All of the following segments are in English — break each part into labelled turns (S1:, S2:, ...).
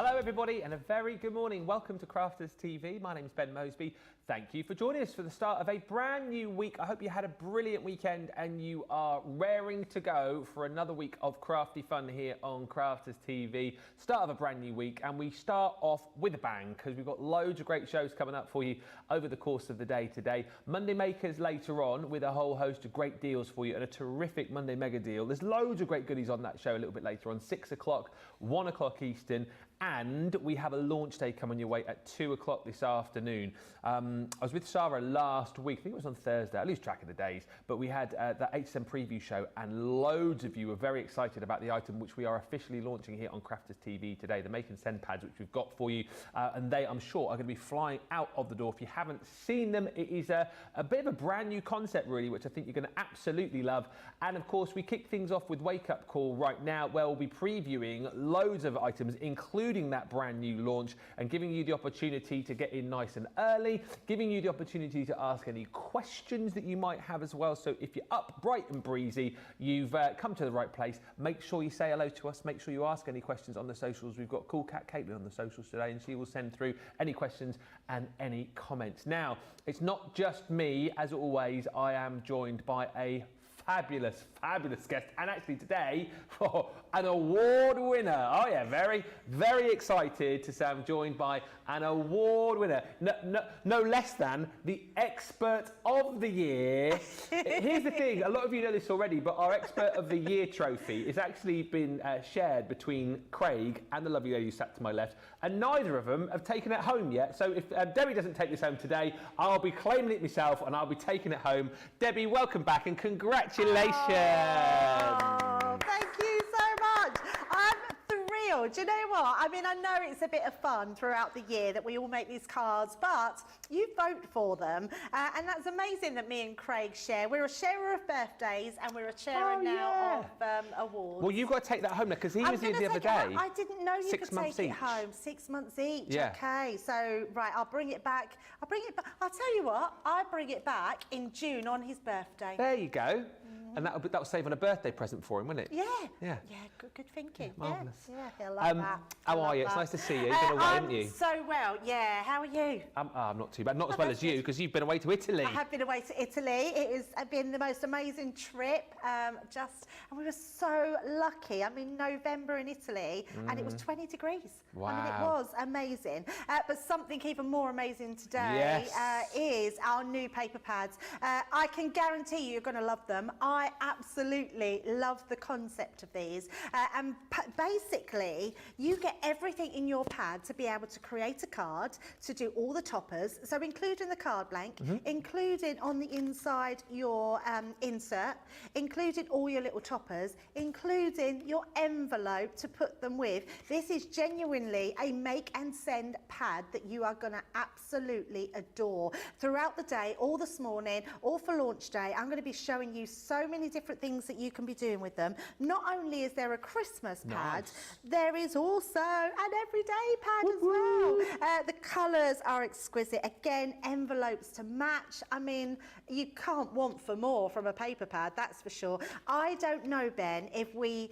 S1: Hello everybody and a very good morning. Welcome to Crafters TV. My name is Ben Moseby. Thank you for joining us for the start of a brand new week. I hope you had a brilliant weekend and you are raring to go for another week of crafty fun here on Crafters TV. Start of a brand new week, and we start off with a bang because we've got loads of great shows coming up for you over the course of the day today. Monday Makers later on with a whole host of great deals for you and a terrific Monday Mega Deal. There's loads of great goodies on that show a little bit later on, 6 o'clock, 1 o'clock Eastern. And we have a launch day coming your way at 2 o'clock this afternoon. I was with Sarah last week, I think it was on Thursday, I lose track of the days, but we had that HSM preview show and loads of you were very excited about the item which we are officially launching here on Crafters TV today, the Make and Send pads which we've got for you. And they, I'm sure, are going to be flying out of the door. If you haven't seen them, it is a bit of a brand new concept really, which I think you're going to absolutely love. And of course, we kick things off with Wake Up Call right now, where we'll be previewing loads of items, including that brand new launch, and giving you the opportunity to get in nice and early, giving you the opportunity to ask any questions that you might have as well. So if you're up bright and breezy, you've come to the right place. Make sure you say hello to us, make sure you ask any questions on the socials. We've got Cool Cat Caitlin on the socials today, and she will send through any questions and any comments. Now, it's not just me, as always. I am joined by a fabulous guest, and actually today for an award winner. Oh yeah, very excited to say I'm joined by an award winner, no less than the Expert of the Year. Here's the thing, a lot of you know this already, but our Expert of the Year trophy has actually been shared between Craig and the lovely lady who sat to my left, and neither of them have taken it home yet. So if Debbie doesn't take this home today, I'll be claiming it myself and I'll be taking it home. Debbie, welcome back and congratulations.
S2: Oh, thank you so much. I'm thrilled. Do you know what? I mean, I know it's a bit of fun throughout the year that we all make these cards, but you vote for them. And that's amazing that me and Craig share. We're a sharer of birthdays and we're a sharer of awards.
S1: Well, you've got to take that home now because he was here the other day.
S2: I didn't know you could take it home. 6 months each. Yeah. Okay, so right, I'll bring it back. I'll tell you what, I bring it back in June on his birthday.
S1: There you go. And that'll save on a birthday present for him, won't it?
S2: Yeah. Good thinking.
S1: Yeah, marvellous.
S2: Yeah, he'll love that.
S1: How are you? It's nice to see you. You've been away, haven't you?
S2: So well, yeah. How are you?
S1: I'm not too bad. Not as well as you, because you've been away to Italy.
S2: I have been away to Italy. It has been the most amazing trip. And we were so lucky. I'm in November in Italy, and it was 20 degrees.
S1: Wow.
S2: I mean, it was amazing. But something even more amazing today is our new paper pads. I can guarantee you're going to love them. I absolutely love the concept of these, and basically you get everything in your pad to be able to create a card, to do all the toppers, so including the card blank, including on the inside your insert, including all your little toppers, including your envelope to put them with. This is genuinely a make and send pad that you are going to absolutely adore. Throughout the day, all this morning, all for launch day, I'm going to be showing you so many different things that you can be doing with them. Not only is there a Christmas pad, there is also an everyday pad as well. The colours are exquisite. Again, envelopes to match. I mean, you can't want for more from a paper pad, that's for sure. I don't know, Ben, if we've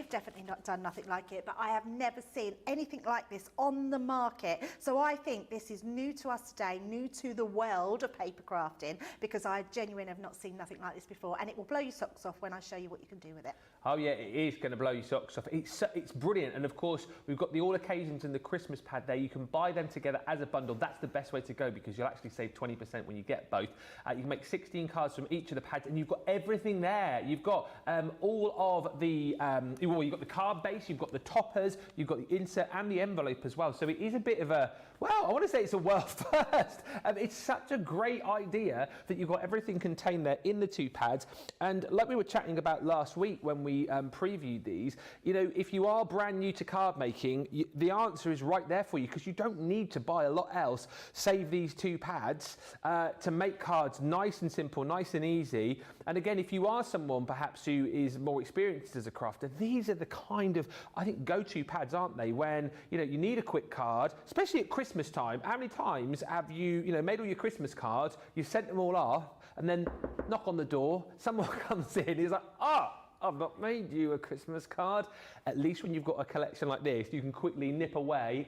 S2: definitely not done nothing like it, but I have never seen anything like this on the market. So I think this is new to us today, new to the world of paper crafting, because I genuinely have not seen nothing like this before, and it will blow your socks off when I show you what you can do with it.
S1: Oh yeah, it is going to blow your socks off. It's brilliant, and of course we've got the all occasions and the Christmas pad there. You can buy them together as a bundle. That's the best way to go because you'll actually save 20% when you get both. You can make 16 cards from each of the pads, and you've got everything there. You've got all of the you've got the card base, you've got the toppers, you've got the insert and the envelope as well. So it is a bit of a, well, I want to say it's a world first. It's such a great idea that you've got everything contained there in the two pads. And like we were chatting about last week when we previewed these, you know, if you are brand new to card making, the answer is right there for you because you don't need to buy a lot else. Save these two pads to make cards nice and simple, nice and easy. And again, if you are someone perhaps who is more experienced as a crafter, these are the kind of, I think, go-to pads, aren't they? When, you know, you need a quick card, especially at Christmas time. How many times have you made all your Christmas cards, you've sent them all off, and then knock on the door, someone comes in, he's like, I've not made you a Christmas card. At least when you've got a collection like this, you can quickly nip away,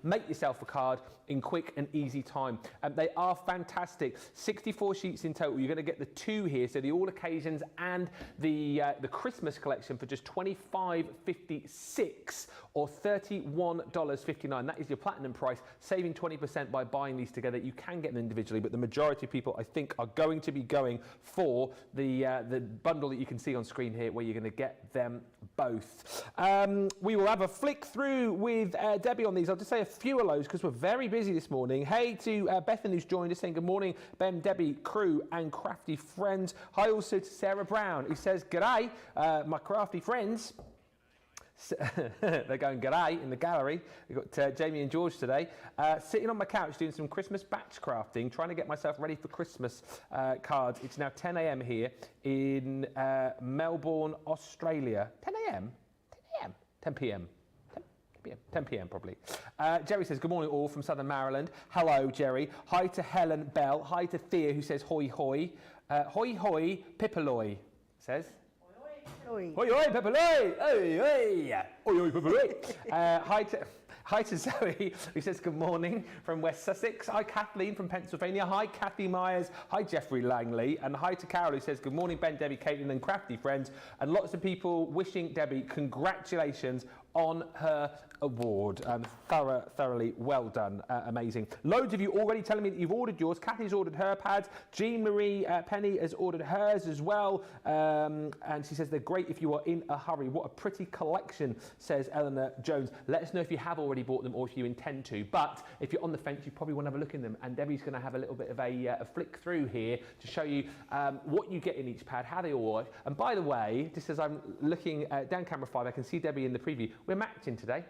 S1: make yourself a card in quick and easy time. They are fantastic. 64 sheets in total. You're going to get the 2 here, so the all occasions and the Christmas collection for just $25.56 or $31.59. That is your platinum price, saving 20% by buying these together. You can get them individually, but the majority of people, I think, are going to be going for the bundle that you can see on screen here, where you're going to get them both. We will have a flick through with Debbie on these. I'll just say a few of those because we're very busy this morning. Hey to Bethan, who's joined us, saying good morning, Ben, Debbie, crew and crafty friends. Hi also to Sarah Brown, who says g'day, my crafty friends. They're going g'day in the gallery. We've got Jamie and George today. Sitting on my couch doing some Christmas batch crafting, trying to get myself ready for Christmas cards. It's now 10 a.m. here in Melbourne, Australia. 10 a.m? 10 a.m? 10 p.m? 10 p.m. probably. Jerry says, good morning all from Southern Maryland. Hello, Jerry. Hi to Helen Bell. Hi to Thea, who says hoi hoi. Hoi hoi, pipaloy, says.
S2: Oi.
S1: Hoi hoi, pipaloy. Oi hoi. Oi hoi, pipaloy. Hi to Zoe, who says good morning from West Sussex. Hi Kathleen from Pennsylvania. Hi Kathy Myers. Hi Jeffrey Langley. And hi to Carol, who says good morning Ben, Debbie, Caitlin and crafty friends. And lots of people wishing Debbie congratulations on her award. Thoroughly well done. Amazing. Loads of you already telling me that you've ordered yours. Kathy's ordered her pads. Jean Marie Penny has ordered hers as well. And she says they're great if you are in a hurry. What a pretty collection, says Eleanor Jones. Let us know if you have already bought them or if you intend to. But if you're on the fence, you probably want to have a look in them. And Debbie's going to have a little bit of a flick through here to show you what you get in each pad, how they all work. And by the way, just as I'm looking down camera 5, I can see Debbie in the preview. We're matching today.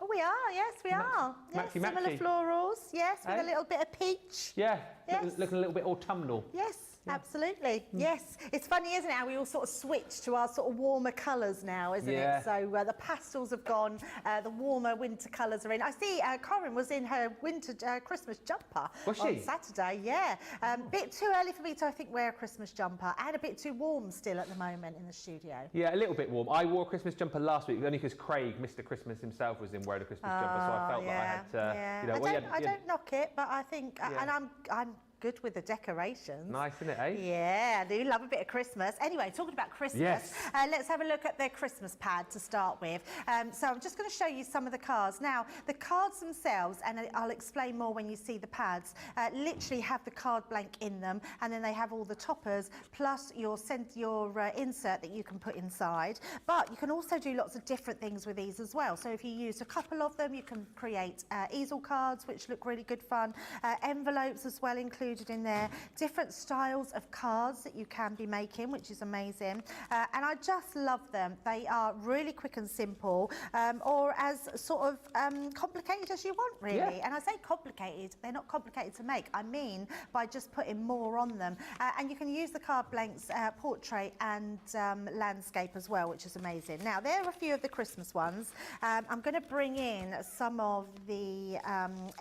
S2: Oh, we are, yes, we are. Yes, similar florals, yes, with a little bit of peach.
S1: Yeah,
S2: yes.
S1: Looking a little bit autumnal.
S2: Yes. Yeah. Absolutely, yes. It's funny, isn't it, how we all sort of switch to our sort of warmer colours now, isn't it? So the pastels have gone, the warmer winter colours are in. I see Corinne was in her winter Christmas jumper on Saturday, bit too early for me to, I think, wear a Christmas jumper, and a bit too warm still at the moment in the studio. Yeah,
S1: a little bit warm. I wore a Christmas jumper last week, only because Craig, Mr. Christmas himself, was in wearing a Christmas jumper, so I felt that I had to, you know,
S2: I don't knock it, but I think, and I'm good with the decorations.
S1: Nice, isn't it, eh?
S2: Yeah, I do love a bit of Christmas. Anyway, talking about Christmas, let's have a look at their Christmas pad to start with. So I'm just going to show you some of the cards. Now, the cards themselves, and I'll explain more when you see the pads, literally have the card blank in them, and then they have all the toppers, plus your insert that you can put inside. But you can also do lots of different things with these as well. So if you use a couple of them, you can create easel cards, which look really good fun. Envelopes as well included in there, different styles of cards that you can be making, which is amazing, and I just love them. They are really quick and simple, or as sort of complicated as you want, really. And I say complicated, they're not complicated to make, I mean by just putting more on them, and you can use the card blanks portrait and landscape as well, which is amazing. Now there are a few of the Christmas ones. I'm going to bring in some of the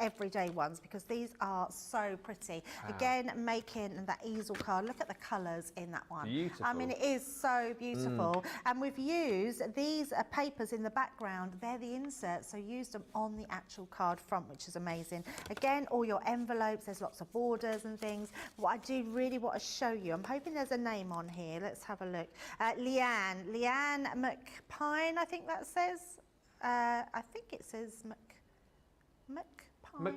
S2: everyday ones because these are so pretty. Again, making that easel card. Look at the colours in that one.
S1: Beautiful.
S2: I mean, it is so beautiful. And we've used these papers in the background. They're the inserts, so used them on the actual card front, which is amazing. Again, all your envelopes, there's lots of borders and things. What I do really want to show you, I'm hoping there's a name on here. Let's have a look. Leanne McPine, I think that says. I think it says McPine.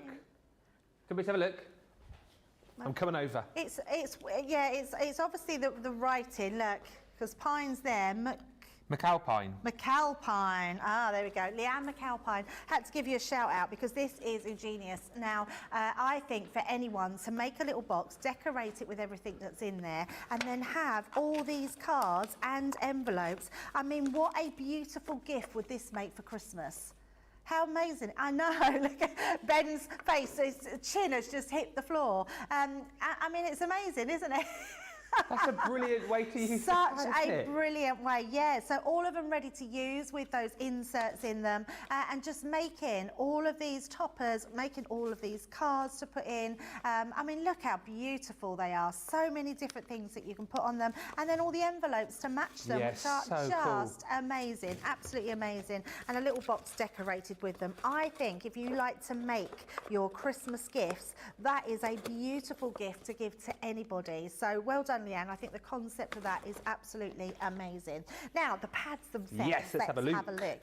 S1: Can we have a look? I'm coming over.
S2: It's obviously the writing. Look, because Pine's there.
S1: McAlpine.
S2: McAlpine. Ah, there we go. Leanne McAlpine. Had to give you a shout out because this is ingenious. Now, I think for anyone to make a little box, decorate it with everything that's in there, and then have all these cards and envelopes. I mean, what a beautiful gift would this make for Christmas? How amazing. I know, look at Ben's face, his chin has just hit the floor. I mean, it's amazing, isn't it?
S1: That's a brilliant way to use
S2: Such
S1: it.
S2: a brilliant way, yeah. So all of them ready to use with those inserts in them, and just making all of these toppers, making all of these cards to put in. I mean, look how beautiful they are. So many different things that you can put on them, and then all the envelopes to match them,
S1: Yes,
S2: which are
S1: so
S2: just
S1: cool.
S2: amazing, absolutely amazing. And a little box decorated with them. I think if you like to make your Christmas gifts, that is a beautiful gift to give to anybody. So well done, Leanne. I think the concept of that is absolutely amazing. Now, the pads themselves.
S1: Yes, let's have a look.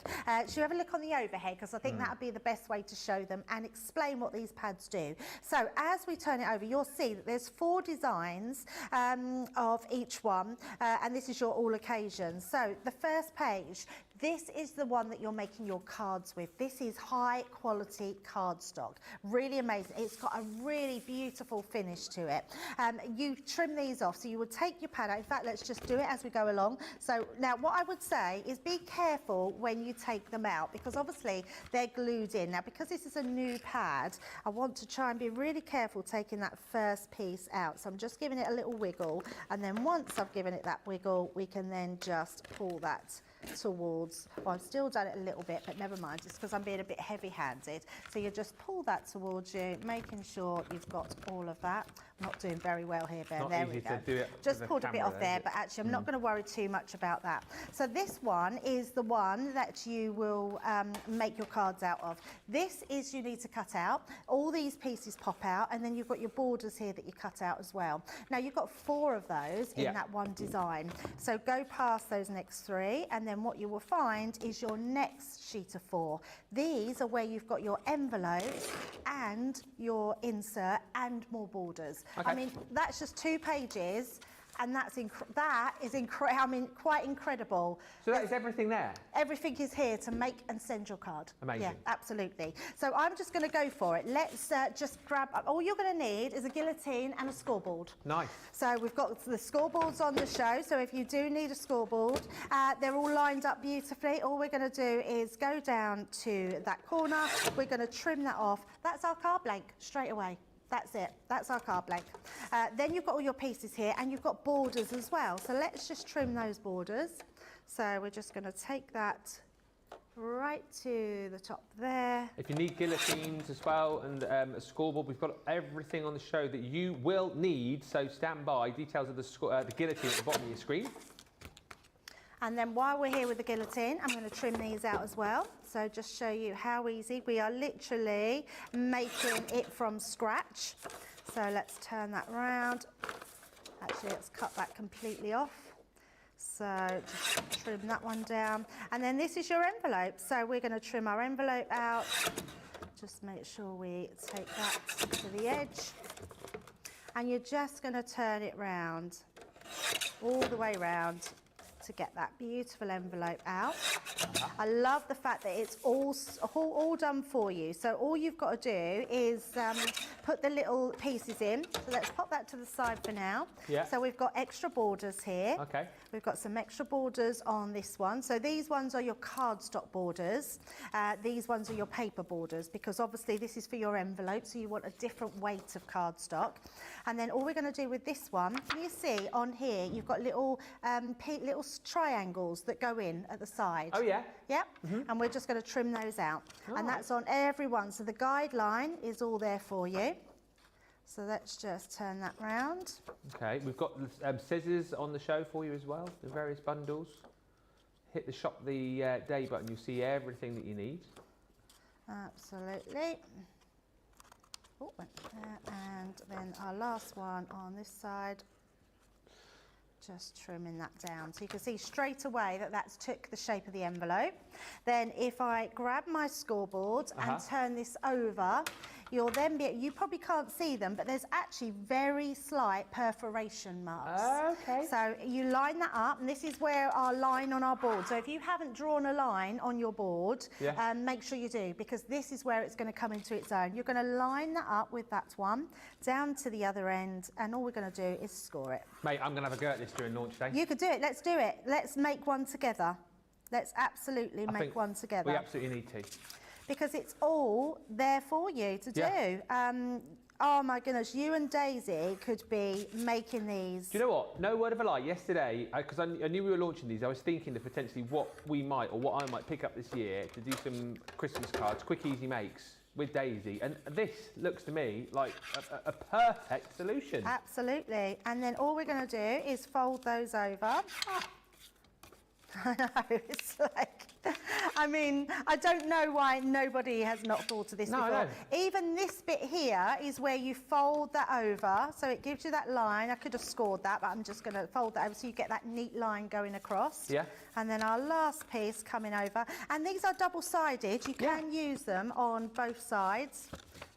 S2: Should we have a look on the overhead? Because I think that would be the best way to show them and explain what these pads do. So as we turn it over, you'll see that there's 4 designs of each one, and this is your all occasions. So the first page, this is the one that you're making your cards with. This is high quality cardstock. Really amazing. It's got a really beautiful finish to it. You trim these off. So you would take your pad out. In fact, let's just do it as we go along. So now what I would say is be careful when you take them out, because obviously they're glued in. Now, because this is a new pad, I want to try and be really careful taking that first piece out. So I'm just giving it a little wiggle. And then once I've given it that wiggle, we can then just pull that towards, well, I've still done it a little bit, but never mind, it's because I'm being a bit heavy-handed. So you just pull that towards you, making sure you've got all of that. I'm not doing very well here, Ben. There we go. Just pulled a bit off there, but actually I'm not going to worry too much about that. So this one is the one that you will make your cards out of. This is you need to cut out. All these pieces pop out, and then you've got your borders here that you cut out as well. Now you've got 4 of those in that one design. So go past those next 3, and then what you will find is your next sheet of 4. These are where you've got your envelopes and your insert and more borders.
S1: Okay.
S2: I mean, that's just 2 pages, and that is I mean, quite incredible.
S1: So that is everything there?
S2: Everything is here to make and send your card.
S1: Amazing.
S2: Yeah, absolutely. So I'm just going to go for it. Let's just grab, all you're going to need is a guillotine and a scoreboard.
S1: Nice.
S2: So we've got the scoreboards on the show, so if you do need a scoreboard, they're all lined up beautifully. All we're going to do is go down to that corner, we're going to trim that off. That's our card blank straight away. That's it, that's our card blank. Then you've got all your pieces here, and you've got borders as well. So let's just trim those borders. So we're just going to take that right to the top there.
S1: If you need guillotines as well and a scoreboard, we've got everything on the show that you will need, so stand by. Details of the guillotine at the bottom of your screen.
S2: And then while we're here with the guillotine, I'm going to trim these out as well. So just show you how easy. We are literally making it from scratch. So let's turn that round. Actually, let's cut that completely off. So just trim that one down. And then this is your envelope. So we're going to trim our envelope out. Just make sure we take that to the edge. And you're just going to turn it round, all the way round, to get that beautiful envelope out. I love the fact that it's all done for you. So all you've got to do is put the little pieces in. So let's pop that to the side for now.
S1: Yeah.
S2: So we've got extra borders here.
S1: Okay.
S2: We've got some extra borders on this one. So these ones are your cardstock borders. These ones are your paper borders, because obviously this is for your envelope, so you want a different weight of cardstock. And then all we're going to do with this one, can you see on here, you've got little triangles that go in at the side.
S1: Oh yeah.
S2: Yep. And we're just going to trim those out. And that's on every one. So the guideline is all there for you. So let's just turn that round.
S1: Okay, we've got scissors on the show for you as well, the various bundles. Hit the shop the day button, you'll see everything that you need.
S2: Absolutely. Oh, and then our last one on this side. Just trimming that down. So you can see straight away that that's took the shape of the envelope. Then if I grab my scoreboard and turn this over, you'll then be, you probably can't see them, but there's actually very slight perforation marks.
S1: Okay.
S2: So you line that up, and this is where our line on our board. So if you haven't drawn a line on your board, make sure you do, because this is where it's going to come into its own. You're going to line that up with that one, down to the other end, and all we're going to do is score it.
S1: Mate, I'm going to have a go at this during launch day.
S2: You could do it. Let's do it. Let's make one together. Let's absolutely make one together.
S1: We absolutely need to.
S2: because it's all there for you to do. Oh my goodness, you and Daisy could be making these.
S1: Do you know what? No word of a lie. Yesterday, because I knew we were launching these, I was thinking of potentially what we might, or what I might pick up this year to do some Christmas cards, quick, easy makes with Daisy. And this looks to me like a perfect solution.
S2: Absolutely. And then all we're going to do is fold those over. I know, it's like, I mean, I don't know why nobody has not thought of this before.
S1: No.
S2: Even this bit here is where you fold that over, so it gives you that line. I could have scored that, but I'm just going to fold that over so you get that neat line going across. Yeah. And then our last piece coming over. And these are double-sided. You can use them on both sides.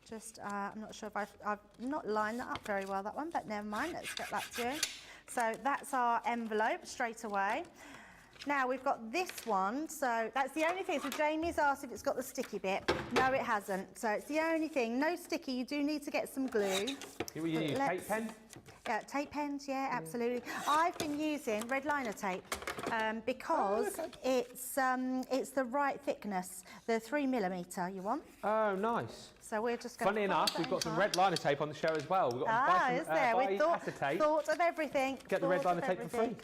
S2: Just, I'm not sure if I've not lined that up very well, that one, but never mind. Let's get that to you. So that's our envelope straight away. Now we've got this one, so that's the only thing. So Jamie's asked if it's got the sticky bit. No, it hasn't. So it's the only thing. No sticky. You do need to get some glue.
S1: You use tape pen?
S2: Tape pens, yeah, absolutely. I've been using red liner tape because it's the right thickness, the 3mm you want.
S1: Oh, nice.
S2: So we're just going to.
S1: Funny enough, we've got some red liner tape on the show as well. We've got to buy some,
S2: is there? We
S1: acetate.
S2: Thought of everything.
S1: Get the red liner tape for free.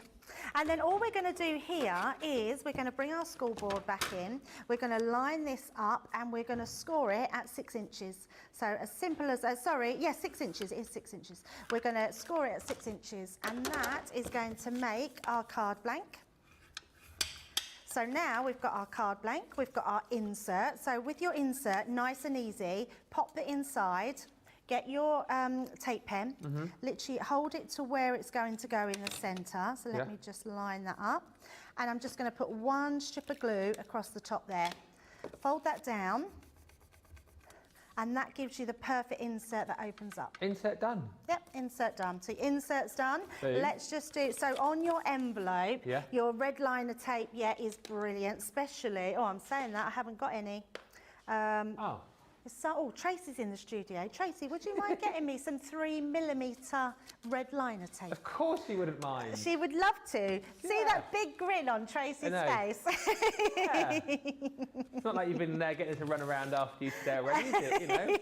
S2: And then all we're going to do here is we're going to bring our school board back in. We're going to line this up and we're going to score it at 6 inches. So as simple as, 6 inches, it is 6 inches. We're going to score it at 6 inches and that is going to make our card blank. So now we've got our card blank, we've got our insert. So with your insert, nice and easy, pop the inside. Get your tape pen, literally hold it to where it's going to go in the centre. So let me just line that up. And I'm just going to put one strip of glue across the top there. Fold that down. And that gives you the perfect insert that opens up.
S1: Insert done?
S2: Yep, insert done. So insert's done.
S1: Boom.
S2: Let's just do, so on your envelope, your red liner tape, is brilliant. Especially, I'm saying that, I haven't got any. So, Tracy's in the studio. Tracy, would you mind getting me some 3mm red liner tape?
S1: Of course she wouldn't mind.
S2: She would love to. See that big grin on Tracy's face?
S1: It's not like you've been getting her to run around after you today already, is it? You know?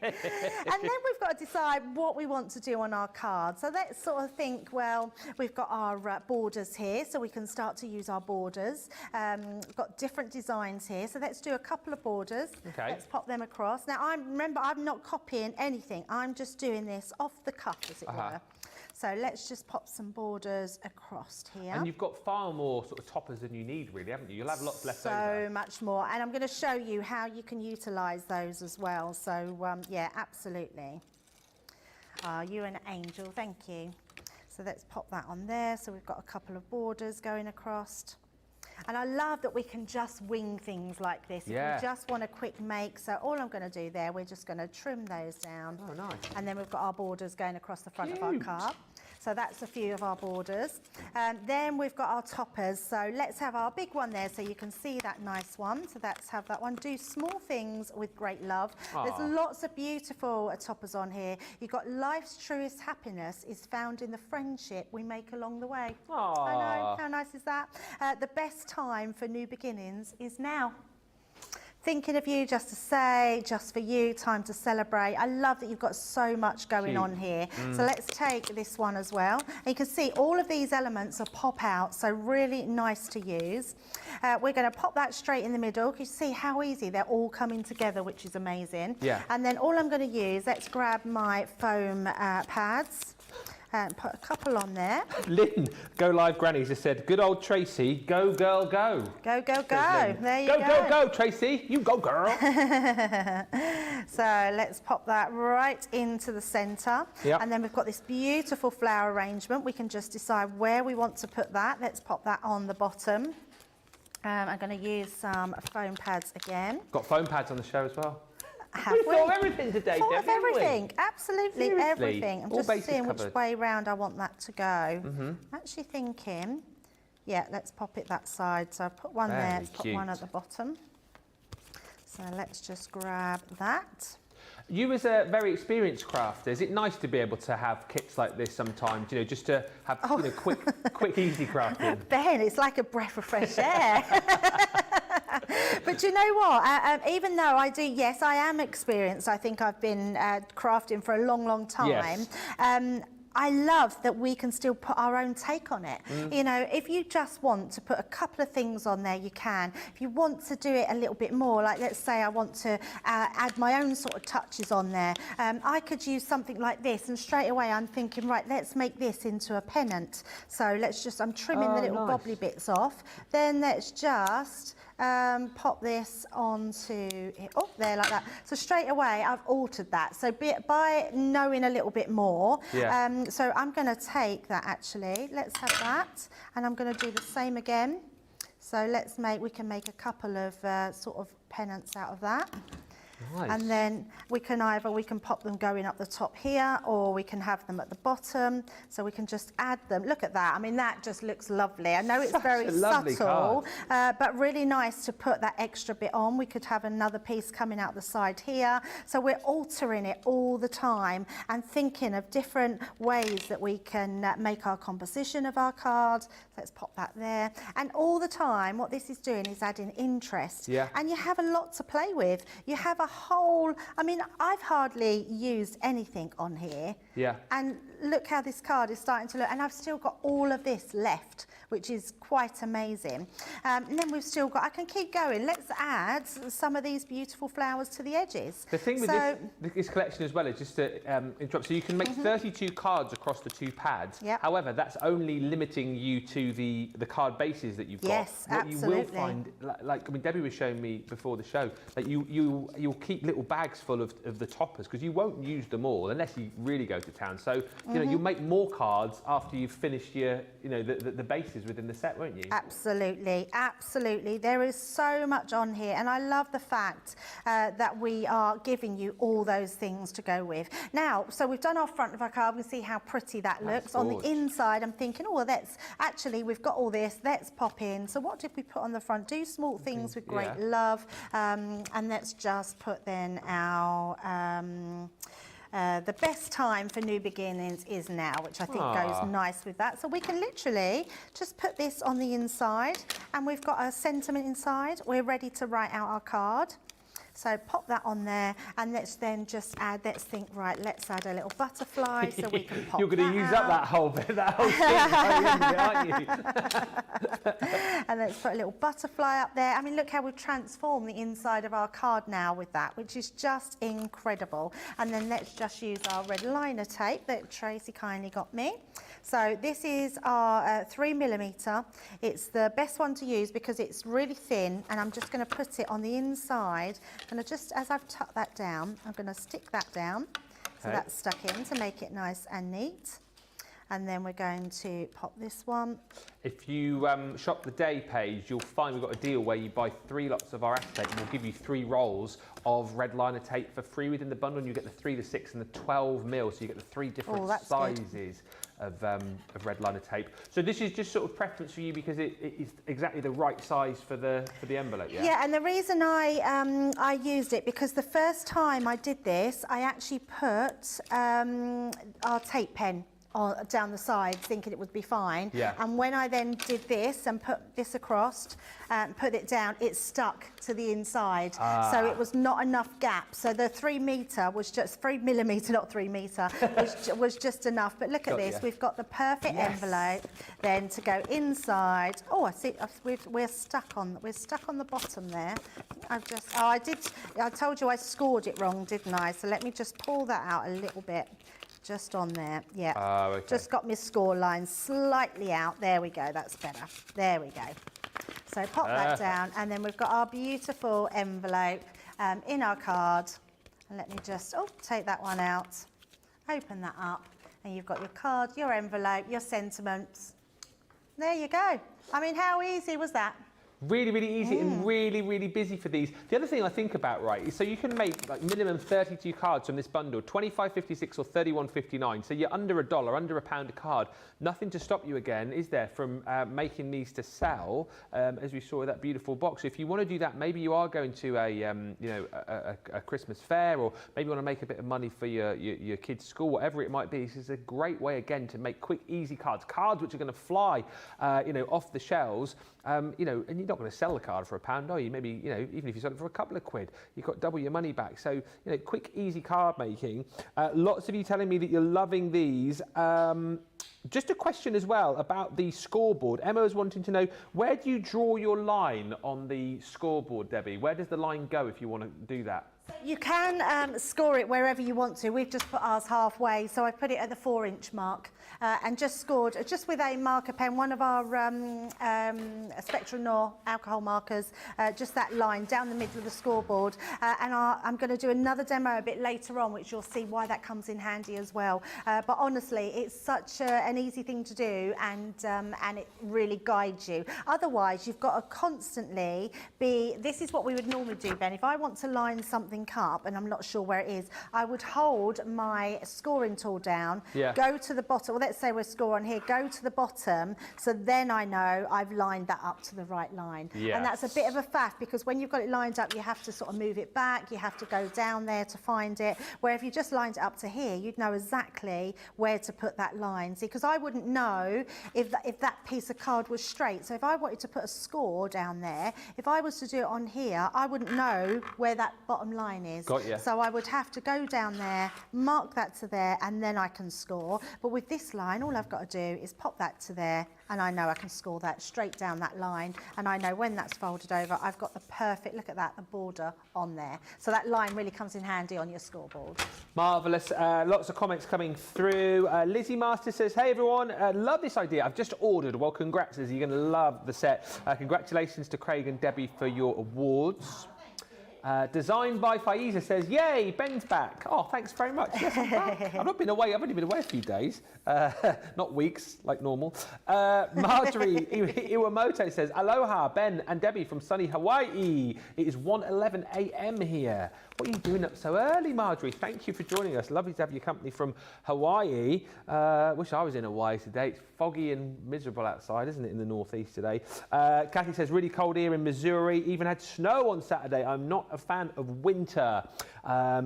S2: And then we've got to decide what we want to do on our card. So let's sort of think, well, we've got our borders here, so we can start to use our borders. We've got different designs here, so let's do a couple of borders. Okay. Let's pop them across. Now, remember, I'm not copying anything. I'm just doing this off the cuff, as it were. So let's just pop some borders across here.
S1: And you've got far more sort of toppers than you need, really, haven't you? You'll have lots left over.
S2: So much more. And I'm going to show you how you can utilise those as well. So, yeah, absolutely. You're an angel. Thank you. So let's pop that on there. So we've got a couple of borders going across. And I love that we can just wing things like this. If we just want a quick make. So all I'm going to do there, we're just going to trim those down.
S1: Oh, nice.
S2: And then we've got our borders going across the front of our card. So that's a few of our borders. Then we've got our toppers. So let's have our big one there so you can see that nice one. So let's have that one. Do small things with great love. There's lots of beautiful toppers on here. You've got life's truest happiness is found in the friendship we make along the way. I know, how nice is that? The best time for new beginnings is now. Thinking of you, just to say, just for you, time to celebrate. I love that you've got so much going on here. So let's take this one as well. And you can see all of these elements are pop out, so really nice to use. We're going to pop that straight in the middle. You see how easy they're all coming together, which is amazing. And then all I'm going to use, let's grab my foam pads. And put a couple on there.
S1: Lynn, Go Live Grannies has said, good old Tracy, go girl go.
S2: Go, go, go. There you go.
S1: Go, go, go, Tracy. You go, girl.
S2: So let's pop that right into the centre. And then we've got this beautiful flower arrangement. We can just decide where we want to put that. Let's pop that on the bottom. I'm going to use some foam pads again.
S1: Got foam pads on the show as well.
S2: Have we?
S1: Thought of everything today,
S2: Thought
S1: Debbie,
S2: of everything, absolutely everything. I'm
S1: all
S2: just seeing
S1: covered.
S2: which way round I want that to go. I'm actually thinking, let's pop it that side. So I'll put one there, let's put one at the bottom. So let's just grab that.
S1: You as a very experienced crafter, is it nice to be able to have kits like this sometimes, you know, just to have quick, easy crafting?
S2: Ben, it's like a breath of fresh air. But do you know what? Even though I do, yes, I am experienced. I think I've been crafting for a long, long time.
S1: Yes.
S2: I love that we can still put our own take on it. You know, if you just want to put a couple of things on there, you can. If you want to do it a little bit more, like let's say I want to add my own sort of touches on there, I could use something like this, and straight away I'm thinking, right, let's make this into a pennant. So let's just, I'm trimming the little bobbly bits off. Then let's just pop this onto it. Oh, there, like that. So straight away I've altered that. So by knowing a little bit more, so I'm going to take that actually. Let's have that, and I'm going to do the same again. So we can make a couple of sort of pennants out of that. Nice. And then we can pop them going up the top here, or we can have them at the bottom. So we can just add them. Look at that. I mean, that just looks lovely. I know it's very subtle, but really nice to put that extra bit on. We could have another piece coming out the side here. So we're altering it all the time and thinking of different ways that we can make our composition of our cards. Let's pop that there. And all the time, what this is doing is adding interest. Yeah. And you have a lot to play with. You have a whole, I mean, I've hardly used anything on here. Yeah. And look how this card is starting to look, and I've still got all of this left, which is quite amazing. And then we've still got, I can keep going. Let's add some of these beautiful flowers to the edges.
S1: The thing with this collection as well is just to interrupt, so you can make 32 cards across the 2 pads. Yep. However, that's only limiting you to the card bases that you've got.
S2: Yes, absolutely.
S1: You will find, like I mean, Debbie was showing me before the show, that you'll keep little bags full of the toppers, because you won't use them all unless you really go to town. So you know, you'll make more cards after you've finished your, you know, the bases within the set, won't you?
S2: Absolutely, absolutely. There is so much on here, and I love the fact that we are giving you all those things to go with. Now, so we've done our front of our card. We see how pretty that looks. On the inside, I'm thinking, oh, that's actually, we've got all this. Let's pop in. So what did we put on the front? Do small things with great love, and let's just put then our the best time for new beginnings is now, which I think goes nice with that. So we can literally just put this on the inside, and we've got a sentiment inside. We're ready to write out our card. So pop that on there, and let's then just add, let's think, right, let's add a little butterfly so we can pop
S1: You're going to use up that whole bit, that whole thing, aren't you?
S2: And let's put a little butterfly up there. I mean, look how we've transformed the inside of our card now with that, which is just incredible. And then let's just use our red liner tape that Tracy kindly got me. So this is our 3mm. It's the best one to use because it's really thin, and I'm just going to put it on the inside. And just as I've tucked that down, I'm going to stick that down. So that's stuck in to make it nice and neat. And then we're going to pop this one.
S1: If you shop the day page, you'll find we've got a deal where you buy 3 lots of our acetate, and we'll give you 3 rolls of red liner tape for free within the bundle, and you get the 3, the 6 and the 12mm, so you get the 3 different sizes of red liner tape. So this is just sort of preference for you because it is exactly the right size for the envelope, yeah?
S2: Yeah, and the reason I used it, because the first time I did this, I actually put our tape pen down the side, thinking it would be fine. Yeah. And when I then did this and put this across and put it down, it stuck to the inside. So it was not enough gap. So the 3mm was just 3mm, not 3 metre, was just enough. But look at this, we've got the perfect envelope then to go inside. Oh, I see, we're stuck on the bottom there. I told you I scored it wrong, didn't I? So let me just pull that out a little bit. Just on there, yeah. Just got my score line slightly out. There we go, that's better. There we go. So pop that down, and then we've got our beautiful envelope in our card. And let me just, take that one out. Open that up, and you've got your card, your envelope, your sentiments. There you go. I mean, how easy was that?
S1: Really, really easy and really, really busy for these. The other thing I think about, right, is so you can make like minimum 32 cards from this bundle, $25.56 or $31.59. So you're under $1, under £1 a card. Nothing to stop you again, is there, from making these to sell, as we saw with that beautiful box. If you want to do that, maybe you are going to a Christmas fair, or maybe you want to make a bit of money for your kids' school, whatever it might be. This is a great way, again, to make quick, easy cards which are going to fly, off the shelves, and you're not going to sell the card for £1, are you? Maybe, you know, even if you sell it for a couple of quid, you've got double your money back. So, you know, quick, easy card making. Lots of you telling me that you're loving these. Just a question as well about the scoreboard. Emma is wanting to know, where do you draw your line on the scoreboard, Debbie? Where does the line go if you want to do that?
S2: You can score it wherever you want to. We've just put ours halfway, so I put it at the 4-inch mark and just scored, just with a marker pen, one of our Spectrum Noir alcohol markers, just that line down the middle of the scoreboard. And I'm going to do another demo a bit later on, which you'll see why that comes in handy as well. But honestly, it's such an easy thing to do, and it really guides you. Otherwise, you've got to constantly be, this is what we would normally do, Ben. If I want to line something up and I'm not sure where it is, I would hold my scoring tool down, go to the bottom, well, let's say we're score on here, go to the bottom, so then I know I've lined that up to the right line. And that's a bit of a faff, because when you've got it lined up, you have to sort of move it back, you have to go down there to find it, where if you just lined it up to here, you'd know exactly where to put that line. See, because I wouldn't know if that piece of card was straight. So if I wanted to put a score down there, if I was to do it on here, I wouldn't know where that bottom line is.
S1: Got you.
S2: So I would have to go down there, mark that to there, and then I can score. But with this line, all I've got to do is pop that to there, and I know I can score that straight down that line, and I know when that's folded over, I've got the perfect, look at that, the border on there. So that line really comes in handy on your scoreboard.
S1: Marvellous. Lots of comments coming through. Lizzie Master says, hey everyone, love this idea. I've just ordered. Well, congrats, Lizzie. You're going to love the set. Congratulations to Craig and Debbie for your awards. Designed by Faiza says, yay, Ben's back. Oh, thanks very much. Yes, I'm back. I've not been away. I've only been away a few days, not weeks like normal. Marjorie Iwamoto says, aloha, Ben and Debbie from sunny Hawaii. It is 1:11 a.m. here. What are you doing up so early, Marjorie? Thank you for joining us. Lovely to have your company from Hawaii. Wish I was in Hawaii today. It's foggy and miserable outside, isn't it, in the northeast today? Kathy says, really cold here in Missouri. Even had snow on Saturday. I'm not a fan of winter.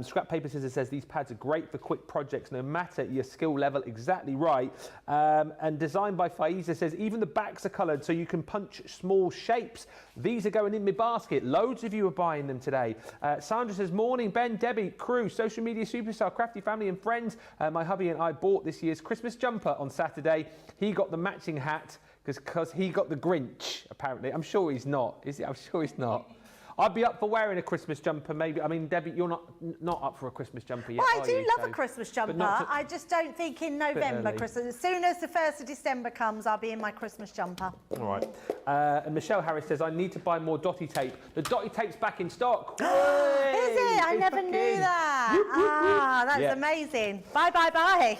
S1: Scrap Paper Scissors says, these pads are great for quick projects, no matter your skill level. Exactly right. And Designed by Faiza says, even the backs are coloured so you can punch small shapes. These are going in my basket. Loads of you are buying them today. Sandra says, morning, Ben, Debbie, crew, social media superstar, crafty family and friends. My hubby and I bought this year's Christmas jumper on Saturday. He got the matching hat because he got the Grinch, apparently. I'm sure he's not, is he? I'm sure he's not. I'd be up for wearing a Christmas jumper, maybe. I mean, Debbie, you're not up for a Christmas jumper yet,
S2: well, I do love a Christmas jumper. I just don't think in November, Christmas. As soon as the 1st of December comes, I'll be in my Christmas jumper.
S1: All right. And Michelle Harris says, I need to buy more dotty tape. The dotty tape's back in stock.
S2: Is it? I never knew that. That's amazing. Bye, bye, bye.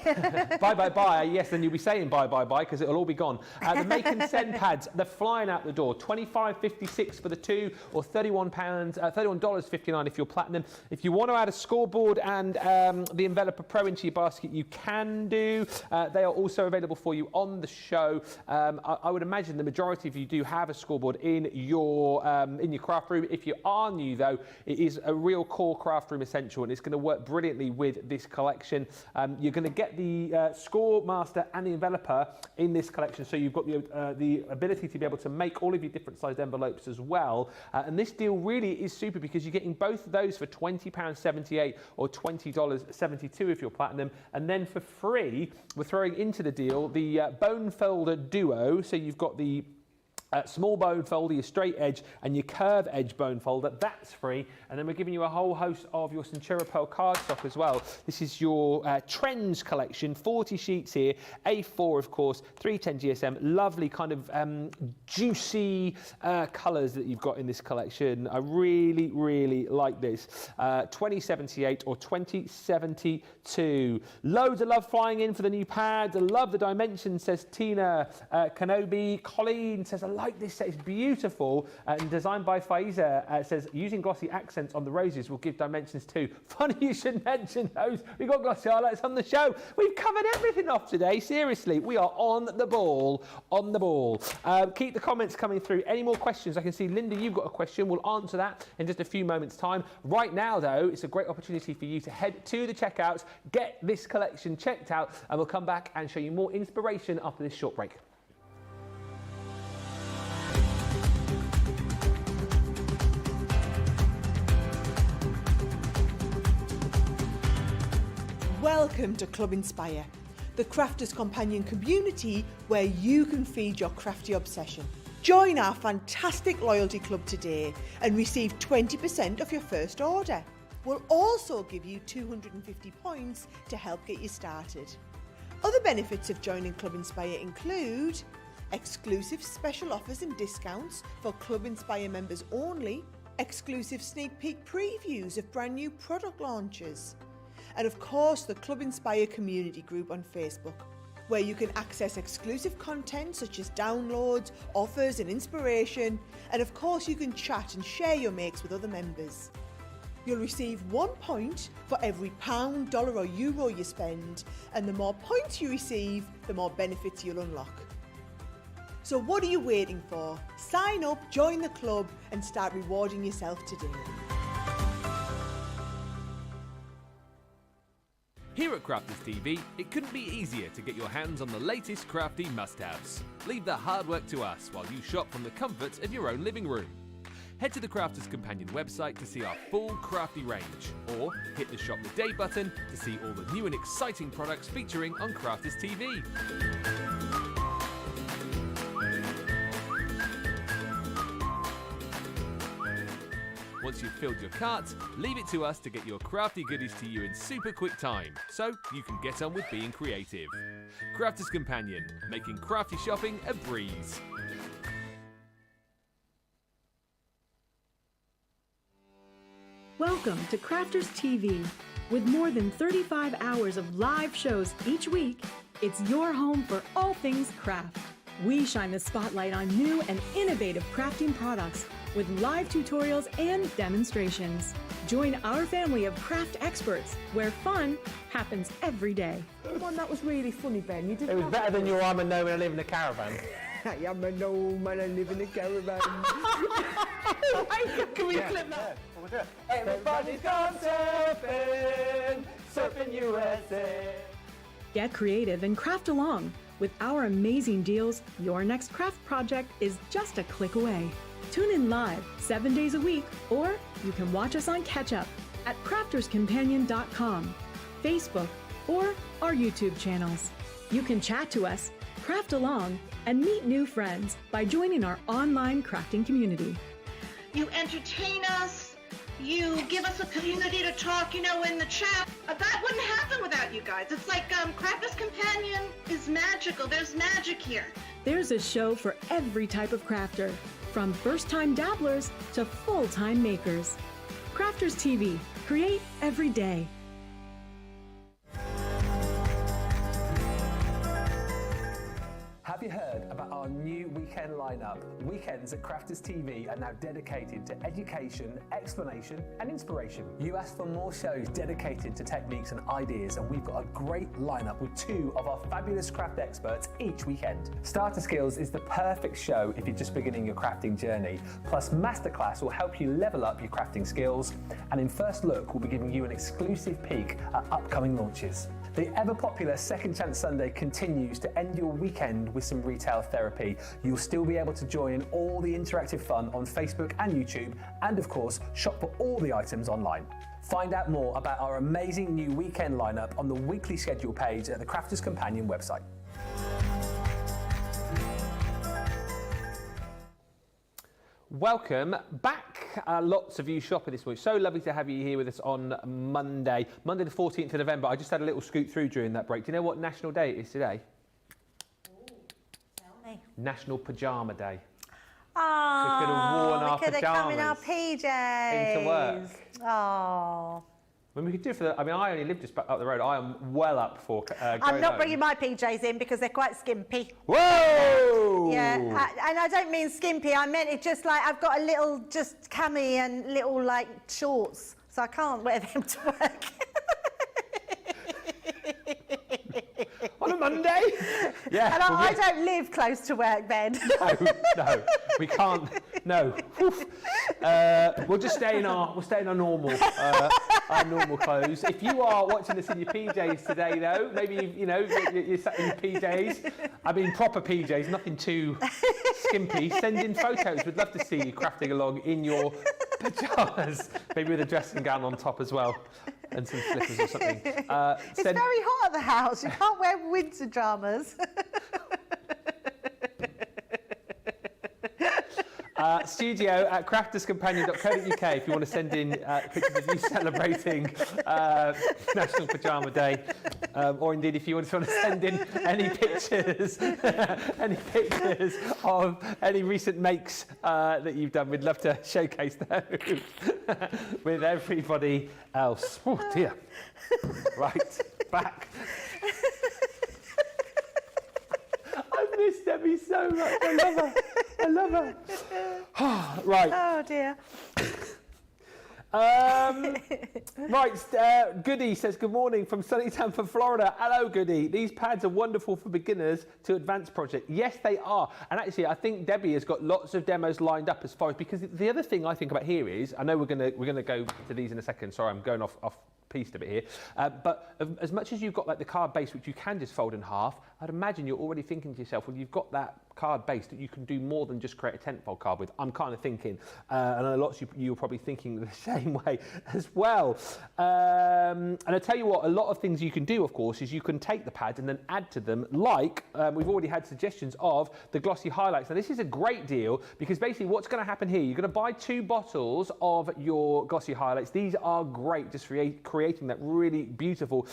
S1: Bye, bye, bye. Yes, then you'll be saying bye, bye, bye, because it'll all be gone. The make and send pads, they're flying out the door. $25.56 for the two, or $31.59 if you're platinum. If you want to add a scoreboard and the Enveloper Pro into your basket, you can do. They are also available for you on the show. I would imagine the majority of you do have a scoreboard in your craft room. If you are new, though, it is a real core craft room essential, and it's going to work brilliantly with this collection. You're going to get the Score Master and the Enveloper in this collection, so you've got the ability to be able to make all of your different sized envelopes as well. And this deal really is super, because you're getting both of those for £20.78 or $20.72 if you're platinum. And then for free, we're throwing into the deal the Bone Folder Duo. So you've got the small bone folder, your straight edge and your curve edge bone folder, that's free. And then we're giving you a whole host of your Centura Pearl cardstock as well. This is your Trends collection, 40 sheets here, A4 of course, 310 GSM, lovely kind of juicy colours that you've got in this collection. I really, really like this. 2078 or 2072. Loads of love flying in for the new pads. I love the dimensions, says Tina. Kenobi. Colleen says, I like this set, it's beautiful. And Designed by Faiza says, using glossy accents on the roses will give dimensions too. Funny you should mention those. We've got glossy highlights on the show. We've covered everything off today. Seriously, we are on the ball, on the ball. Keep the comments coming through. Any more questions? I can see, Linda, you've got a question. We'll answer that in just a few moments' time. Right now, though, it's a great opportunity for you to head to the checkouts, get this collection checked out, and we'll come back and show you more inspiration after this short break.
S3: Welcome to Club Inspire, the Crafters Companion community where you can feed your crafty obsession. Join our fantastic loyalty club today and receive 20% off your first order. We'll also give you 250 points to help get you started. Other benefits of joining Club Inspire include exclusive special offers and discounts for Club Inspire members only, exclusive sneak peek previews of brand new product launches, and of course the Club Inspire community group on Facebook, where you can access exclusive content such as downloads, offers and inspiration, and of course you can chat and share your makes with other members. You'll receive 1 point for every pound, dollar or euro you spend, and the more points you receive, the more benefits you'll unlock. So what are you waiting for? Sign up, join the club and start rewarding yourself today.
S4: Here at Crafters TV, it couldn't be easier to get your hands on the latest crafty must-haves. Leave the hard work to us while you shop from the comfort of your own living room. Head to the Crafters Companion website to see our full crafty range, or hit the Shop the Day button to see all the new and exciting products featuring on Crafters TV. Once you've filled your cart, leave it to us to get your crafty goodies to you in super quick time, so you can get on with being creative. Crafters Companion, making crafty shopping a breeze.
S5: Welcome to Crafters TV. With more than 35 hours of live shows each week, it's your home for all things craft. We shine the spotlight on new and innovative crafting products with live tutorials and demonstrations. Join our family of craft experts where fun happens every day.
S6: One that was really funny, Ben. You did.
S1: It was better than your I'm a gnome and I live in a caravan.
S6: I'm a gnome and I live in a caravan.
S1: Can we clip that? We'll do it. Everybody's gone surfing, surfing USA.
S5: Get creative and craft along. With our amazing deals, your next craft project is just a click away. Tune in live 7 days a week, or you can watch us on Catch Up at crafterscompanion.com, Facebook, or our YouTube channels. You can chat to us, craft along, and meet new friends by joining our online crafting community.
S7: You entertain us. You give us a community to talk, in the chat. That wouldn't happen without you guys. It's like Crafters Companion is magical. There's magic here.
S5: There's a show for every type of crafter, from first-time dabblers to full-time makers. Crafters TV. Create every day.
S1: Have you heard about our new weekend lineup? Weekends at Crafters TV are now dedicated to education, explanation and inspiration. You asked for more shows dedicated to techniques and ideas, and we've got a great lineup with 2 of our fabulous craft experts each weekend. Starter Skills is the perfect show if you're just beginning your crafting journey. Plus Masterclass will help you level up your crafting skills, and in First Look we'll be giving you an exclusive peek at upcoming launches. The ever-popular Second Chance Sunday continues to end your weekend with some retail therapy. You'll still be able to join all the interactive fun on Facebook and YouTube, and of course, shop for all the items online. Find out more about our amazing new weekend lineup on the weekly schedule page at the Crafters Companion website. Welcome back. Lots of you shopping this week. So lovely to have you here with us on Monday the 14th of November. I just had a little scoot through during that break. Do you know what National Day it is today?
S2: Tell me.
S1: National Pajama Day.
S2: Oh,
S1: we could have worn our
S2: we could have come in our
S1: pyjamas
S2: PJs.
S1: into work.
S2: Oh.
S1: When we could do it for the, I only live just up the road. I am well up for going
S2: I'm not
S1: home.
S2: bringing my PJs in because they're quite skimpy.
S1: Whoa!
S2: Yeah, and I don't mean skimpy. I meant it just like I've got a little just cami and little like shorts, so I can't wear them to work.
S1: On a Monday? Yeah.
S2: And I don't live close to work, Ben.
S1: No, we can't. No. We'll just stay in our normal clothes. If you are watching this in your PJs today, though, maybe you're sat in your PJs. I mean proper PJs, nothing too skimpy. Send in photos. We'd love to see you crafting along in your pajamas, maybe with a dressing gown on top as well. and some slippers or something.
S2: It's very hot at the house. You can't wear winter dramas.
S1: studio@crafterscompanion.co.uk if you want to send in pictures of you celebrating National Pajama Day, or indeed if you want to send in any pictures of any recent makes that you've done. We'd love to showcase those with everybody else. Oh dear. Right, back. I miss Debbie so much. I love her. I love her. Right.
S2: Oh dear.
S1: Right, Goody says, good morning from sunny Tampa, Florida. Hello, Goody. These pads are wonderful for beginners to advanced project. Yes, they are. And actually, I think Debbie has got lots of demos lined up as far as, because the other thing I think about here is, I know we're gonna go to these in a second. Sorry, I'm going off pieced a bit here. But as much as you've got like the card base, which you can just fold in half, I'd imagine you're already thinking to yourself, well, you've got that card base that you can do more than just create a tent fold card with. I'm kind of thinking, and a lot of you are probably thinking the same way as well. And I tell you what, a lot of things you can do, of course, is you can take the pads and then add to them, like we've already had suggestions of the glossy highlights. Now this is a great deal because basically what's going to happen here, you're going to buy 2 bottles of your glossy highlights. These are great, just creating that really beautiful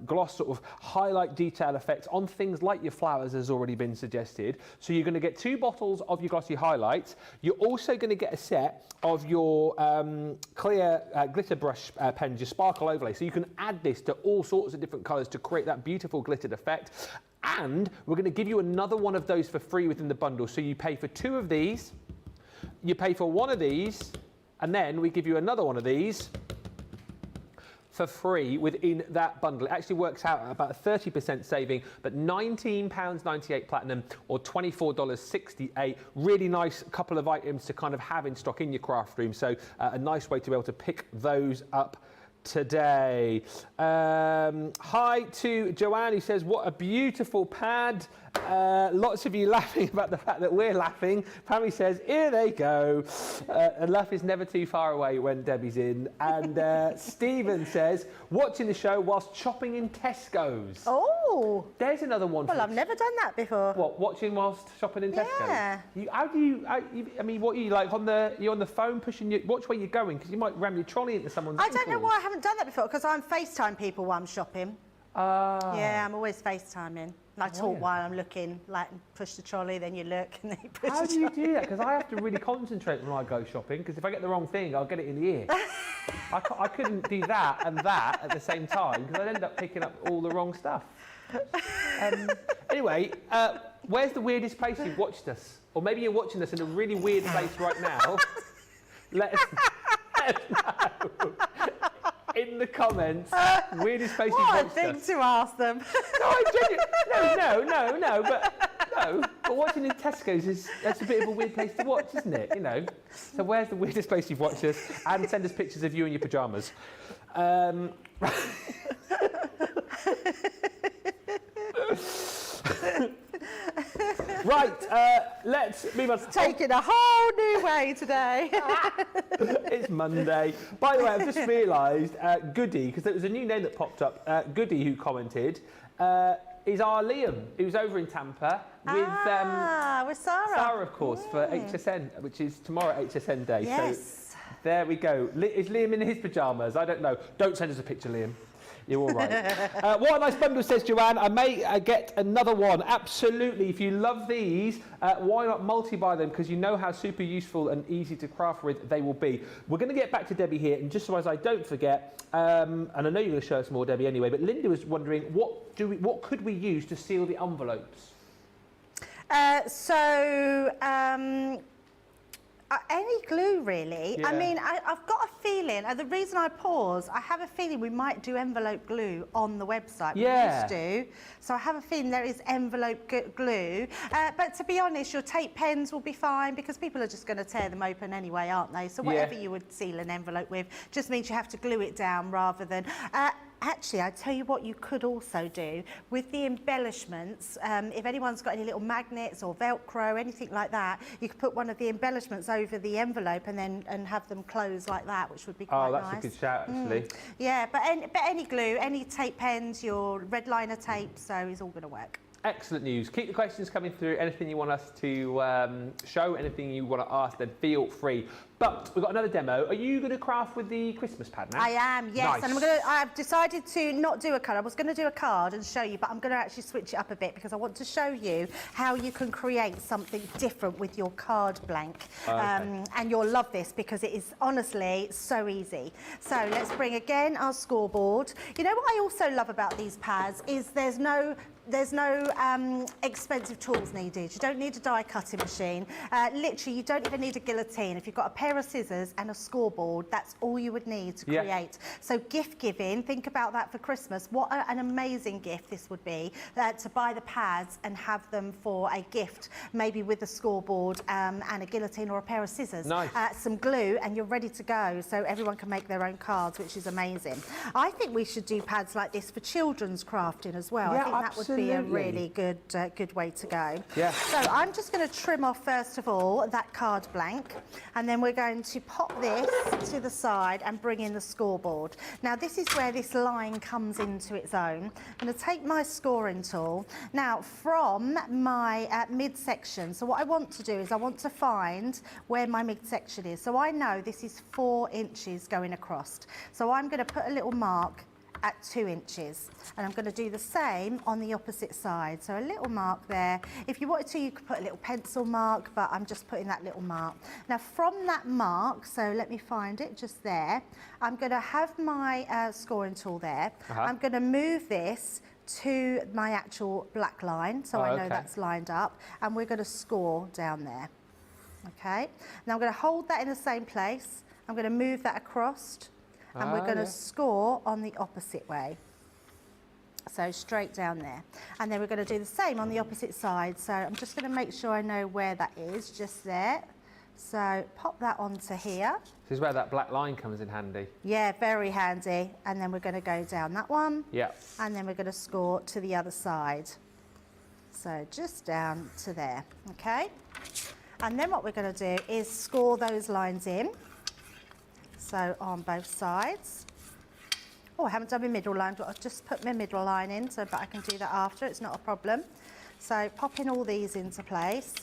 S1: gloss sort of highlight detail effect on things like your flowers, has already been suggested. So you're going to get 2 bottles of your glossy highlights. You're also going to get a set of your clear glitter brush pens, your sparkle overlay. So you can add this to all sorts of different colours to create that beautiful glittered effect. And we're going to give you another one of those for free within the bundle. So you pay for 2 of these, you pay for 1 of these, and then we give you another one of these for free within that bundle. It actually works out at about a 30% saving, but £19.98 platinum or $24.68. Really nice couple of items to kind of have in stock in your craft room. So a nice way to be able to pick those up today. Hi to Joanne, who says, what a beautiful pad. Lots of you laughing about the fact that we're laughing. Pammy says, here they go. A laugh is never too far away when Debbie's in. And Stephen says, watching the show whilst shopping in Tesco's.
S2: Oh.
S1: There's another one.
S2: Well, I've never done that before.
S1: What, watching whilst shopping in Tesco's?
S2: Yeah.
S1: I mean, what are you like you're on the phone pushing watch where you're going, because you might ram your trolley into someone's
S2: I don't know why I haven't done that before, because I'm FaceTime people while I'm shopping. Yeah, I'm always FaceTiming. I talk while I'm looking, like push the trolley, then you look, and then you push the trolley.
S1: How do you do that? Because I have to really concentrate when I go shopping, because if I get the wrong thing, I'll get it in the ear. I couldn't do that and that at the same time, because I'd end up picking up all the wrong stuff. Anyway, where's the weirdest place you've watched us? Or maybe you're watching us in a really weird place right now. Let us know. In the comments, weirdest place you've watched us.
S2: What a thing to ask them.
S1: But watching in Tesco's that's a bit of a weird place to watch, isn't it? You know. So where's the weirdest place you've watched us? And send us pictures of you in your pajamas. Right, let's move on.
S2: Taking a whole new way today.
S1: It's Monday. By the way, I've just realised Goody, because there was a new name that popped up, Goody, who commented, is our Liam, who's over in Tampa with Sarah. Sarah, of course, for HSN, which is tomorrow HSN Day.
S2: Yes.
S1: So there we go. Is Liam in his pyjamas? I don't know. Don't send us a picture, Liam. You're all right. What a nice bundle, says Joanne. I may get another one. Absolutely. If you love these, why not multi-buy them? Because you know how super useful and easy to craft with they will be. We're going to get back to Debbie here. And just so as I don't forget, and I know you're going to show us more, Debbie, anyway, but Linda was wondering, what could we use to seal the envelopes?
S2: Any glue, really.
S1: Yeah.
S2: I mean, I've got a feeling, the reason I pause, I have a feeling we might do envelope glue on the website.
S1: Yeah.
S2: We used to. So I have a feeling there is envelope glue. But to be honest, your tape pens will be fine, because people are just going to tear them open anyway, aren't they? So whatever you would seal an envelope with just means you have to glue it down rather than... actually, I tell you what you could also do with the embellishments. If anyone's got any little magnets or Velcro, anything like that, you could put one of the embellishments over the envelope and have them close like that, which would be quite nice.
S1: Oh, that's a good shout, actually.
S2: Yeah, but any glue, any tape pens, your red liner tape, so it's all going to work.
S1: Excellent news. Keep the questions coming through. Anything you want us to show, anything you want to ask, then feel free. But we've got another demo. Are you going to craft with the Christmas pad now?
S2: I am, yes.
S1: Nice.
S2: And I've decided to not do a card. I was going to do a card and show you, but I'm going to actually switch it up a bit because I want to show you how you can create something different with your card blank.
S1: Okay.
S2: And you'll love this because it is honestly so easy. So let's bring again our scoreboard. You know what I also love about these pads is there's no expensive tools needed. You don't need a die cutting machine. Literally, you don't even need a guillotine. If you've got a pair of scissors and a scoreboard, that's all you would need to create. So gift giving, think about that for Christmas. What an amazing gift this would be, to buy the pads and have them for a gift, maybe with a scoreboard and a guillotine or a pair of scissors.
S1: Nice.
S2: Some glue, and you're ready to go. So everyone can make their own cards, which is amazing. I think we should do pads like this for children's crafting as well.
S1: Yeah,
S2: I think that would be a really good way to go.
S1: Yeah.
S2: So I'm just going to trim off first of all that card blank, and then we're going to pop this to the side and bring in the scoreboard. Now this is where this line comes into its own. I'm going to take my scoring tool now from my midsection. So what I want to do is I want to find where my midsection is. So I know this is 4 inches going across. So I'm going to put a little mark at 2 inches, and I'm going to do the same on the opposite side. So a little mark there. If you wanted to, you could put a little pencil mark, but I'm just putting that little mark. Now from that mark, so let me find it just there, I'm going to have my scoring tool there. I'm going to move this to my actual black line, so I know that's lined up, and we're going to score down there. Okay, now I'm going to hold that in the same place. I'm going to move that across, and we're going to score on the opposite way. So straight down there. And then we're going to do the same on the opposite side. So I'm just going to make sure I know where that is, just there. So pop that onto here.
S1: This is where that black line comes in handy.
S2: Yeah, very handy. And then we're going to go down that one.
S1: Yeah.
S2: And then we're going to score to the other side. So just down to there, okay? And then what we're going to do is score those lines in. So on both sides. Oh, I haven't done my middle line, but I'll just put my middle line in, but I can do that after, it's not a problem. So popping all these into place,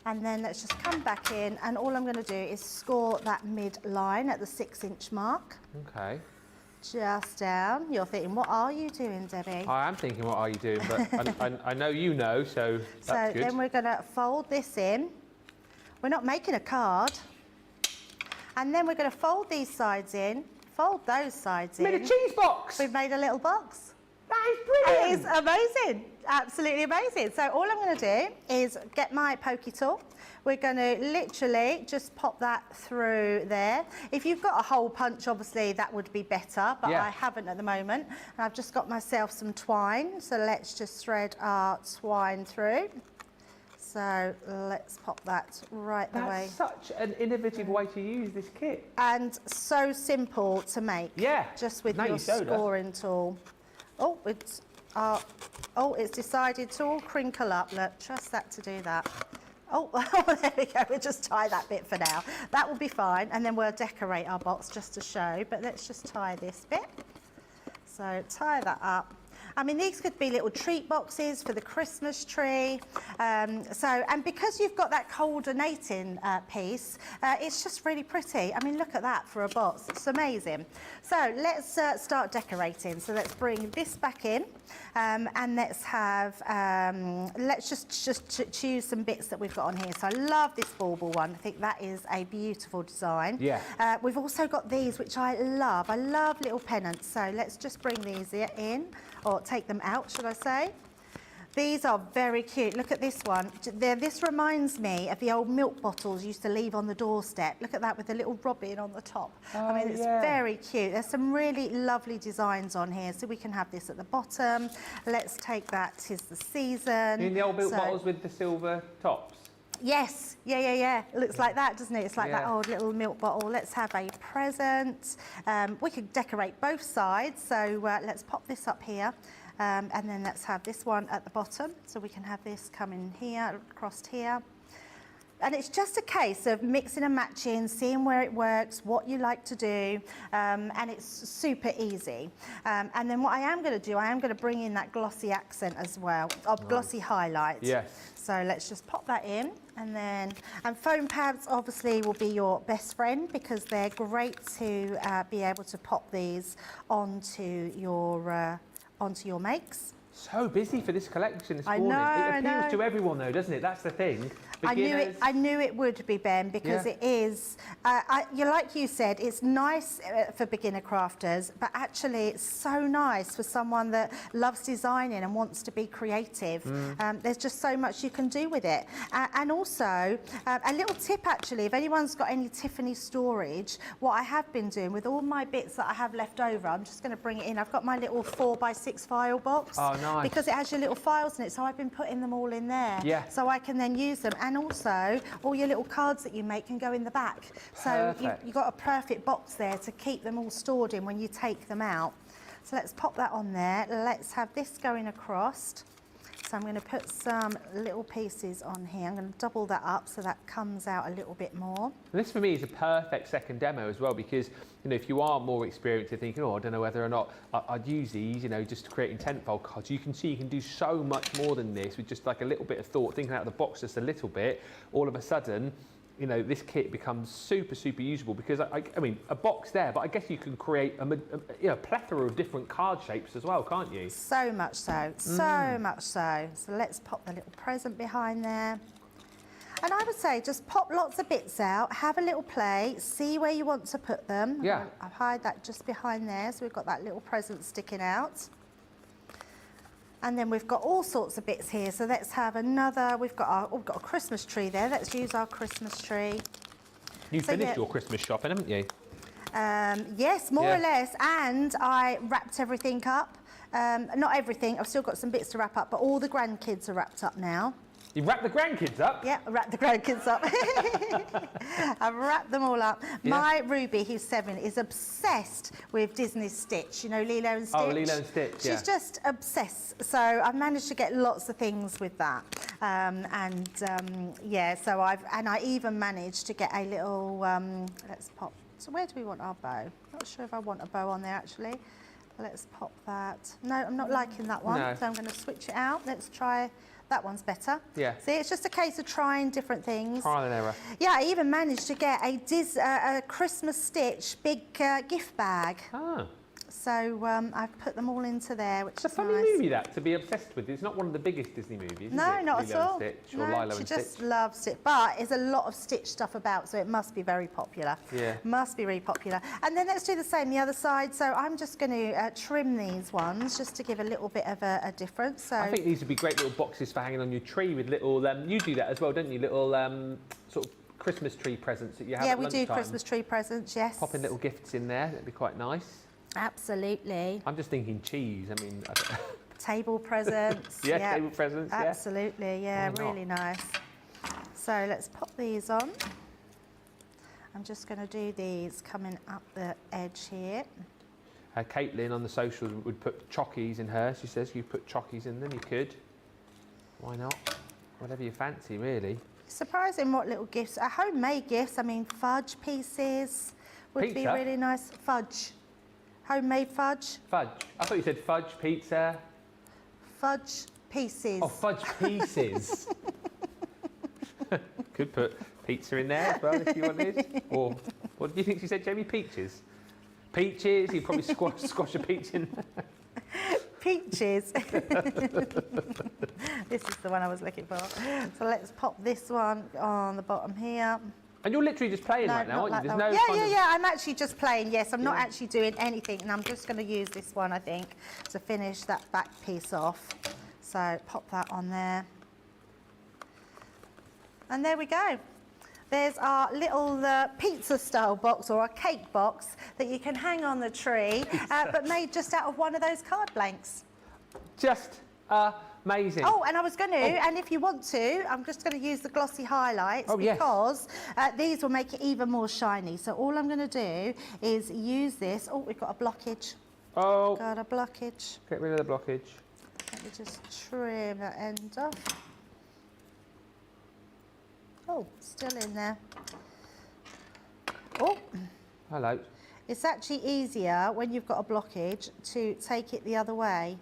S2: and then let's just come back in, and all I'm going to do is score that mid line at the 6-inch mark.
S1: Okay.
S2: Just down. You're thinking, what are you doing, Debbie?
S1: I am thinking, what are you doing? But I know you know, so that's good.
S2: So then we're going to fold this in. We're not making a card. And then we're going to fold these sides in, fold those sides in.
S1: Made a cheese box!
S2: We've made a little box.
S1: That is brilliant!
S2: It is amazing, absolutely amazing. So all I'm going to do is get my pokey tool. We're going to literally just pop that through there. If you've got a hole punch, obviously that would be better, but I haven't at the moment. And I've just got myself some twine, so let's just thread our twine through. So let's pop that right the way.
S1: That's such an innovative way to use this kit.
S2: And so simple to make.
S1: Yeah.
S2: Just with your scoring tool. Oh, it's decided to all crinkle up. Look, trust that to do that. Oh, there we go. We'll just tie that bit for now. That will be fine. And then we'll decorate our box just to show. But let's just tie this bit. So tie that up. I mean, these could be little treat boxes for the Christmas tree. And because you've got that coordinating piece, it's just really pretty. I mean, look at that for a box. It's amazing. So let's start decorating. So let's bring this back in, and let's have, let's just choose some bits that we've got on here. So I love this bauble one. I think that is a beautiful design.
S1: Yeah.
S2: We've also got these, which I love. I love little pennants. So let's just bring these in, or take them out, should I say. These are very cute. Look at this one. This reminds me of the old milk bottles you used to leave on the doorstep. Look at that with the little robin on the top. I mean, it's very cute. There's some really lovely designs on here. So we can have this at the bottom. Let's take that, 'tis the season.
S1: You mean the old milk bottles with the silver tops?
S2: Yes, yeah. It looks like that, doesn't it? It's like that old little milk bottle. Let's have a present. We could decorate both sides, so let's pop this up here. And then let's have this one at the bottom. So we can have this coming here, across here. And it's just a case of mixing and matching, seeing where it works, what you like to do, and it's super easy. And then what I am going to do, I am going to bring in that glossy accent as well, glossy highlight.
S1: Yes.
S2: So let's just pop that in, and foam pads obviously will be your best friend because they're great to be able to pop these onto your makes.
S1: So busy for this collection this morning.
S2: Know,
S1: it appeals to everyone though, doesn't it? That's the thing.
S2: I knew it would be, Ben, because it is, like you said, it's nice for beginner crafters, but actually it's so nice for someone that loves designing and wants to be creative. There's just so much you can do with it. And also, a little tip actually, if anyone's got any Tiffany storage, what I have been doing with all my bits that I have left over, I'm just going to bring it in. I've got my little 4x6 file box.
S1: Oh, nice.
S2: Because it has your little files in it, so I've been putting them all in there.
S1: Yeah.
S2: So I can then use them. And also, all your little cards that you make can go in the back. So you've got a perfect box there to keep them all stored in when you take them out. So let's pop that on there. Let's have this going across. So I'm going to put some little pieces on here. I'm going to double that up so that comes out a little bit more.
S1: And this for me is a perfect second demo as well, because if you are more experienced and thinking, I don't know whether or not I'd use these, just creating tentfold cards, you can see you can do so much more than this with just like a little bit of thought, thinking out of the box just a little bit. All of a sudden, this kit becomes super, super usable because I mean, a box there, but I guess you can create a plethora of different card shapes as well, can't you?
S2: So much so, so much so. So let's pop the little present behind there. And I would say just pop lots of bits out, have a little play, see where you want to put them.
S1: Yeah.
S2: I'll hide that just behind there, so we've got that little present sticking out. And then we've got all sorts of bits here. So let's have another, we've got a Christmas tree there. Let's use our Christmas tree.
S1: You finished your Christmas shopping, haven't you?
S2: Yes, more or less. And I wrapped everything up. Not everything, I've still got some bits to wrap up, but all the grandkids are wrapped up now.
S1: You've wrapped the grandkids up?
S2: Yeah, I wrapped the grandkids up. I've wrapped them all up. Yeah. My Ruby, who's 7, is obsessed with Disney Stitch. Lilo and Stitch?
S1: Oh, Lilo and Stitch, yeah.
S2: She's just obsessed. So I've managed to get lots of things with that. So I even managed to get a little, let's pop. So where do we want our bow? Not sure if I want a bow on there, actually. Let's pop that. No, I'm not liking that one, so I'm going to switch it out. Let's try... That one's better. Yeah. See, it's just a case of trying different things.
S1: Trial and error.
S2: Yeah, I even managed to get a Christmas Stitch big gift bag.
S1: Ah.
S2: So I've put them all into there, which is nice.
S1: It's a funny movie, that, to be obsessed with. It's not one of the biggest Disney movies,
S2: no,
S1: is it?
S2: not at all.
S1: Stitch or Lilo and Stitch.
S2: She just loves it. But there's a lot of Stitch stuff about, so it must be very popular.
S1: Yeah.
S2: Must be very popular. And then let's do the same the other side. So I'm just going to trim these ones just to give a little bit of a difference. So
S1: I think these would be great little boxes for hanging on your tree with little, you do that as well, don't you? Little sort of Christmas tree presents that you have at lunchtime.
S2: Yeah, we do Christmas tree presents, yes.
S1: Popping little gifts in there, that'd be quite nice.
S2: Absolutely.
S1: I'm just thinking cheese. I mean,
S2: table presents.
S1: Yeah, table presents.
S2: Absolutely. Yeah, really nice. So let's pop these on. I'm just going to do these coming up the edge here.
S1: Caitlin on the socials would put chockies in hers. She says you put chockies in them. You could. Why not? Whatever you fancy, really.
S2: Surprising what little gifts. Homemade gifts. I mean, fudge pieces would be really nice. Fudge. Homemade fudge.
S1: Fudge. I thought you said fudge pizza.
S2: Fudge pieces.
S1: Oh, fudge pieces. Could put pizza in there as well if you wanted. Or what do you think she said, Jamie? Peaches. Peaches. You probably squash a peach in.
S2: Peaches. This is the one I was looking for. So let's pop this one on the bottom here.
S1: And you're literally just playing right now, aren't you? There's no
S2: yeah, I'm actually just playing, yes. I'm not actually doing anything, and I'm just going to use this one, I think, to finish that back piece off. So pop that on there. And there we go. There's our little pizza-style box, or a cake box, that you can hang on the tree, but made just out of one of those card blanks.
S1: Just Amazing.
S2: Oh, and I was going to, and if you want to, I'm just going to use the glossy highlights because these will make it even more shiny. So all I'm going to do is use this. Oh, we've got a blockage.
S1: Oh.
S2: Got a blockage.
S1: Get rid of the blockage.
S2: Let me just trim that end off. Oh, still in there. Oh.
S1: Hello.
S2: It's actually easier when you've got a blockage to take it the other way.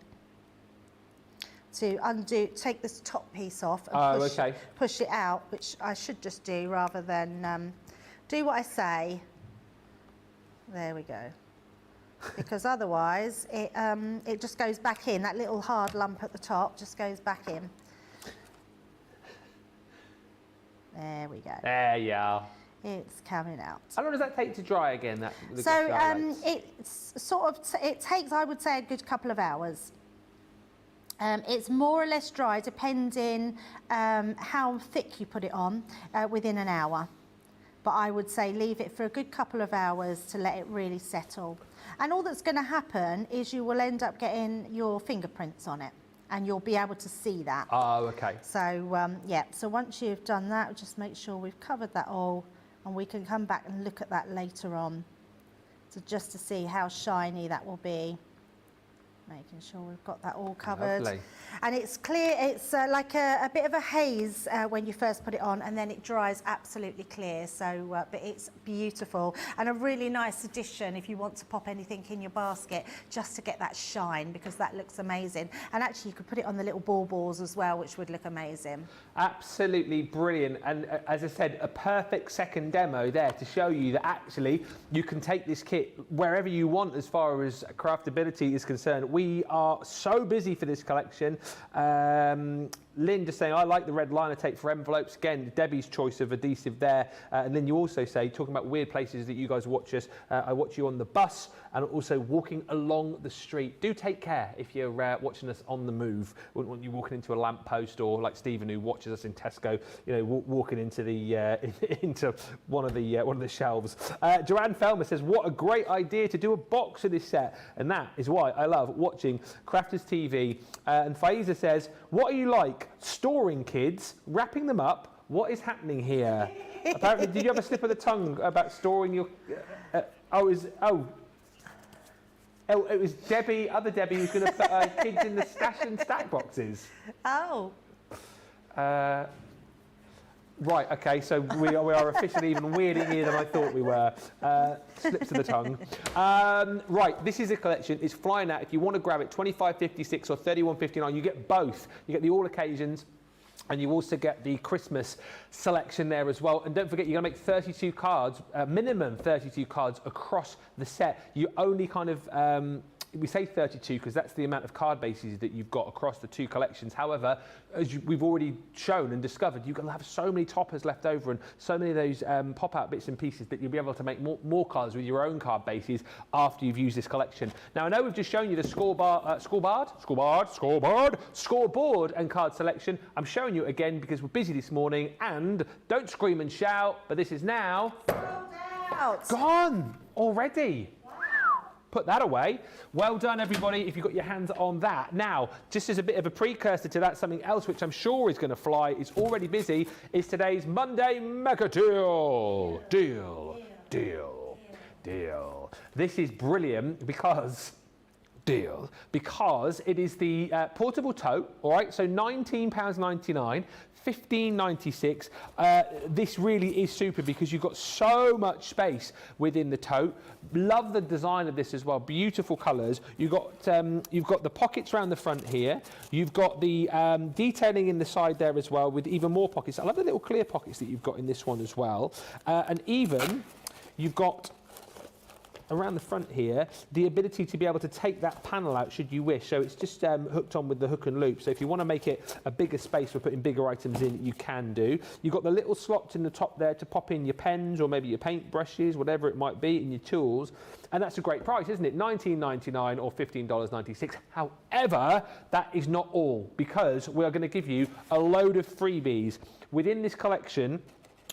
S2: To undo, take this top piece off and push it out, which I should just do rather than do what I say. There we go. Because otherwise it just goes back in. That little hard lump at the top just goes back in. There we go.
S1: There you are.
S2: It's coming out.
S1: How long does that take to dry again?
S2: It takes, I would say, a good couple of hours. It's more or less dry depending how thick you put it on within an hour. But I would say leave it for a good couple of hours to let it really settle. And all that's going to happen is you will end up getting your fingerprints on it and you'll be able to see that.
S1: Oh, okay.
S2: So, yeah, so once you've done that, just make sure we've covered that all and we can come back and look at that later on just to see how shiny that will be. Making sure we've got that all covered.
S1: Lovely.
S2: And it's clear, it's like a bit of a haze when you first put it on and then it dries absolutely clear. So, but it's beautiful and a really nice addition if you want to pop anything in your basket just to get that shine because that looks amazing. And actually you could put it on the little balls as well, which would look amazing.
S1: Absolutely brilliant. And as I said, a perfect second demo there to show you that actually you can take this kit wherever you want as far as craftability is concerned. We are so busy for this collection. Lynn just saying, I like the red liner tape for envelopes. Again, Debbie's choice of adhesive there. And then you also say, talking about weird places that you guys watch us, I watch you on the bus and also walking along the street. Do take care if you're watching us on the move. Wouldn't want you walking into a lamppost or like Stephen who watches us in Tesco, you know, walking into the into one of the shelves. Joanne Felmer says, what a great idea to do a box of this set. And that is why I love watching Crafters TV. And Faiza says, what are you like? Storing kids, wrapping them up. What is happening here? Apparently, did you have a slip of the tongue about storing your? It was Debbie, other Debbie, who's going to put kids in the stash and stack boxes.
S2: Oh.
S1: Right, okay, so we are officially even weirder here than I thought we were. Slips of the tongue. Right, this is a collection. It's flying out. If you want to grab it, $25.56 or $31.59, you get both. You get the all occasions, and you also get the Christmas selection there as well. And don't forget, you're going to make 32 cards, minimum 32 cards across the set. You only kind of... we say 32 because that's the amount of card bases that you've got across the two collections. However, as we've already shown and discovered, you're going to have so many toppers left over and so many of those pop-out bits and pieces that you'll be able to make more cards with your own card bases after you've used this collection. Now, I know we've just shown you the scoreboard and card selection. I'm showing you again because we're busy this morning, and don't scream and shout, but this is now gone already. Put that away. Well done, everybody, if you got your hands on that. Now, just as a bit of a precursor to that, something else which I'm sure is going to fly, it's already busy, is today's Monday Mega Deal. Deal. This is brilliant because... it is the portable tote, all right, so £19.99, $15.96. This really is super because you've got so much space within the tote. Love the design of this as well. Beautiful colours. You've got the pockets around the front here. You've got the detailing in the side there as well with even more pockets. I love the little clear pockets that you've got in this one as well. And even you've got around the front here, the ability to be able to take that panel out should you wish. So it's just hooked on with the hook and loop. So if you want to make it a bigger space for putting bigger items in, you can do. You've got the little slots in the top there to pop in your pens or maybe your paint brushes, whatever it might be, and your tools. And that's a great price, isn't it? $19.99 or $15.96. However, that is not all, because we are going to give you a load of freebies. Within this collection,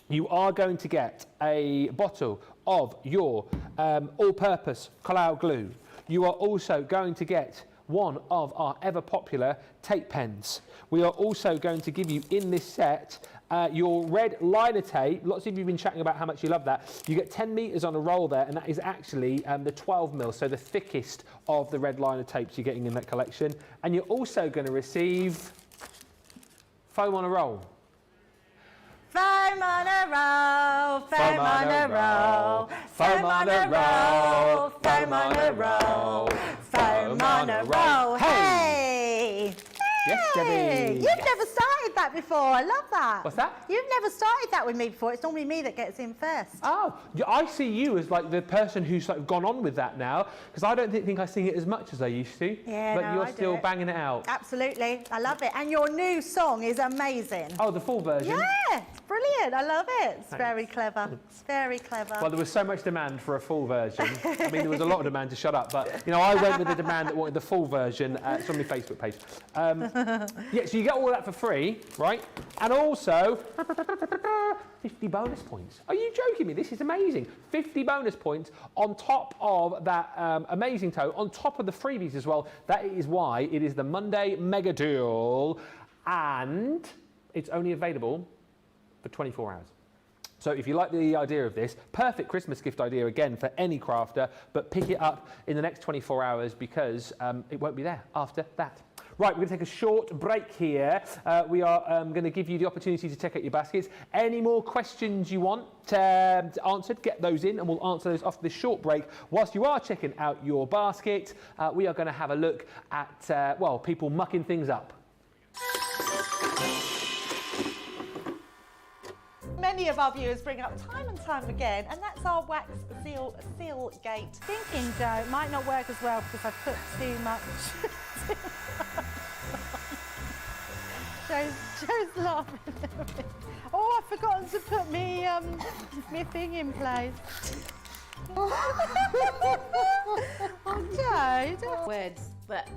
S1: you are going to get a bottle of your all-purpose Kalau glue. You are also going to get one of our ever popular tape pens. We are also going to give you in this set your red liner tape. Lots of you have been chatting about how much you love that. You get 10 metres on a roll there, and that is actually the 12mm, so the thickest of the red liner tapes you're getting in that collection. And you're also going to receive foam on a roll.
S2: Foam on a roll, foam on a roll, foam on a roll, foam on a roll, foam on a roll. Hey!
S1: Yes, Debbie.
S2: You've never started that before. I love that.
S1: What's that?
S2: You've never started that with me before. It's normally me that gets in first.
S1: Oh, I see you as like the person who's like gone on with that now, because I don't think I sing it as much as I used to.
S2: Yeah,
S1: but
S2: no,
S1: you're
S2: I
S1: still
S2: do.
S1: banging it out.
S2: Absolutely. I love it. And your new song is amazing.
S1: Oh, the full version?
S2: Yeah, it's brilliant. I love it. It's very clever. It's very clever.
S1: Well, there was so much demand for a full version. I mean, there was a lot of demand to shut up, but, you know, I went with the demand that wanted the full version. It's on my Facebook page. Yeah, so you get all of that for free, right? And also, 50 bonus points. Are you joking me? This is amazing. 50 bonus points on top of that amazing tote, on top of the freebies as well. That is why it is the Monday Mega Deal, and it's only available for 24 hours. So if you like the idea of this, perfect Christmas gift idea again for any crafter, but pick it up in the next 24 hours because it won't be there after that. Right, we're going to take a short break here. We are going to give you the opportunity to check out your baskets. Any more questions you want answered, get those in and we'll answer those after this short break. Whilst you are checking out your basket, we are going to have a look at, well, people mucking things up.
S2: Many of our viewers bring up time and time again, and that's our wax seal gate. Thinking dough might not work as well because I've put too much. Joe's laughing. Oh, I've forgotten to put me thing in place. Oh, Joe.
S8: Words, but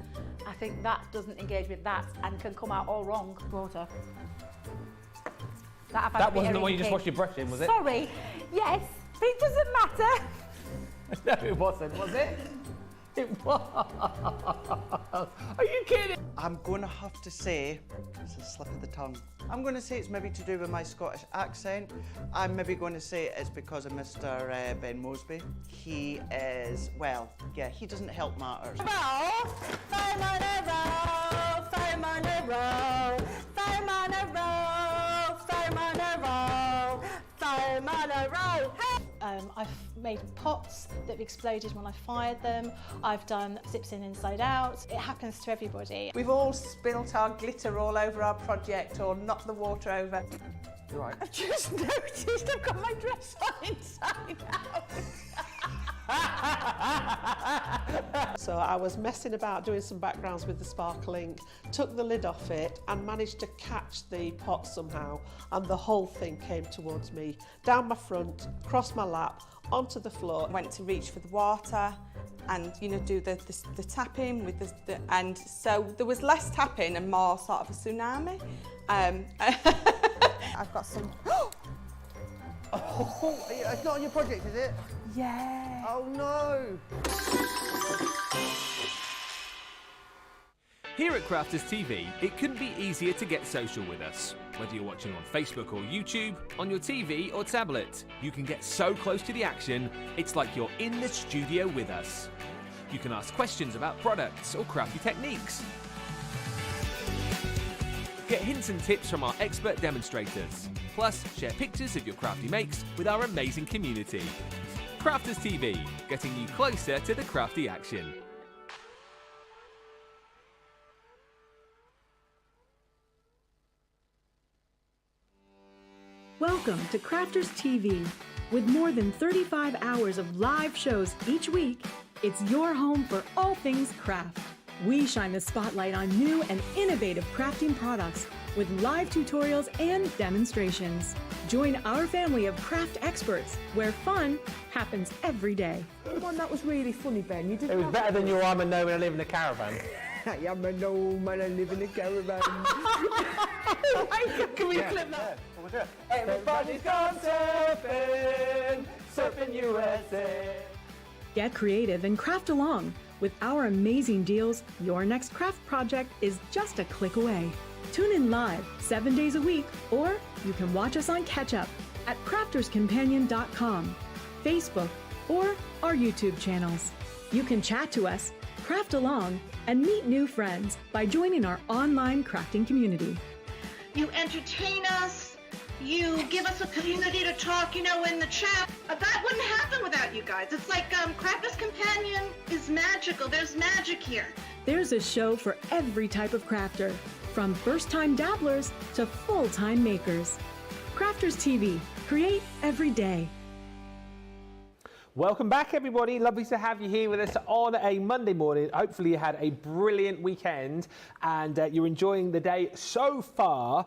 S8: I think that doesn't engage with that and can come out all wrong. Water.
S1: That wasn't the one you just washed your brush in, was it?
S8: Sorry. Yes, but it doesn't matter.
S1: No, it wasn't, was it? It was. Are you kidding?
S9: I'm going to have to say, it's a slip of the tongue. I'm going to say it's maybe to do with my Scottish accent. I'm maybe going to say it's because of Mr. Ben Moseby. He is, well, yeah, he doesn't help matters.
S2: Roll, foam on a roll, foam on a roll, foam on a roll, foam on a roll, foam on a roll. Hey!
S10: I've made pots that have exploded when I fired them. I've done zips in inside out. It happens to everybody.
S11: We've all spilt our glitter all over our project or knocked the water over.
S1: You're right.
S11: I've just noticed I've got my dress on inside out.
S12: So I was messing about doing some backgrounds with the sparkling, took the lid off it and managed to catch the pot somehow, and the whole thing came towards me, down my front, across my lap, onto the floor.
S11: Went to reach for the water and, you know, do the tapping with the and so there was less tapping and more sort of a tsunami.
S2: I've got some.
S6: Oh, it's not on your project, is it?
S2: Yeah.
S6: Oh no!
S4: Here at Crafters TV, it couldn't be easier to get social with us. Whether you're watching on Facebook or YouTube, on your TV or tablet, you can get so close to the action, it's like you're in the studio with us. You can ask questions about products or crafty techniques. Get hints and tips from our expert demonstrators. Plus, share pictures of your crafty makes with our amazing community. Crafters TV, getting you closer to the crafty action.
S5: Welcome to Crafters TV. With more than 35 hours of live shows each week, it's your home for all things craft. We shine the spotlight on new and innovative crafting products with live tutorials and demonstrations. Join our family of craft experts where fun happens every day.
S6: One that was really funny, Ben. You didn't.
S1: It was better than your I'm a no and I live in a caravan.
S6: I'm a no man, I live in a caravan.
S1: Can we clip that? Everybody's gone surfing, surfing USA.
S5: Get creative and craft along With our amazing deals, your next craft project is just a click away. Tune in live 7 days a week, or you can watch us on Catch Up at crafterscompanion.com, Facebook, or our YouTube channels. You can chat to us, craft along, and meet new friends by joining our online crafting community.
S7: You entertain us. You give us a community to talk, in the chat. That wouldn't happen without you guys. It's like Crafters Companion is magical. There's magic here.
S5: There's a show for every type of crafter, from first-time dabblers to full-time makers. Crafters TV. Create every day.
S1: Welcome back, everybody. Lovely to have you here with us on a Monday morning. Hopefully you had a brilliant weekend and you're enjoying the day so far.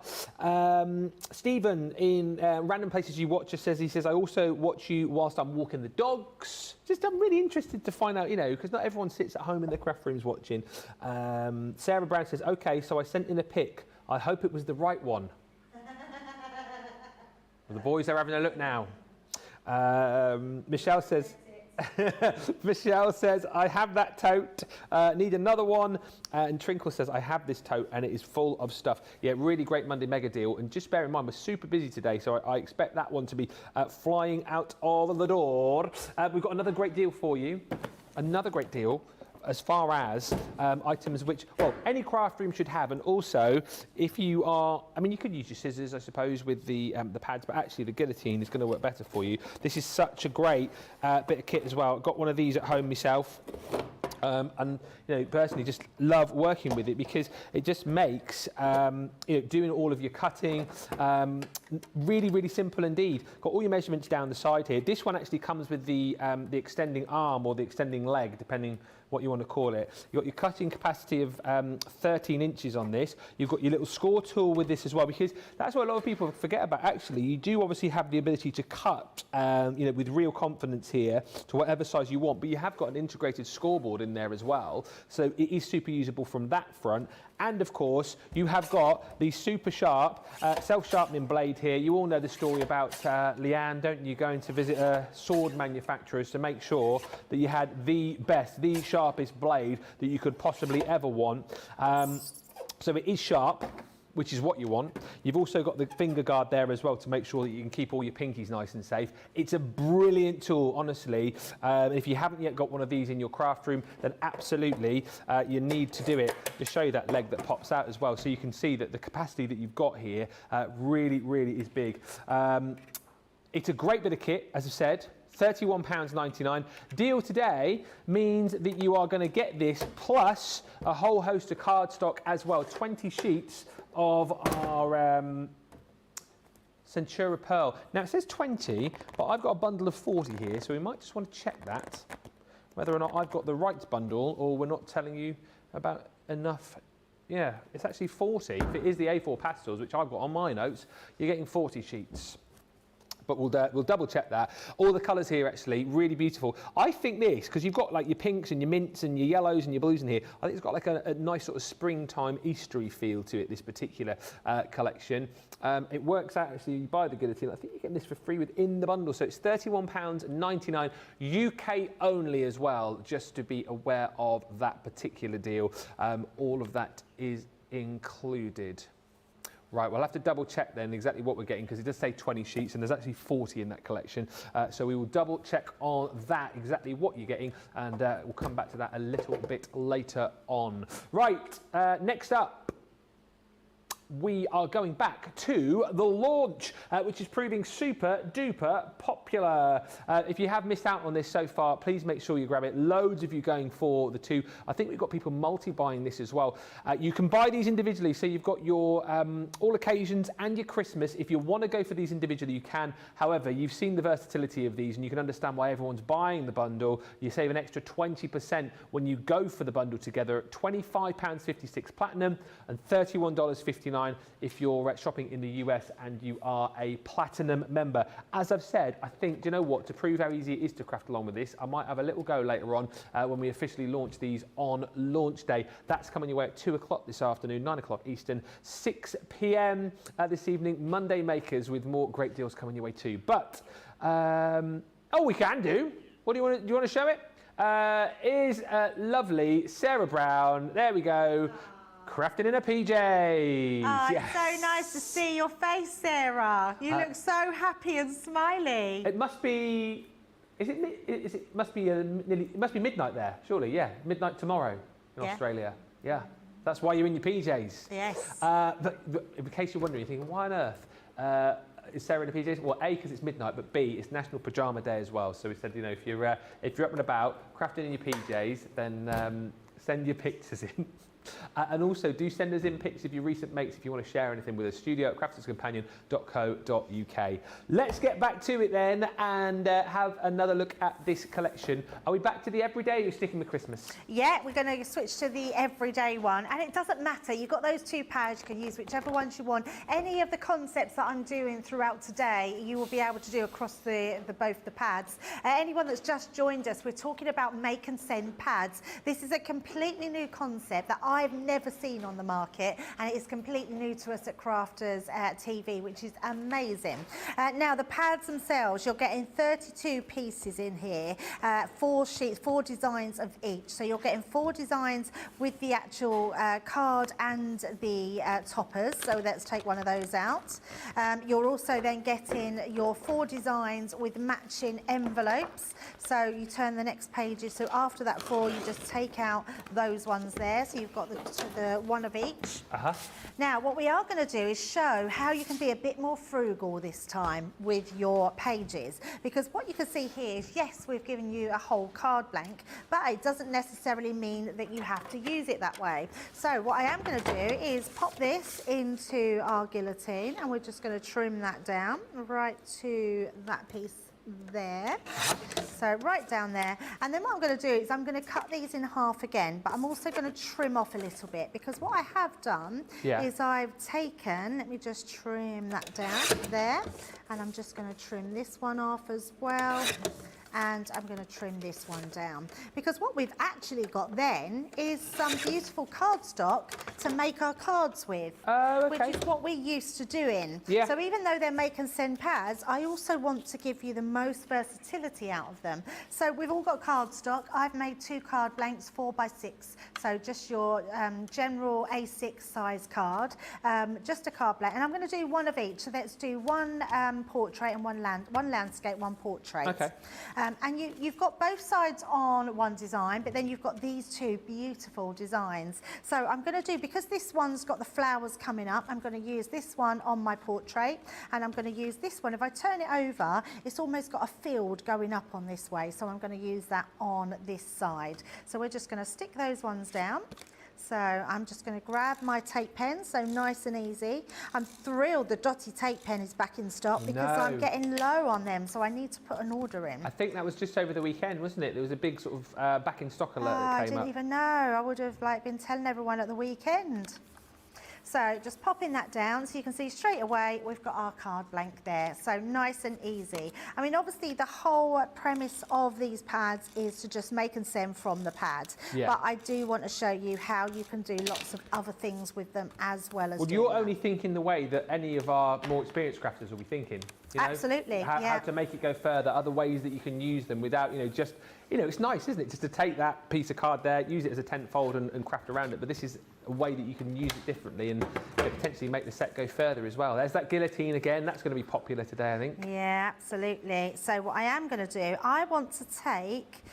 S1: Stephen in Random Places You Watch us says, I also watch you whilst I'm walking the dogs. I'm really interested to find out, because not everyone sits at home in their craft rooms watching. Sarah Brown says, okay, so I sent in a pic. I hope it was the right one. Well, the boys are having a look now. Michelle says, I have that tote, need another one. And Trinkle says, I have this tote and it is full of stuff. Yeah, really great Monday mega deal. And just bear in mind, we're super busy today, so I expect that one to be flying out of the door. We've got another great deal for you. Another great deal. As far as items which, any craft room should have, and also if you are, you could use your scissors, I suppose, with the pads, but actually the guillotine is going to work better for you. This is such a great bit of kit as well. I've got one of these at home myself. And personally just love working with it because it just makes doing all of your cutting really, really simple indeed. Got all your measurements down the side here. This one actually comes with the extending arm or the extending leg, depending what you want to call it. You've got your cutting capacity of 13 inches on this. You've got your little score tool with this as well, because that's what a lot of people forget about. Actually, you do obviously have the ability to cut with real confidence here to whatever size you want, but you have got an integrated scoreboard in there as well, so it is super usable from that front. And of course you have got the super sharp self-sharpening blade here. You all know the story about Leanne, don't you, going to visit sword manufacturers to make sure that you had the best, the sharpest blade that you could possibly ever want. So it is sharp, which is what you want. You've also got the finger guard there as well to make sure that you can keep all your pinkies nice and safe. It's a brilliant tool, honestly. If you haven't yet got one of these in your craft room, then absolutely you need to do it. Just show you that leg that pops out as well, so you can see that the capacity that you've got here really, really is big. It's a great bit of kit, as I said. £31.99. Deal today means that you are going to get this plus a whole host of cardstock as well. 20 sheets of our Centura Pearl. Now it says 20, but I've got a bundle of 40 here, so we might just want to check that, whether or not I've got the right bundle or we're not telling you about enough. Yeah, it's actually 40. If it is the A4 pastels, which I've got on my notes, you're getting 40 sheets. But we'll double check that. All the colours here actually really beautiful. I think this, because you've got like your pinks and your mints and your yellows and your blues in here, I think it's got like a nice sort of springtime Eastery feel to it, this particular collection. It works out actually, you buy the guillotine, I think you're getting this for free within the bundle, so it's £31.99, UK only as well, just to be aware of that particular deal. All of that is included. Right, we'll have to double check then exactly what we're getting, because it does say 20 sheets and there's actually 40 in that collection. So we will double check on that, exactly what you're getting, and we'll come back to that a little bit later on. Right, next up, we are going back to the launch, which is proving super duper popular. If you have missed out on this so far, please make sure you grab it. Loads of you going for the two. I think we've got people multi-buying this as well. You can buy these individually, so you've got your all occasions and your Christmas. If you want to go for these individually, you can. However, you've seen the versatility of these and you can understand why everyone's buying the bundle. You save an extra 20% when you go for the bundle together at £25.56 platinum and $31.59 if you're shopping in the US and you are a platinum member. As I've said, I think, do you know what, to prove how easy it is to craft along with this, I might have a little go later on when we officially launch these on launch day. That's coming your way at 2 o'clock this afternoon, 9 o'clock Eastern, 6 p.m. This evening. Monday makers with more great deals coming your way too. But, oh, we can do. What do you want to show it? is lovely Sarah Brown. There we go. Crafting in her PJs.
S2: Oh,
S1: yes.
S2: It's so nice to see your face, Sarah. You look so happy and smiley.
S1: It must be. It must be nearly. It must be midnight there, surely. Yeah, midnight tomorrow in Australia. Yeah, that's why you're in your PJs.
S2: Yes.
S1: But in case you're wondering, you're thinking, why on earth is Sarah in the PJs? Well, A, because it's midnight, but B, it's National Pajama Day as well. So we said, you know, if you're up and about, crafting in your PJs, then send your pictures in. And also do send us in pics of your recent makes if you want to share anything with us. studio@crafterscompanion.co.uk. Let's get back to it then and have another look at this collection. Are we back to the everyday or are you sticking with Christmas?
S2: Yeah, we're going to switch to the everyday one. And it doesn't matter. You've got those 2 pads. You can use whichever ones you want. Any of the concepts that I'm doing throughout today, you will be able to do across both the pads. Anyone that's just joined us, we're talking about make and send pads. This is a completely new concept that I've never seen on the market, and it is completely new to us at Crafters TV, which is amazing. Now, the pads themselves, you're getting 32 pieces in here, 4 sheets, 4 designs of each. So you're getting 4 designs with the actual card and the toppers. So let's take one of those out. You're also then getting your 4 designs with matching envelopes. So you turn the next pages. So after that 4, you just take out those ones there. So you've got the one of each. Now, what we are going to do is show how you can be a bit more frugal this time with your pages, because what you can see here is, yes, we've given you a whole card blank, but it doesn't necessarily mean that you have to use it that way. So what I am going to do is pop this into our guillotine, and we're just going to trim that down right to that piece there. So right down there, and then what I'm going to do is I'm going to cut these in half again, but I'm also going to trim off a little bit, because what I have done is I've taken, let me just trim that down there, and I'm just going to trim this one off as well. And I'm going to trim this one down, because what we've actually got then is some beautiful cardstock to make our cards with, which is what we're used to doing. So even though they're make and send pads, I also want to give you the most versatility out of them. So we've all got cardstock. I've made 2 card blanks, 4 by 6. So just your general A6 size card, just a card blank. And I'm going to do one of each. So let's do one portrait and one landscape, one portrait. And you've got both sides on one design, but then you've got these 2 beautiful designs. So I'm going to do, because this one's got the flowers coming up, I'm going to use this one on my portrait, and I'm going to use this one. If I turn it over, it's almost got a field going up on this way, so I'm going to use that on this side. So we're just going to stick those ones down. So I'm just going to grab my tape pen, so nice and easy. I'm thrilled the Dotty tape pen is back in stock, because I'm getting low on them, so I need to put an order in.
S1: I think that was just over the weekend, wasn't it? There was a big sort of back in stock alert that came up.
S2: I didn't even know. I would have been telling everyone at the weekend. So just popping that down, so you can see straight away we've got our card blank there. So nice and easy. I mean, obviously the whole premise of these pads is to just make and send from the pad. But I do want to show you how you can do lots of other things with them as well as. Well,
S1: you're only thinking the way that any of our more experienced crafters will be thinking. You know,
S2: absolutely.
S1: How to make it go further, other ways that you can use them without, just, it's nice, isn't it? Just to take that piece of card there, use it as a tent fold and craft around it. But this is a way that you can use it differently and potentially make the set go further as well. There's that guillotine again. That's going to be popular today, I think.
S2: Yeah, absolutely. So what I am going to do, I want to take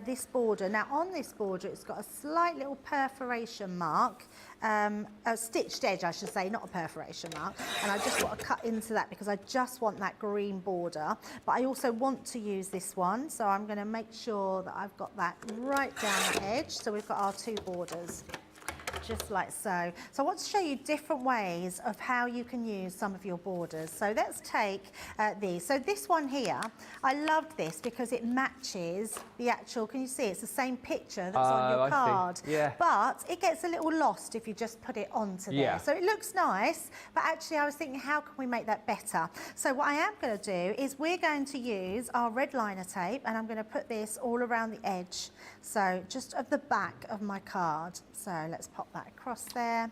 S2: this border. Now on this border, it's got a slight little perforation mark, a stitched edge, I should say, not a perforation mark. And I just want to cut into that because I just want that green border. But I also want to use this one. So I'm going to make sure that I've got that right down the edge. So we've got our 2 borders. Just like so. So I want to show you different ways of how you can use some of your borders. So let's take these. So this one here, I loved this because it matches the actual, can you see, it's the same picture that's on your card. But it gets a little lost if you just put it onto there. So it looks nice, but actually I was thinking, how can we make that better? So what I am going to do is we're going to use our red liner tape, and I'm going to put this all around the edge. So just of the back of my card. So let's pop that across there.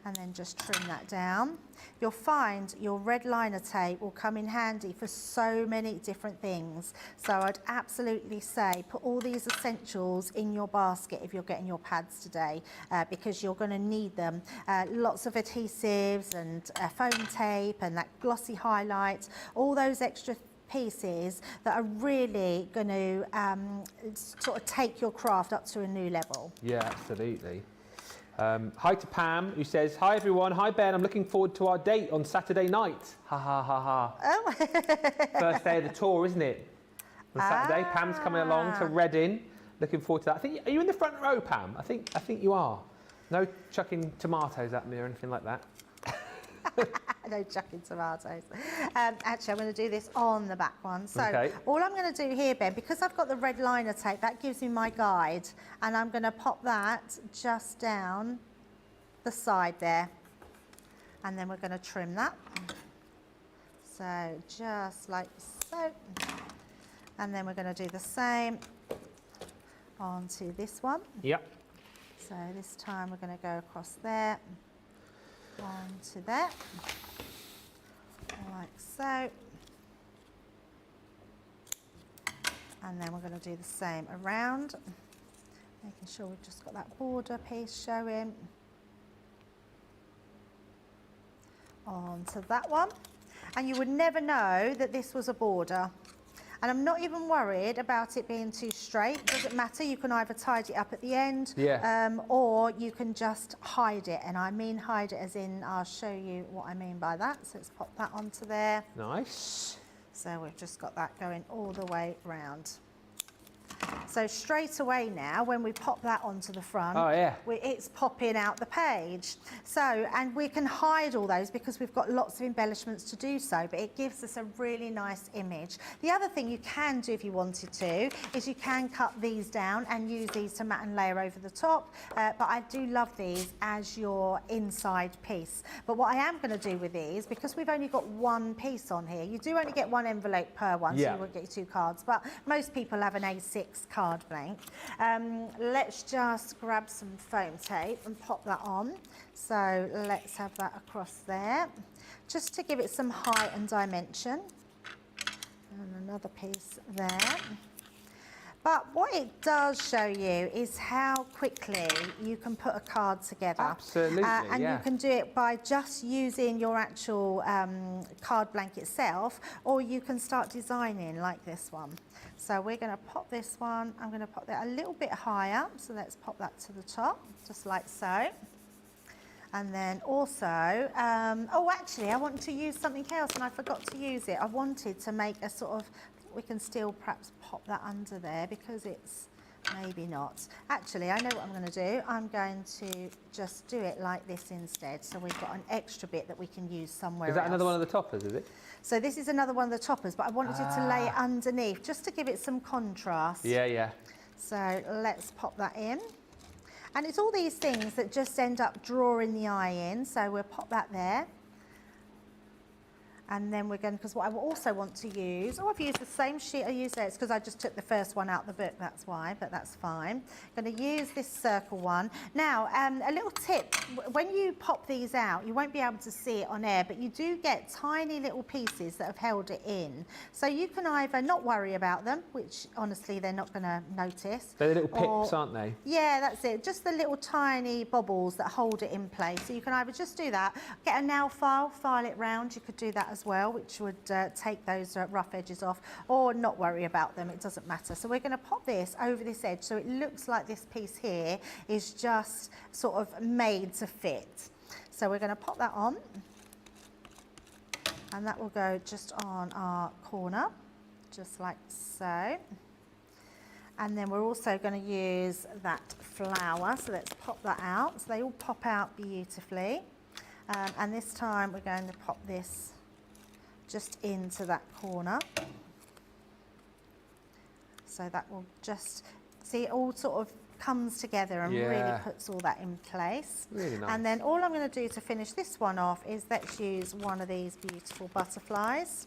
S2: and then just trim that down. You'll find your red liner tape will come in handy for so many different things. So I'd absolutely say put all these essentials in your basket if you're getting your pads today, because you're going to need them. Lots of adhesives and foam tape and that glossy highlight, all those extra pieces that are really going to sort of take your craft up to a new level.
S1: Yeah, absolutely. Hi to Pam, who says, hi everyone, hi Ben, I'm looking forward to our date on Saturday night. Ha ha ha ha.
S2: Oh.
S1: First day of the tour, isn't it? On Saturday, Pam's coming along to Reading. Looking forward to that. I think, are you in the front row, Pam? I think you are. No chucking tomatoes at me or anything like that.
S2: No chucking tomatoes. Actually, I'm going to do this on the back one. So
S1: okay.
S2: All I'm going to do here, Ben, because I've got the red liner tape, that gives me my guide, and I'm going to pop that just down the side there, and then we're going to trim that. So just like so, and then we're going to do the same onto this one.
S1: Yep.
S2: So this time we're going to go across there, onto there, like so, and then we're going to do the same around, making sure we've just got that border piece showing onto that one. And you would never know that this was a border. And I'm not even worried about it being too straight. Doesn't matter, you can either tidy it up at the end, or you can just hide it. And I mean hide it as in, I'll show you what I mean by that. So let's pop that onto there.
S1: Nice.
S2: So we've just got that going all the way round. So straight away now, when we pop that onto the front, it's popping out the page. So, and we can hide all those because we've got lots of embellishments to do so, but it gives us a really nice image. The other thing you can do if you wanted to, is you can cut these down and use these to mat and layer over the top, but I do love these as your inside piece. But what I am going to do with these, because we've only got one piece on here, you do only get one envelope per one, so you won't get your 2 cards, but most people have an A6 card blank. Let's just grab some foam tape and pop that on. So let's have that across there, just to give it some height and dimension. And another piece there. But what it does show you is how quickly you can put a card together.
S1: Absolutely,
S2: and you can do it by just using your actual card blank itself, or you can start designing like this one. So we're going to pop this one, I'm going to pop that a little bit higher, so let's pop that to the top, just like so. And then also, oh actually I want to use something else and I forgot to use it. I wanted to make a sort of, we can still perhaps pop that under there because it's maybe not. Actually, I know what I'm going to do. I'm going to just do it like this instead. So we've got an extra bit that we can use somewhere else.
S1: Is that another one of the toppers, is it?
S2: So this is another one of the toppers, but I wanted to lay it underneath just to give it some contrast.
S1: Yeah, yeah.
S2: So let's pop that in. And it's all these things that just end up drawing the eye in. So we'll pop that there. And then we're going, because what I also want to use, I've used the same sheet I used there. It's because I just took the first one out of the book, that's why, but that's fine. I'm going to use this circle one. Now, a little tip, when you pop these out, you won't be able to see it on air, but you do get tiny little pieces that have held it in. So you can either not worry about them, which honestly they're not going to notice.
S1: They're little pips, aren't they?
S2: Yeah, that's it. Just the little tiny bobbles that hold it in place. So you can either just do that, get a nail file, file it round. You could do that as well, which would take those rough edges off, or not worry about them, it doesn't matter. So we're going to pop this over this edge so it looks like this piece here is just sort of made to fit. So we're going to pop that on, and that will go just on our corner, just like so. And then we're also going to use that flower, so let's pop that out. So they all pop out beautifully. And this time we're going to pop this just into that corner. So that will just, see, it all sort of comes together and really puts all that in place.
S1: Really nice.
S2: And then all I'm going to do to finish this one off is let's use one of these beautiful butterflies.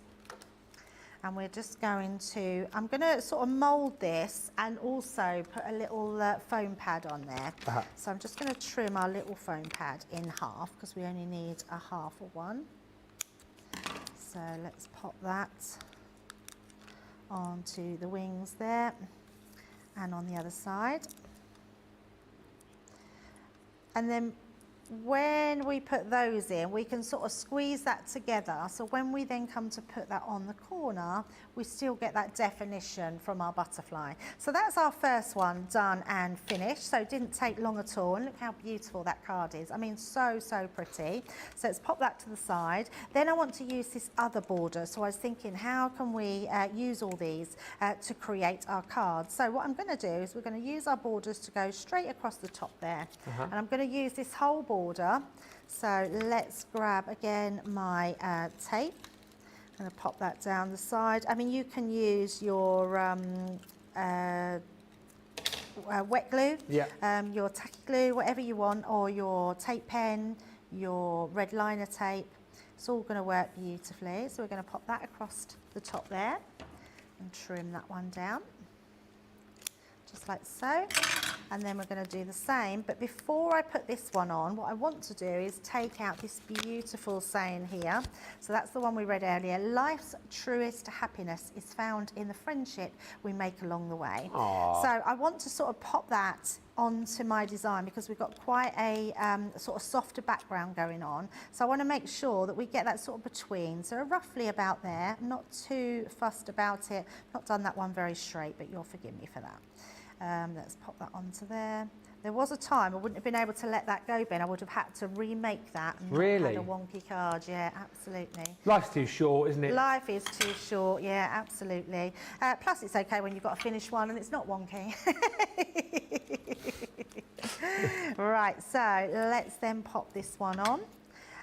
S2: And we're just going to, I'm going to sort of mould this and also put a little foam pad on there. So I'm just going to trim our little foam pad in half because we only need a half of one. So let's pop that onto the wings there and on the other side. And then when we put those in, we can sort of squeeze that together. So when we then come to put that on the corner, we still get that definition from our butterfly. So that's our first one done and finished. So it didn't take long at all. And look how beautiful that card is. I mean, so, so pretty. So let's pop that to the side. Then I want to use this other border. So I was thinking, how can we use all these to create our cards? So what I'm going to do is we're going to use our borders to go straight across the top there. And I'm going to use this whole border. So let's grab again my tape. I'm going to pop that down the side. I mean, you can use your wet glue, your tacky glue, whatever you want, or your tape pen, your red liner tape. It's all going to work beautifully. So we're going to pop that across the top there and trim that one down, just like so. And then we're going to do the same, but before I put this one on, what I want to do is take out this beautiful saying here. So that's the one we read earlier. Life's truest happiness is found in the friendship we make along the way.
S1: Aww.
S2: So I want to sort of pop that onto my design because we've got quite a sort of softer background going on. So I want to make sure that we get that sort of between. So roughly about there, I'm not too fussed about it. Not done that one very straight, but you'll forgive me for that. Let's pop that onto there. There was a time I wouldn't have been able to let that go, Ben. I would have had to remake that and
S1: really?
S2: had a wonky card. Yeah, absolutely.
S1: Life's too short, isn't it?
S2: Life is too short, yeah, absolutely. Plus it's okay when you've got a finished one and it's not wonky. Right, so let's then pop this one on.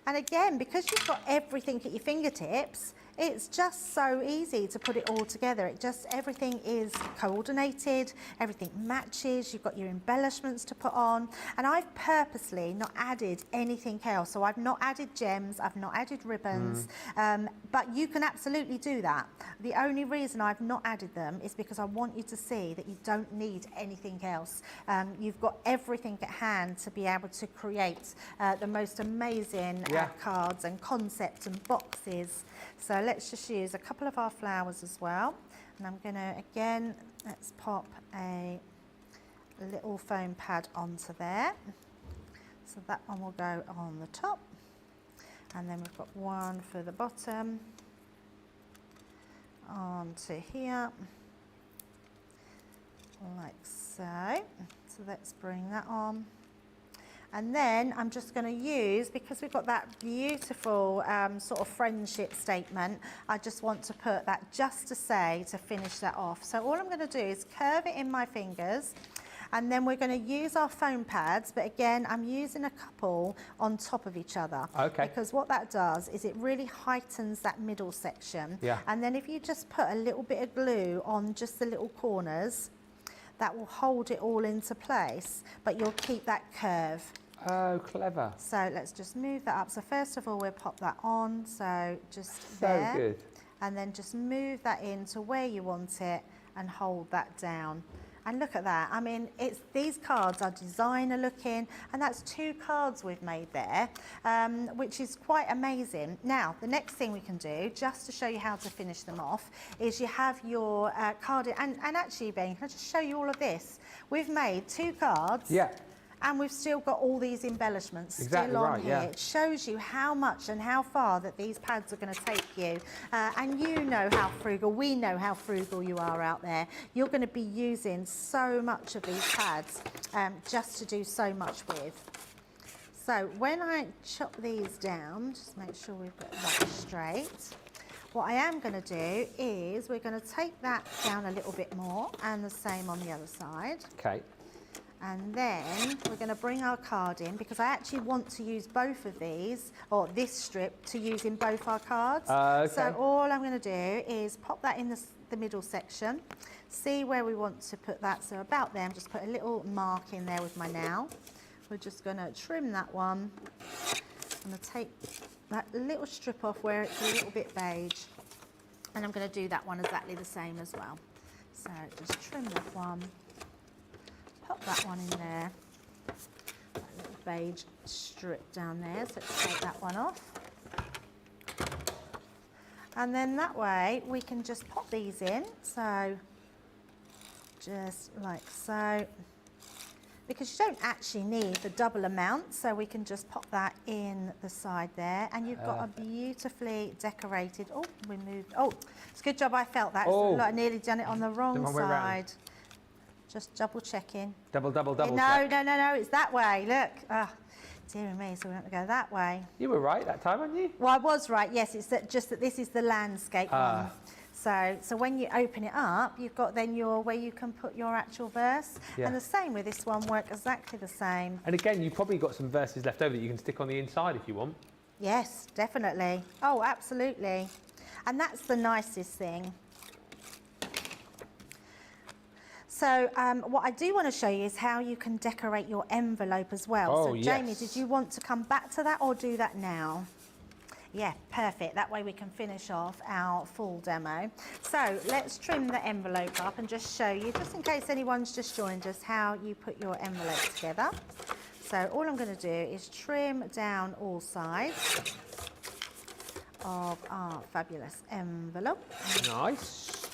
S2: And again, because you've got everything at your fingertips, it's just so easy to put it all together. Everything is coordinated, everything matches, you've got your embellishments to put on. And I've purposely not added anything else. So I've not added gems, I've not added ribbons, but you can absolutely do that. The only reason I've not added them is because I want you to see that you don't need anything else. You've got everything at hand to be able to create the most amazing cards and concepts and boxes. So let's just use a couple of our flowers as well. And I'm going to, again, let's pop a little foam pad onto there. So that one will go on the top. And then we've got one for the bottom. Onto here. Like so. So let's bring that on. And then I'm just going to use, because we've got that beautiful sort of friendship statement, I just want to put that just to say, to finish that off. So all I'm going to do is curve it in my fingers, and then we're going to use our foam pads, but again, I'm using a couple on top of each other.
S1: Okay.
S2: Because what that does is it really heightens that middle section.
S1: Yeah.
S2: And then if you just put a little bit of glue on just the little corners, that will hold it all into place, but you'll keep that curve.
S1: Oh, clever.
S2: So let's just move that up. So first of all, we'll pop that on, so just there.
S1: So good.
S2: And then just move that into where you want it and hold that down. And look at that. I mean, these cards are designer looking, and that's 2 cards we've made there, which is quite amazing. Now, the next thing we can do, just to show you how to finish them off, is you have your card, and actually, Ben, can I just show you all of this? We've made 2 cards.
S1: Yeah.
S2: And we've still got all these embellishments still on here. It shows you how much and how far that these pads are going to take you. And you know how frugal, we know how frugal you are out there. You're going to be using so much of these pads just to do so much with. So when I chop these down, just make sure we've got that straight. What I am going to do is we're going to take that down a little bit more, and the same on the other side.
S1: Okay.
S2: And then we're going to bring our card in, because I actually want to use both of these, or this strip, to use in both our cards.
S1: Okay.
S2: So all I'm going to do is pop that in the middle section, see where we want to put that. So about there, just put a little mark in there with my nail. We're just going to trim that one. I'm going to take that little strip off where it's a little bit beige. And I'm going to do that one exactly the same as well. So just trim that one, pop that one in there. That little beige strip down there, so let's take that one off. And then that way we can just pop these in, so just like so. Because you don't actually need the double amount, so we can just pop that in the side there, and you've got a beautifully decorated, oh, we moved, oh, it's a good job I felt that.
S1: Oh.
S2: I nearly done it on the wrong side. Just double checking.
S1: Double
S2: No,
S1: check.
S2: no, it's that way, look. Oh, dear me, so we have to go that way.
S1: You were right that time, weren't you?
S2: Well, I was right, yes, it's that, just that this is the landscape one. So when you open it up, you've got then where you can put your actual verse.
S1: Yeah.
S2: And the same with this one, work exactly the same.
S1: And again, you've probably got some verses left over that you can stick on the inside if you want.
S2: Yes, definitely. Oh, absolutely. And that's the nicest thing. So what I do want to show you is how you can decorate your envelope as well.
S1: Oh,
S2: so
S1: yes.
S2: Jamie, did you want to come back to that or do that now? Yeah, perfect. That way we can finish off our full demo. So let's trim the envelope up and just show you, just in case anyone's just joined us, how you put your envelope together. So all I'm going to do is trim down all sides of our fabulous envelope.
S1: Nice.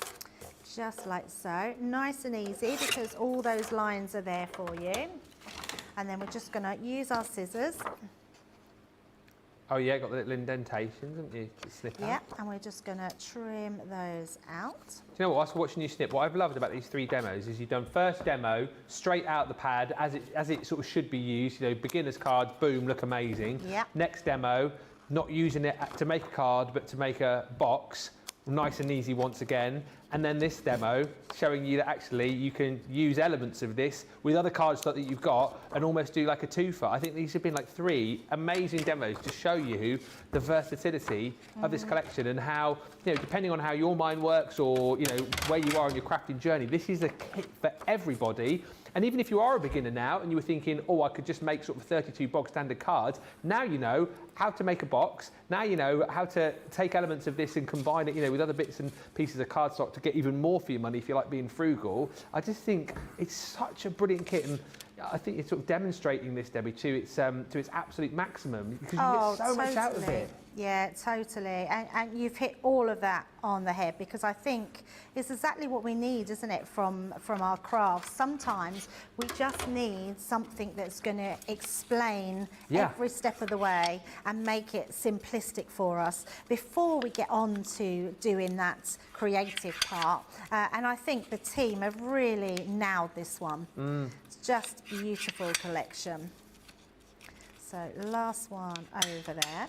S2: Just like so. Nice and easy because all those lines are there for you. And then we're just going to use our scissors.
S1: Oh yeah, got the little indentations, haven't you? To snip out.
S2: Yeah, and we're just going to trim those out.
S1: Do you know what? Whilst watching you snip, what I've loved about these 3 demos is you've done first demo straight out the pad as it sort of should be used. You know, beginner's cards, boom, look amazing.
S2: Yeah.
S1: Next demo, not using it to make a card, but to make a box, nice and easy once again. And then this demo showing you that actually you can use elements of this with other card stock that you've got and almost do like a two-for. I think these have been like 3 amazing demos to show you the versatility of this collection and how, you know, depending on how your mind works or, you know, where you are on your crafting journey, this is a kit for everybody. And even if you are a beginner now and you were thinking, oh, I could just make sort of 32 bog standard cards, now you know how to make a box. Now you know how to take elements of this and combine it, you know, with other bits and pieces of cardstock to get even more for your money if you like being frugal. I just think it's such a brilliant kit, and I think it's sort of demonstrating this, Debbie, to its absolute maximum because you get so much out of it.
S2: Yeah, totally. And you've hit all of that on the head because I think it's exactly what we need, isn't it, from our crafts. Sometimes we just need something that's going to explain every step of the way and make it simplistic for us before we get on to doing that creative part. And I think the team have really nailed this one. It's just a beautiful collection. So last one over there.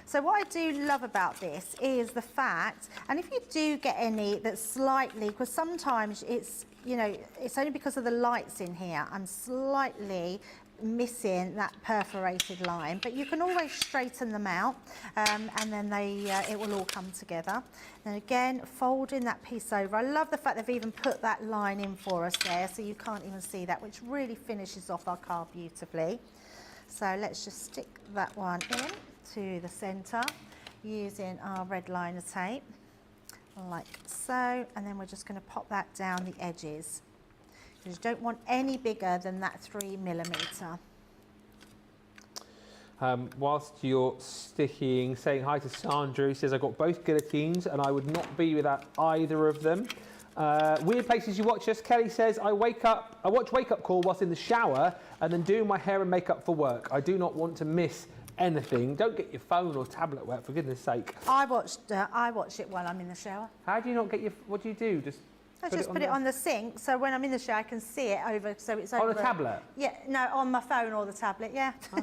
S2: So what I do love about this is the fact, and if you do get any that's slightly, because sometimes it's, you know, it's only because of the lights in here, I'm slightly missing that perforated line, but you can always straighten them out and then it will all come together. And again, folding that piece over. I love the fact they've even put that line in for us there so you can't even see that, which really finishes off our card beautifully. So let's just stick that one in to the centre using our red liner tape like so, and then we're just going to pop that down the edges because you don't want any bigger than that 3mm.
S1: Whilst you're sticking, saying hi to Sandra, who says, I got both guillotines and I would not be without either of them. Weird places you watch us. Kelly says, I watch Wake Up Call whilst in the shower and then do my hair and makeup for work. I do not want to miss anything. Don't get your phone or tablet wet, for goodness sake.
S2: I watch it while I'm in the shower.
S1: How do you not get your, what do you do?
S2: I just put it on the sink, so when I'm in the shower I can see it over, so it's over.
S1: On a tablet?
S2: Yeah, no, on my phone or the tablet, yeah. Oh.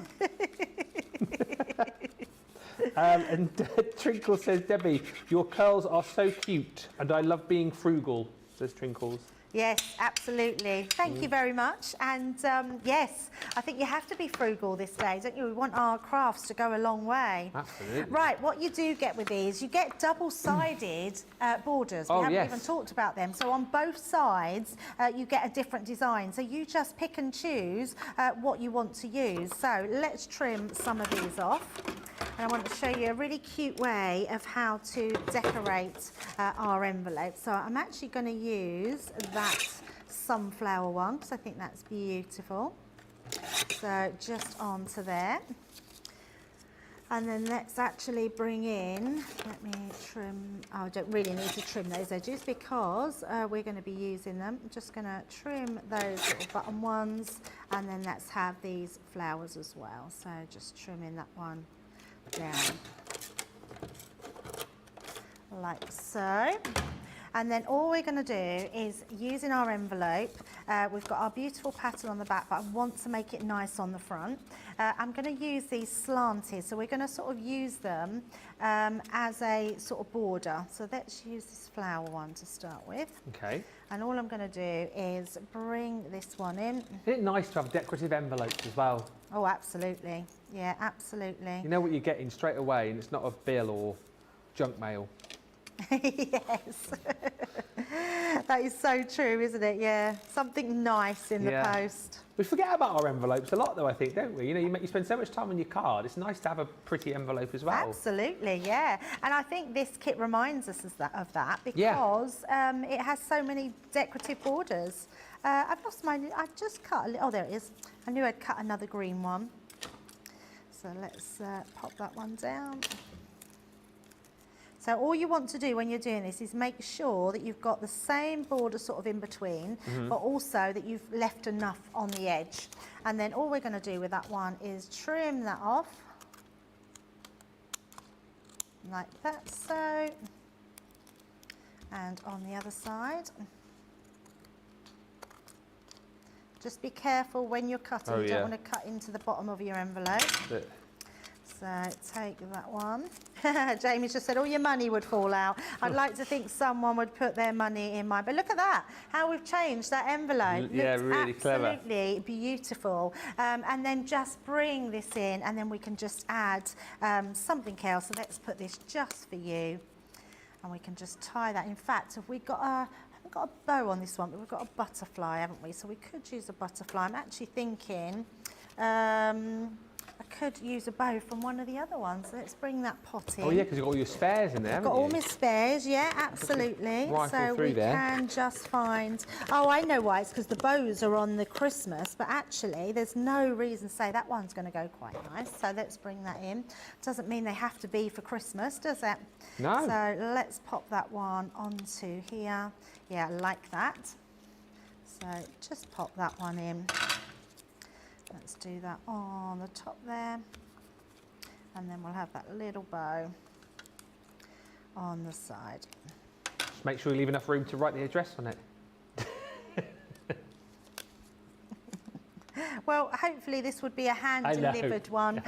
S1: And Trinkle says, Debbie, your curls are so cute and I love being frugal, says Trinkles.
S2: Yes, absolutely. Thank you very much. And yes, I think you have to be frugal this day, don't you? We want our crafts to go a long way.
S1: Absolutely.
S2: Right, what you do get with these, you get double-sided borders. We haven't even talked about them. So on both sides, you get a different design. So you just pick and choose what you want to use. So let's trim some of these off. And I want to show you a really cute way of how to decorate our envelope. So I'm actually going to use that sunflower one because I think that's beautiful. So just onto there. And then let's actually bring in, let me trim, oh, I don't really need to trim those edges because we're going to be using them. I'm just going to trim those little button ones, and then let's have these flowers as well. So just trimming that one down like so. And then all we're going to do is, using our envelope, we've got our beautiful pattern on the back, but I want to make it nice on the front. I'm going to use these slanted, so we're going to sort of use them as a sort of border. So let's use this flower one to start with.
S1: Okay.
S2: And all I'm going to do is bring this one in.
S1: Isn't it nice to have decorative envelopes as well?
S2: Oh, absolutely. Yeah, absolutely.
S1: You know what you're getting straight away, and it's not a bill or junk mail.
S2: Yes. That is so true, isn't it? Yeah, something nice in the post.
S1: We forget about our envelopes a lot though, I think, don't we? You know, you spend so much time on your card. It's nice to have a pretty envelope as well.
S2: Absolutely, yeah. And I think this kit reminds us of that because it has so many decorative borders. I've lost mine. I just cut a little. Oh, there it is. I knew I'd cut another green one. So let's pop that one down. So all you want to do when you're doing this is make sure that you've got the same border sort of in between, but also that you've left enough on the edge. And then all we're going to do with that one is trim that off, like that so. And on the other side. Just be careful when you're cutting, you don't want to cut into the bottom of your envelope. So take that one. Jamie's just said all your money would fall out. I'd like to think someone would put their money in mine. But look at that, how we've changed that envelope.
S1: Yeah,
S2: looks
S1: really clever.
S2: Absolutely beautiful. And then just bring this in, and then we can just add something else. So let's put this just for you. And we can just tie that. In fact, have we got a... We've got a bow on this one, but we've got a butterfly, haven't we? So we could use a butterfly. I'm actually thinking I could use a bow from one of the other ones. Let's bring that pot in.
S1: Oh yeah, because you've got all your spares in there, haven't you?
S2: I've got all my spares, yeah, absolutely. So we can just find... Oh, I know why. It's because the bows are on the Christmas, but actually there's no reason to say that one's going to go quite nice. So let's bring that in. Doesn't mean they have to be for Christmas, does it?
S1: No.
S2: So let's pop that one onto here. Yeah, like that. So just pop that one in. Let's do that on the top there. And then we'll have that little bow on the side.
S1: Just make sure you leave enough room to write the address on it.
S2: Well, hopefully this would be a hand-delivered one.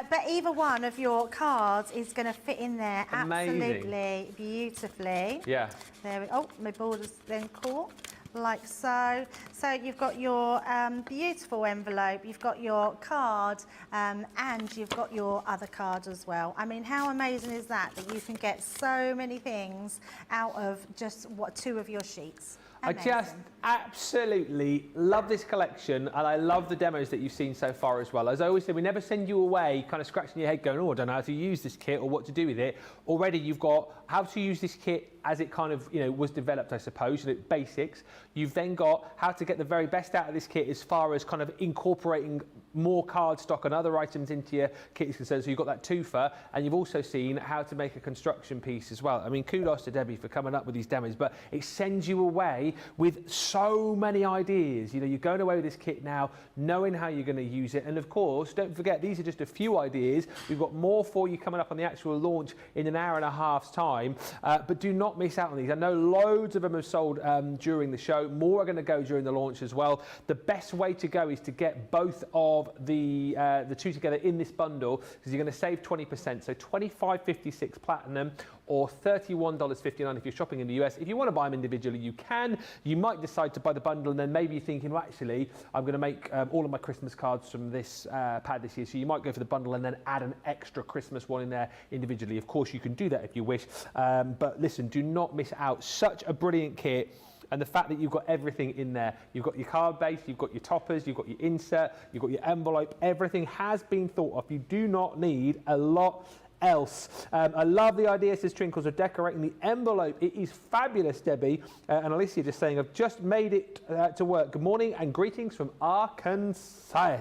S2: But either one of your cards is going to fit in there absolutely beautifully.
S1: Yeah.
S2: There we, oh, my border's then caught. Like so. So you've got your beautiful envelope, you've got your card, and you've got your other card as well. I mean, how amazing is that you can get so many things out of just two of your sheets? Amazing.
S1: I just absolutely love this collection, and I love the demos that you've seen so far as well. As I always say, we never send you away kind of scratching your head going, oh, I don't know how to use this kit or what to do with it. Already you've got how to use this kit as it kind of, was developed, I suppose, the basics. You've then got how to get the very best out of this kit as far as kind of incorporating more cardstock and other items into your kit is concerned. So you've got that twofer, and you've also seen how to make a construction piece as well. I mean, kudos to Debbie for coming up with these demos, but it sends you away with so many ideas. You're going away with this kit now, knowing how you're going to use it. And of course, don't forget, these are just a few ideas. We've got more for you coming up on the actual launch in an hour and a half's time. But do not miss out on these. I know loads of them have sold during the show. More are going to go during the launch as well. The best way to go is to get both of the two together in this bundle, because you're going to save 20%. So $25.56 platinum or $31.59 if you're shopping in the US. If you want to buy them individually, you can. You might decide to buy the bundle, and then maybe you're thinking, well, actually, I'm going to make all of my Christmas cards from this pad this year. So you might go for the bundle and then add an extra Christmas one in there individually. Of course, you can do that if you wish. But listen, do not miss out. Such a brilliant kit. And the fact that you've got everything in there, you've got your card base, you've got your toppers, you've got your insert, you've got your envelope, everything has been thought of. You do not need a lot else. I love the idea, says Trinkles, of decorating the envelope. It is fabulous, Debbie. And Alicia just saying, I've just made it to work. Good morning and greetings from Arkansas.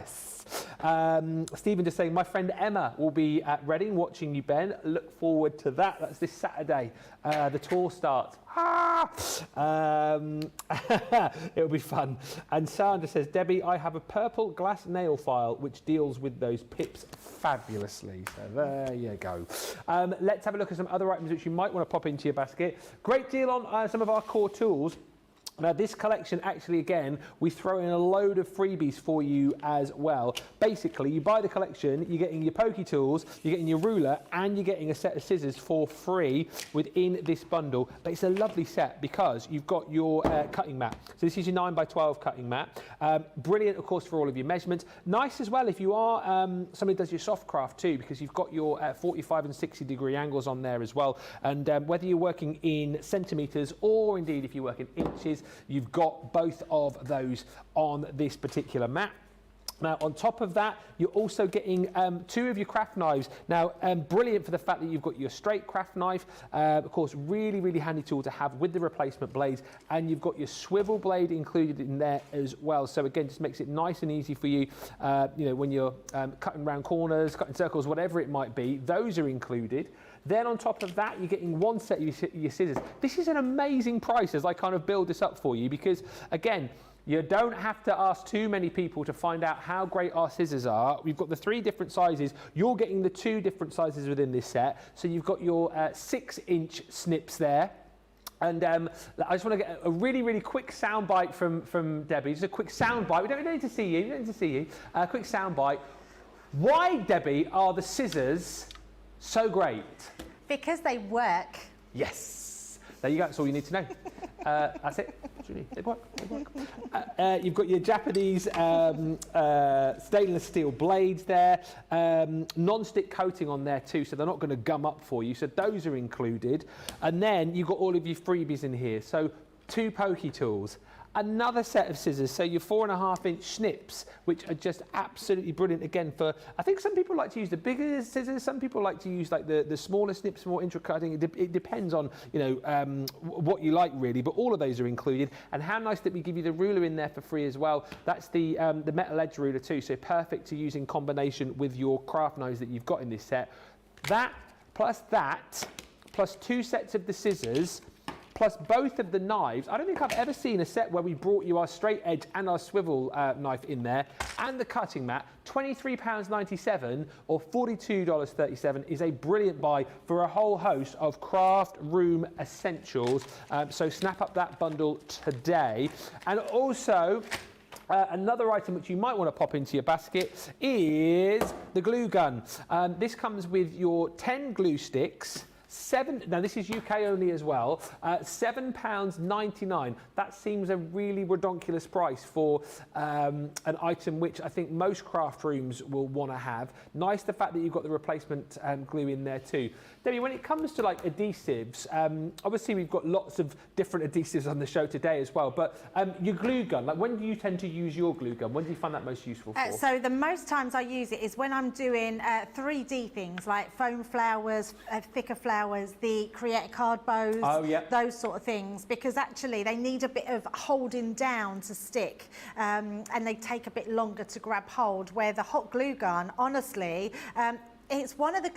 S1: Stephen just saying, my friend Emma will be at Reading watching you, Ben. Look forward to that. That's this Saturday. The tour starts. It'll be fun. And Sandra says, Debbie, I have a purple glass nail file which deals with those pips fabulously. So there you go. Let's have a look at some other items which you might want to pop into your basket. Great deal on some of our core tools. Now this collection, actually, again, we throw in a load of freebies for you as well. Basically, you buy the collection, you're getting your pokey tools, you're getting your ruler, and you're getting a set of scissors for free within this bundle. But it's a lovely set because you've got your cutting mat. So this is your 9x12 cutting mat. Brilliant, of course, for all of your measurements. Nice as well if you are somebody who does your soft craft too, because you've got your 45 and 60 degree angles on there as well. And whether you're working in centimetres or indeed if you work in inches, you've got both of those on this particular mat. Now, on top of that, you're also getting 2 of your craft knives. Now, brilliant for the fact that you've got your straight craft knife. Of course, really, really handy tool to have with the replacement blades. And you've got your swivel blade included in there as well. So again, just makes it nice and easy for you, you know, when you're cutting round corners, cutting circles, whatever it might be. Those are included. Then on top of that, you're getting 1 set of your scissors. This is an amazing price as I kind of build this up for you because, again, you don't have to ask too many people to find out how great our scissors are. We've got the 3 different sizes. You're getting the 2 different sizes within this set. So you've got your 6-inch snips there. And I just want to get a really, really quick sound bite from Debbie. Just a quick sound bite. We don't need to see you. We don't need to see you. A quick sound bite. Why, Debbie, are the scissors so great?
S2: Because they work.
S1: Yes. There you go. That's all you need to know. That's it. They work. They work. You've got your Japanese stainless steel blades there. Non-stick coating on there too, so they're not going to gum up for you. So those are included. And then you've got all of your freebies in here. So 2 pokey tools. Another set of scissors, so your 4.5-inch snips, which are just absolutely brilliant. Again, for I think some people like to use the bigger scissors, some people like to use like the smaller snips, more intricate cutting. It depends on what you like really, but all of those are included. And how nice that we give you the ruler in there for free as well. That's the metal edge ruler too, so perfect to use in combination with your craft knives that you've got in this set. That plus 2 sets of the scissors. Plus both of the knives. I don't think I've ever seen a set where we brought you our straight edge and our swivel knife in there, and the cutting mat. £23.97 or $42.37 is a brilliant buy for a whole host of craft room essentials. So snap up that bundle today. And also, another item which you might want to pop into your basket is the glue gun. This comes with your 10 glue sticks. Now this is UK only as well, £7.99. That seems a really redonkulous price for an item which I think most craft rooms will want to have. Nice the fact that you've got the replacement glue in there too. Debbie, when it comes to like adhesives, obviously we've got lots of different adhesives on the show today as well, but your glue gun, like when do you tend to use your glue gun? When do you find that most useful for?
S2: So the most times I use it is when I'm doing 3D things like foam flowers, thicker flowers, the create card bows, those sort of things, because actually they need a bit of holding down to stick, and they take a bit longer to grab hold, where the hot glue gun, honestly, it's one of the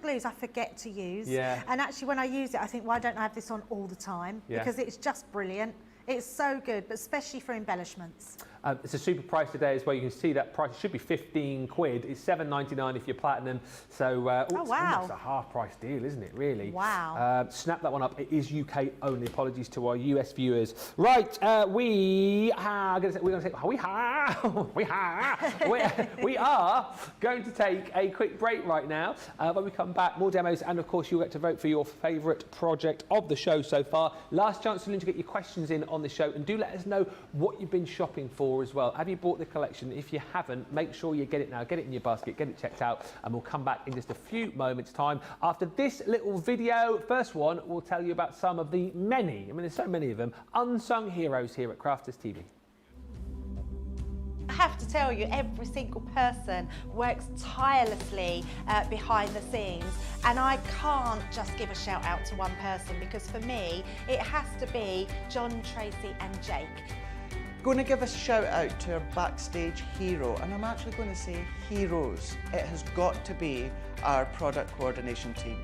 S2: glues I forget to use. Yeah. And actually when I use it, I think, why don't I have this on all the time? Yeah. Because it's just brilliant. It's so good, but especially for embellishments.
S1: It's a super price today as well. You can see that price should be 15 quid. It's £7.99 if you're platinum. So it's almost a half price deal, isn't it, really?
S2: Wow.
S1: Snap that one up. It is UK only. Apologies to our US viewers. Right, we are going to take a quick break right now. When we come back, more demos, and of course you'll get to vote for your favourite project of the show so far. Last chance to get your questions in on the show, and do let us know what you've been shopping for more as well. Have you bought the collection? If you haven't, make sure you get it now. Get it in your basket, get it checked out, and we'll come back in just a few moments' time. After this little video, first one, we'll tell you about some of the many, I mean, there's so many of them, unsung heroes here at Crafters TV.
S2: I have to tell you, every single person works tirelessly behind the scenes, and I can't just give a shout out to one person, because for me it has to be John, Tracy and Jake.
S9: Going to give a shout out to our backstage hero, and I'm actually going to say heroes. It has got to be our product coordination team.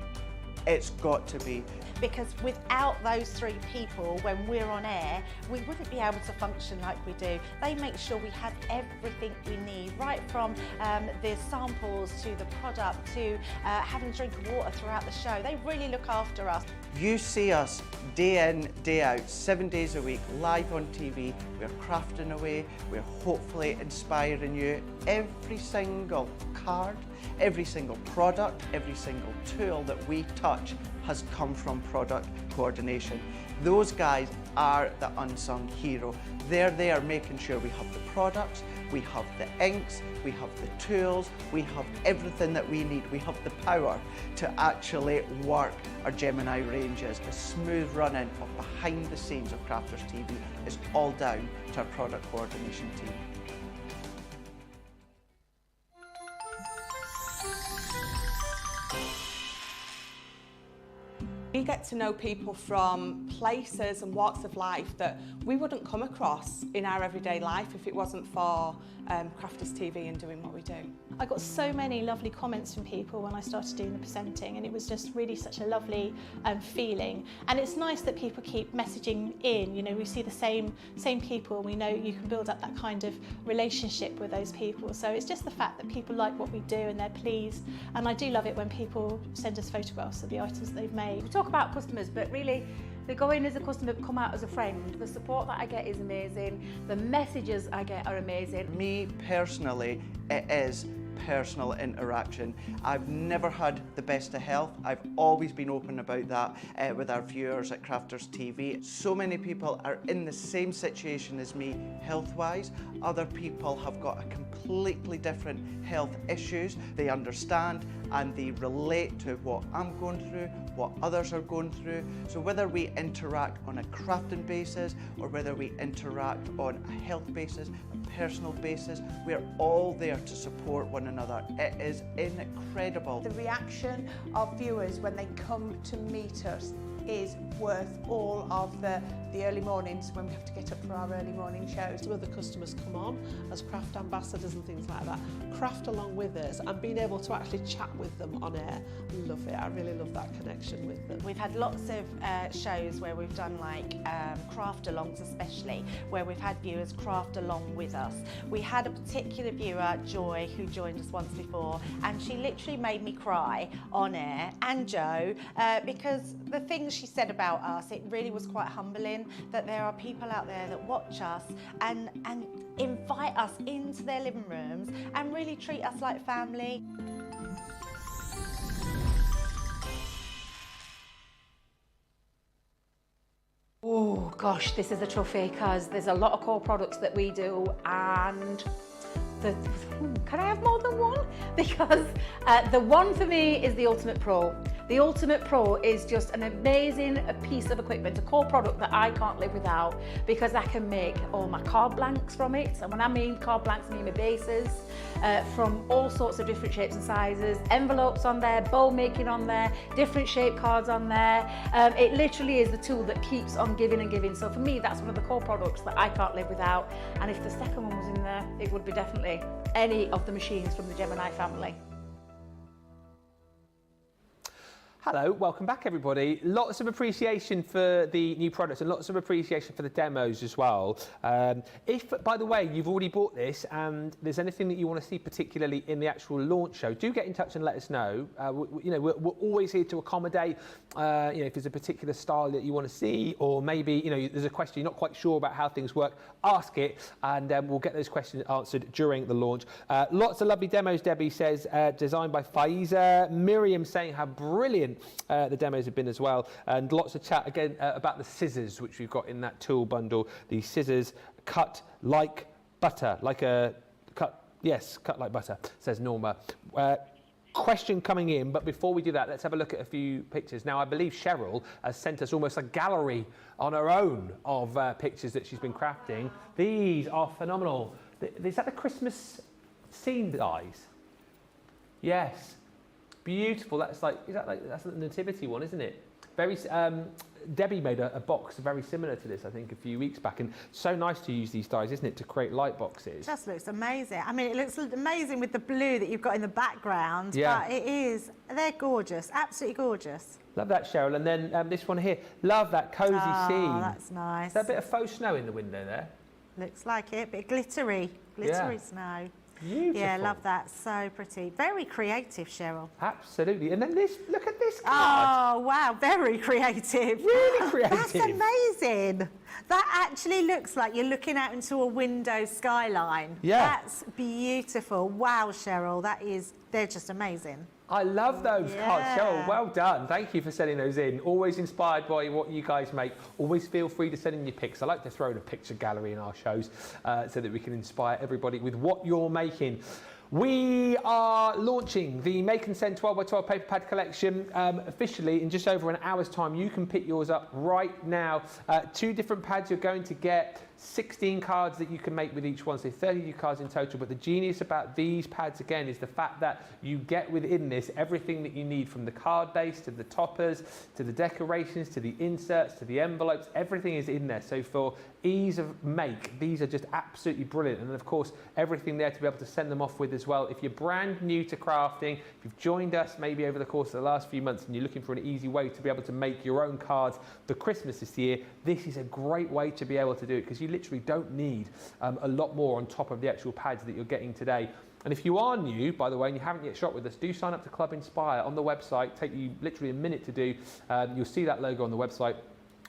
S9: It's got to be.
S2: Because without those three people, when we're on air, we wouldn't be able to function like we do. They make sure we have everything we need, right from the samples to the product to having a drink of water throughout the show. They really look after us.
S9: You see us day in, day out, 7 days a week, live on TV. We're crafting away, we're hopefully inspiring you. Every single card, every single product, every single tool that we touch has come from product coordination. Those guys are the unsung hero. They're there making sure we have the products, we have the inks, we have the tools, we have everything that we need. We have the power to actually work our Gemini ranges. The smooth running of behind the scenes of Crafters TV is all down to our product coordination team.
S11: We get to know people from places and walks of life that we wouldn't come across in our everyday life if it wasn't for Crafters TV and doing what we do.
S10: I got so many lovely comments from people when I started doing the presenting, and it was just really such a lovely feeling. And it's nice that people keep messaging in. You know, we see the same people. We know you can build up that kind of relationship with those people. So it's just the fact that people like what we do and they're pleased. And I do love it when people send us photographs of the items that they've made.
S8: We talk about customers, but really they go in as a customer, come out as a friend. The support that I get is amazing. The messages I get are amazing.
S9: Me personally, it is personal interaction. I've never had the best of health. I've always been open about that with our viewers at Crafters TV. So many people are in the same situation as me health-wise. Other people have got a completely different health issues. They understand and they relate to what I'm going through, what others are going through. So whether we interact on a crafting basis or whether we interact on a health basis, a personal basis, we're all there to support one another. It is incredible.
S13: The reaction of viewers when they come to meet us is worth all of the early mornings when we have to get up for our early morning shows.
S12: Some of the customers come on as craft ambassadors and things like that, craft along with us, and being able to actually chat with them on air. Love it. I really love that connection with them.
S2: We've had lots of shows where we've done like craft alongs, especially where we've had viewers craft along with us. We had a particular viewer, Joy, who joined us once before, and she literally made me cry on air, and Joe, because the things she said about us, it really was quite humbling that there are people out there that watch us and invite us into their living rooms and really treat us like family.
S8: Oh gosh, this is a toughie because there's a lot of core products that we do, and can I have more than one? Because the one for me is the Ultimate Pro. The Ultimate Pro is just an amazing piece of equipment, a core product that I can't live without, because I can make all my card blanks from it. And when I mean card blanks, I mean my bases from all sorts of different shapes and sizes, envelopes on there, bowl making on there, different shape cards on there. It literally is the tool that keeps on giving and giving. So for me, that's one of the core products that I can't live without. And if the second one was in there, it would be definitely any of the machines from the Gemini family.
S1: Hello, welcome back everybody. Lots of appreciation for the new products and lots of appreciation for the demos as well. If, by the way, you've already bought this and there's anything that you want to see particularly in the actual launch show, do get in touch and let us know. We're always here to accommodate, if there's a particular style that you want to see, or maybe, there's a question you're not quite sure about how things work, ask it, and we'll get those questions answered during the launch. Lots of lovely demos, Debbie says, designed by Faiza. Miriam saying how brilliant the demos have been as well, and lots of chat again about the scissors which we've got in that tool bundle. The scissors cut like butter, like a cut. Yes, cut like butter, says Norma. Question coming in, but before we do that, let's have a look at a few pictures. Now, I believe Cheryl has sent us almost a gallery on her own of pictures that she's been crafting. These are phenomenal. Is that the Christmas scene dies? Yes, beautiful. That's that's the nativity one, isn't it? Very. Debbie made a box very similar to this, I think, a few weeks back, and so nice to use these dies, isn't it, to create light boxes?
S2: Just looks amazing. I mean, it looks amazing with the blue that you've got in the background, but they're gorgeous, absolutely gorgeous.
S1: Love that, Cheryl. And then this one here, love that cosy scene.
S2: Oh, that's nice.
S1: Is there a bit of faux snow in the window there?
S2: Looks like it, a bit glittery snow.
S1: Beautiful.
S2: Yeah, love that. So pretty. Very creative, Cheryl.
S1: Absolutely. And then look at this card.
S2: Oh, wow. Very creative.
S1: Really creative.
S2: That's amazing. That actually looks like you're looking out into a window skyline.
S1: Yeah.
S2: That's beautiful. Wow, Cheryl. They're just amazing.
S1: I love those cards, Cheryl. Well done. Thank you for sending those in. Always inspired by what you guys make. Always feel free to send in your pics. I like to throw in a picture gallery in our shows so that we can inspire everybody with what you're making. We are launching the Make and Send 12x12 paper pad collection officially in just over an hour's time. You can pick yours up right now. 2 different pads you're going to get. 16 cards that you can make with each one, so 32 cards in total. But the genius about these pads, again, is the fact that you get within this everything that you need, from the card base to the toppers, to the decorations, to the inserts, to the envelopes. Everything is in there. So for ease of make, these are just absolutely brilliant. And of course, everything there to be able to send them off with as well. If you're brand new to crafting, if you've joined us maybe over the course of the last few months and you're looking for an easy way to be able to make your own cards for Christmas this year, this is a great way to be able to do it, because you literally don't need a lot more on top of the actual pads that you're getting today. And if you are new, by the way, and you haven't yet shopped with us, do sign up to Club Inspire on the website. Take you literally a minute to do. You'll see that logo on the website.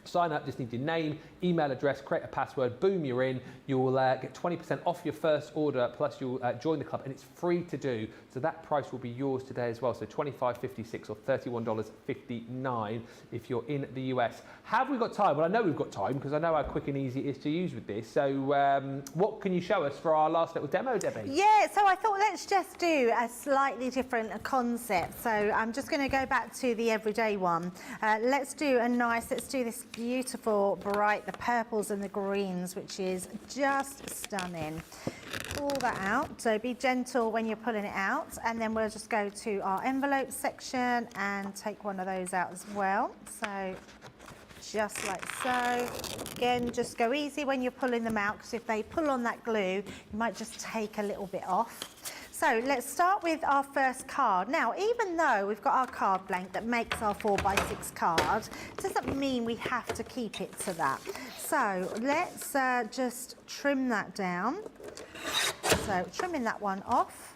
S1: Sign up, just need your name, email address, create a password, boom, you're in. You'll get 20% off your first order, plus you'll join the club, and it's free to do. So that price will be yours today as well. So $25.56 or $31.59 if you're in the US. Have we got time? Well, I know we've got time, because I know how quick and easy it is to use with this. So what can you show us for our last little demo, Debbie?
S2: Yeah, so I thought let's just do a slightly different concept. So I'm just going to go back to the everyday one. Let's do this beautiful, bright, the purples and the greens, which is just stunning. Pull that out, so be gentle when you're pulling it out, and then we'll just go to our envelope section and take one of those out as well. So just like so. Again, just go easy when you're pulling them out, because if they pull on that glue, you might just take a little bit off. So let's start with our first card. Now, even though we've got our card blank that makes our 4x6 card, it doesn't mean we have to keep it to that. So let's just trim that down. So trimming that one off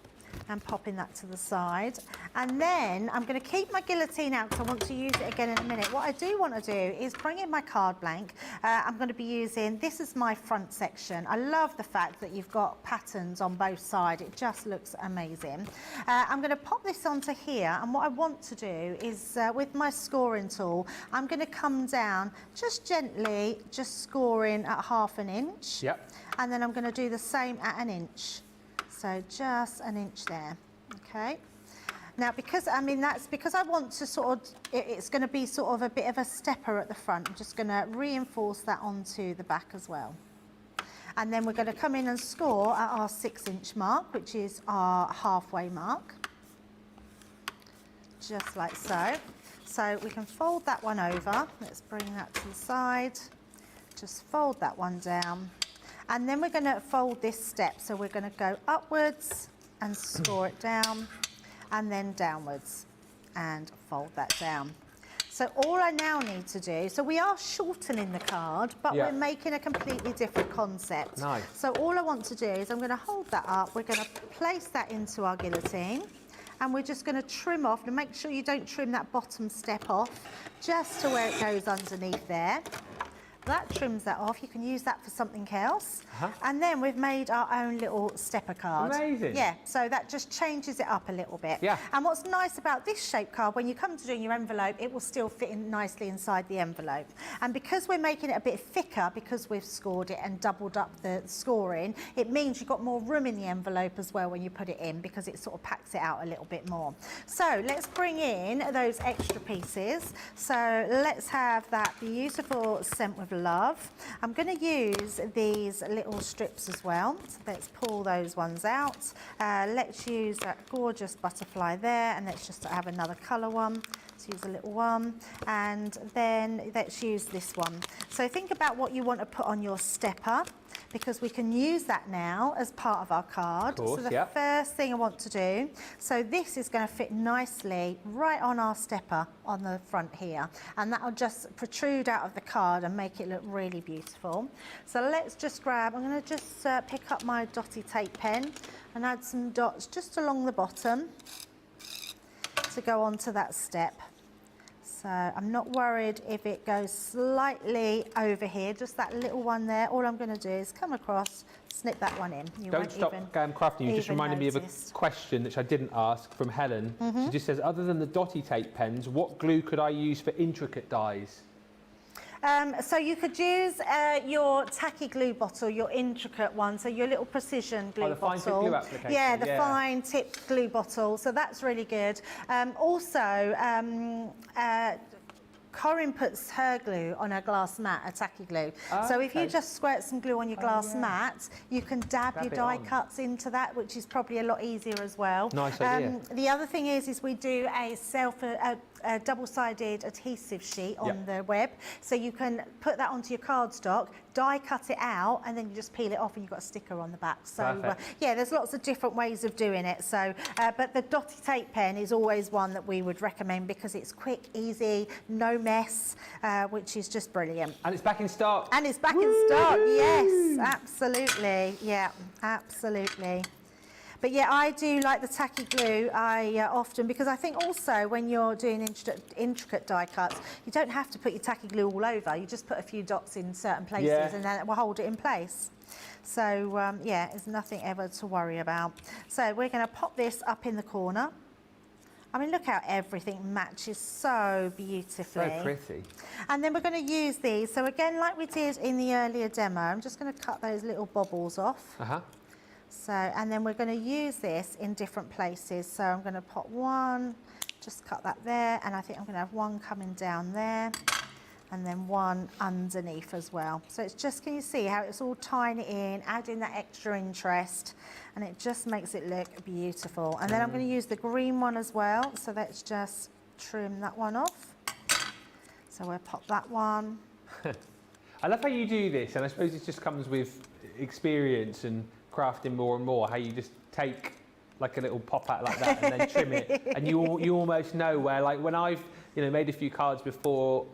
S2: and popping that to the side. And then I'm going to keep my guillotine out because I want to use it again in a minute. What I do want to do is bring in my card blank. I'm going to be using, this is my front section. I love the fact that you've got patterns on both sides. It just looks amazing. I'm going to pop this onto here, and what I want to do is with my scoring tool, I'm going to come down just gently, just scoring at 1/2 inch.
S1: Yep.
S2: And then I'm going to do the same at 1 inch. So just 1 inch there, okay? Now, that's because I want to sort of, it's going to be sort of a bit of a stepper at the front. I'm just going to reinforce that onto the back as well. And then we're going to come in and score at our 6-inch mark, which is our halfway mark. Just like so. So we can fold that one over. Let's bring that to the side. Just fold that one down. And then we're going to fold this step. So we're going to go upwards and score it down, and then downwards and fold that down. So all I now need to do, so we are shortening the card, but we're making a completely different concept.
S1: Nice.
S2: So all I want to do is I'm going to hold that up. We're going to place that into our guillotine, and we're just going to trim off, and make sure you don't trim that bottom step off, just to where it goes underneath there. that trims that off. You can use that for something else. And then we've made our own little stepper card.
S1: Amazing.
S2: Yeah, so that just changes it up a little bit.
S1: Yeah.
S2: And what's nice about this shape card, when you come to doing your envelope, it will still fit in nicely inside the envelope. And because we're making it a bit thicker, because we've scored it and doubled up the scoring, it means you've got more room in the envelope as well when you put it in, because it sort of packs it out a little bit more. So let's bring in those extra pieces. So let's have that beautiful Scent with Love. I'm going to use these little strips as well. So let's pull those ones out. Let's use that gorgeous butterfly there, and let's just have another colour one. Let's use a little one, and then let's use this one. So think about what you want to put on your stepper, because we can use that now as part of our card.
S1: Of course,
S2: so the first thing I want to do, so this is going to fit nicely right on our stepper on the front here, and that'll just protrude out of the card and make it look really beautiful. So let's just grab, I'm going to just pick up my dotty tape pen and add some dots just along the bottom to go onto that step. So I'm not worried if it goes slightly over here, just that little one there. All I'm going to do is come across, snip that one in. You
S1: Don't stop crafting. You just reminded me of a question which I didn't ask from Helen. She just says, other than the dotty tape pens, what glue could I use for intricate dies?
S2: So you could use your tacky glue bottle, your intricate one, so your little precision glue bottle.
S1: The fine tip glue application.
S2: Yeah, the fine tip glue bottle. So that's really good. Corinne puts her glue on her glass mat, a tacky glue. So if you just squirt some glue on your glass mat, you can dab your die cuts into that, which is probably a lot easier as well.
S1: Nice idea.
S2: The other thing is we do a double-sided adhesive sheet on the web, so you can put that onto your cardstock, die cut it out, and then you just peel it off and you've got a sticker on the back. So yeah, there's lots of different ways of doing it. So but the dotty tape pen is always one that we would recommend, because it's quick, easy, no mess, which is just brilliant.
S1: And it's back in stock.
S2: And it's back in stock, yes, absolutely. Yeah, absolutely. But yeah, I do like the tacky glue. I often, because I think also when you're doing intricate die cuts, you don't have to put your tacky glue all over. You just put a few dots in certain places and then it will hold it in place. So yeah, there's nothing ever to worry about. So we're going to pop this up in the corner. I mean, look how everything matches so beautifully.
S1: So pretty.
S2: And then we're going to use these. So again, like we did in the earlier demo, I'm just going to cut those little bobbles off. So, and then we're going to use this in different places. So I'm going to pop one, just cut that there, and I think I'm going to have one coming down there, and then one underneath as well. So it's just, can you see how it's all tying it in, adding that extra interest, and it just makes it look beautiful. And then I'm going to use the green one as well. So let's just trim that one off. So we'll pop that one.
S1: I love how you do this, and I suppose it just comes with experience and crafting more and more, how you just take like a little pop out like that and then trim it, and you almost know where, like when I've made a few cards before,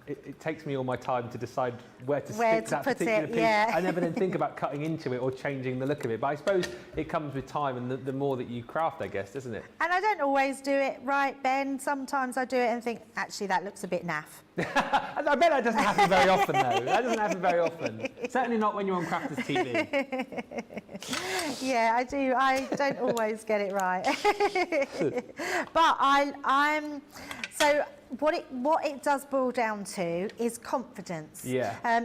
S1: it takes me all my time to decide where to stick that particular piece. I never then think about cutting into it or changing the look of it, but I suppose it comes with time, and the more that you craft, I guess, doesn't it?
S2: And I don't always do it right, Ben. Sometimes I do it and think, actually that looks a bit naff.
S1: I bet that doesn't happen very often, though. That doesn't happen very often. Certainly not when you're on Crafters TV.
S2: Yeah, I do. I don't always get it right. But I'm so what it does boil down to is confidence.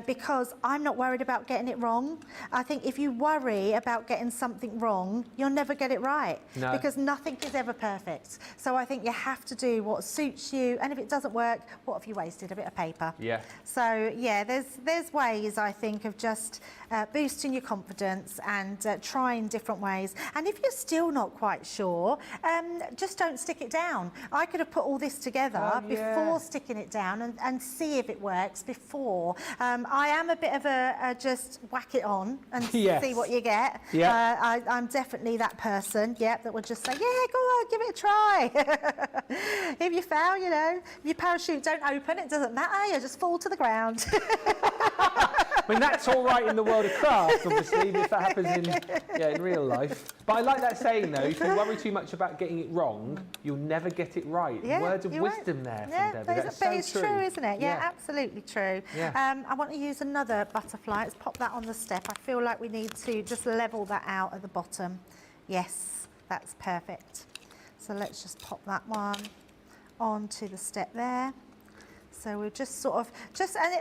S2: Because I'm not worried about getting it wrong. I think if you worry about getting something wrong, you'll never get it right. Because nothing is ever perfect. So I think you have to do what suits you, and if it doesn't work, what if you wasted a bit of paper? So yeah, there's ways, I think, of just boosting your confidence and trying different ways. And if you're still not quite sure, just don't stick it down. I could have put all this together before sticking it down and see if it works before. I am a bit of a just whack it on and see what you get. I'm definitely that person, that would just say, yeah, go on, give it a try. If you fail, if your parachute don't open, it doesn't matter, you just fall to the ground.
S1: I mean, that's all right in the world of craft, obviously, but if that happens in real life. But I like that saying, though, if you worry too much about getting it wrong, you'll never get it right.
S2: Yeah,
S1: Words of wisdom there from Debbie. That's
S2: but
S1: so
S2: it's true, isn't it? Yeah, absolutely true.
S1: Yeah.
S2: I want to use another butterfly. Let's pop that on the step. I feel like we need to just level that out at the bottom. Yes, that's perfect. So let's just pop that one onto the step there. So we're just sort of,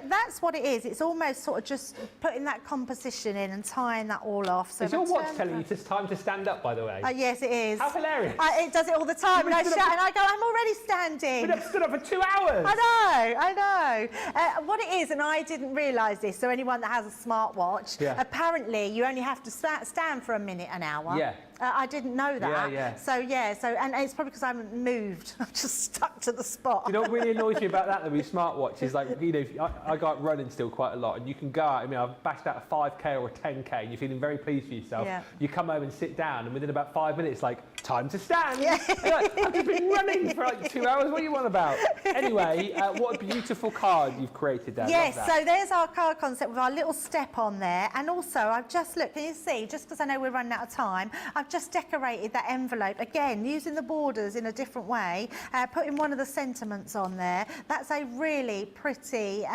S2: that's what it is. It's almost sort of just putting that composition in and tying that all off. So
S1: is your watch telling you it's time to stand up, by the way?
S2: Yes, it is.
S1: How hilarious.
S2: It does it all the time. And I shout and I go, I'm already standing.
S1: I've stood up for 2 hours.
S2: I know. What it is, and I didn't realise this, so anyone that has a smartwatch, apparently you only have to stand for a minute, an hour.
S1: Yeah.
S2: I didn't know that.
S1: Yeah.
S2: So, and it's probably because I haven't moved. I'm just stuck to the spot.
S1: You know what really annoys me about that, though, with smartwatch is, like, you know, I go out running still quite a lot, and you can go out, I mean, I've bashed out a 5K or a 10K, and you're feeling very pleased for yourself.
S2: Yeah.
S1: You come home and sit down, and within about 5 minutes, like, time to stand.
S2: Yeah.
S1: Like, I've just been running for like 2 hours. What are you on about? Anyway, what a beautiful card you've created there.
S2: Yes, so there's our card concept with our little step on there. And also, I've just looked, can you see, just because I know we're running out of time, I've just decorated that envelope, again, using the borders in a different way, putting one of the sentiments on there. That's a really pretty,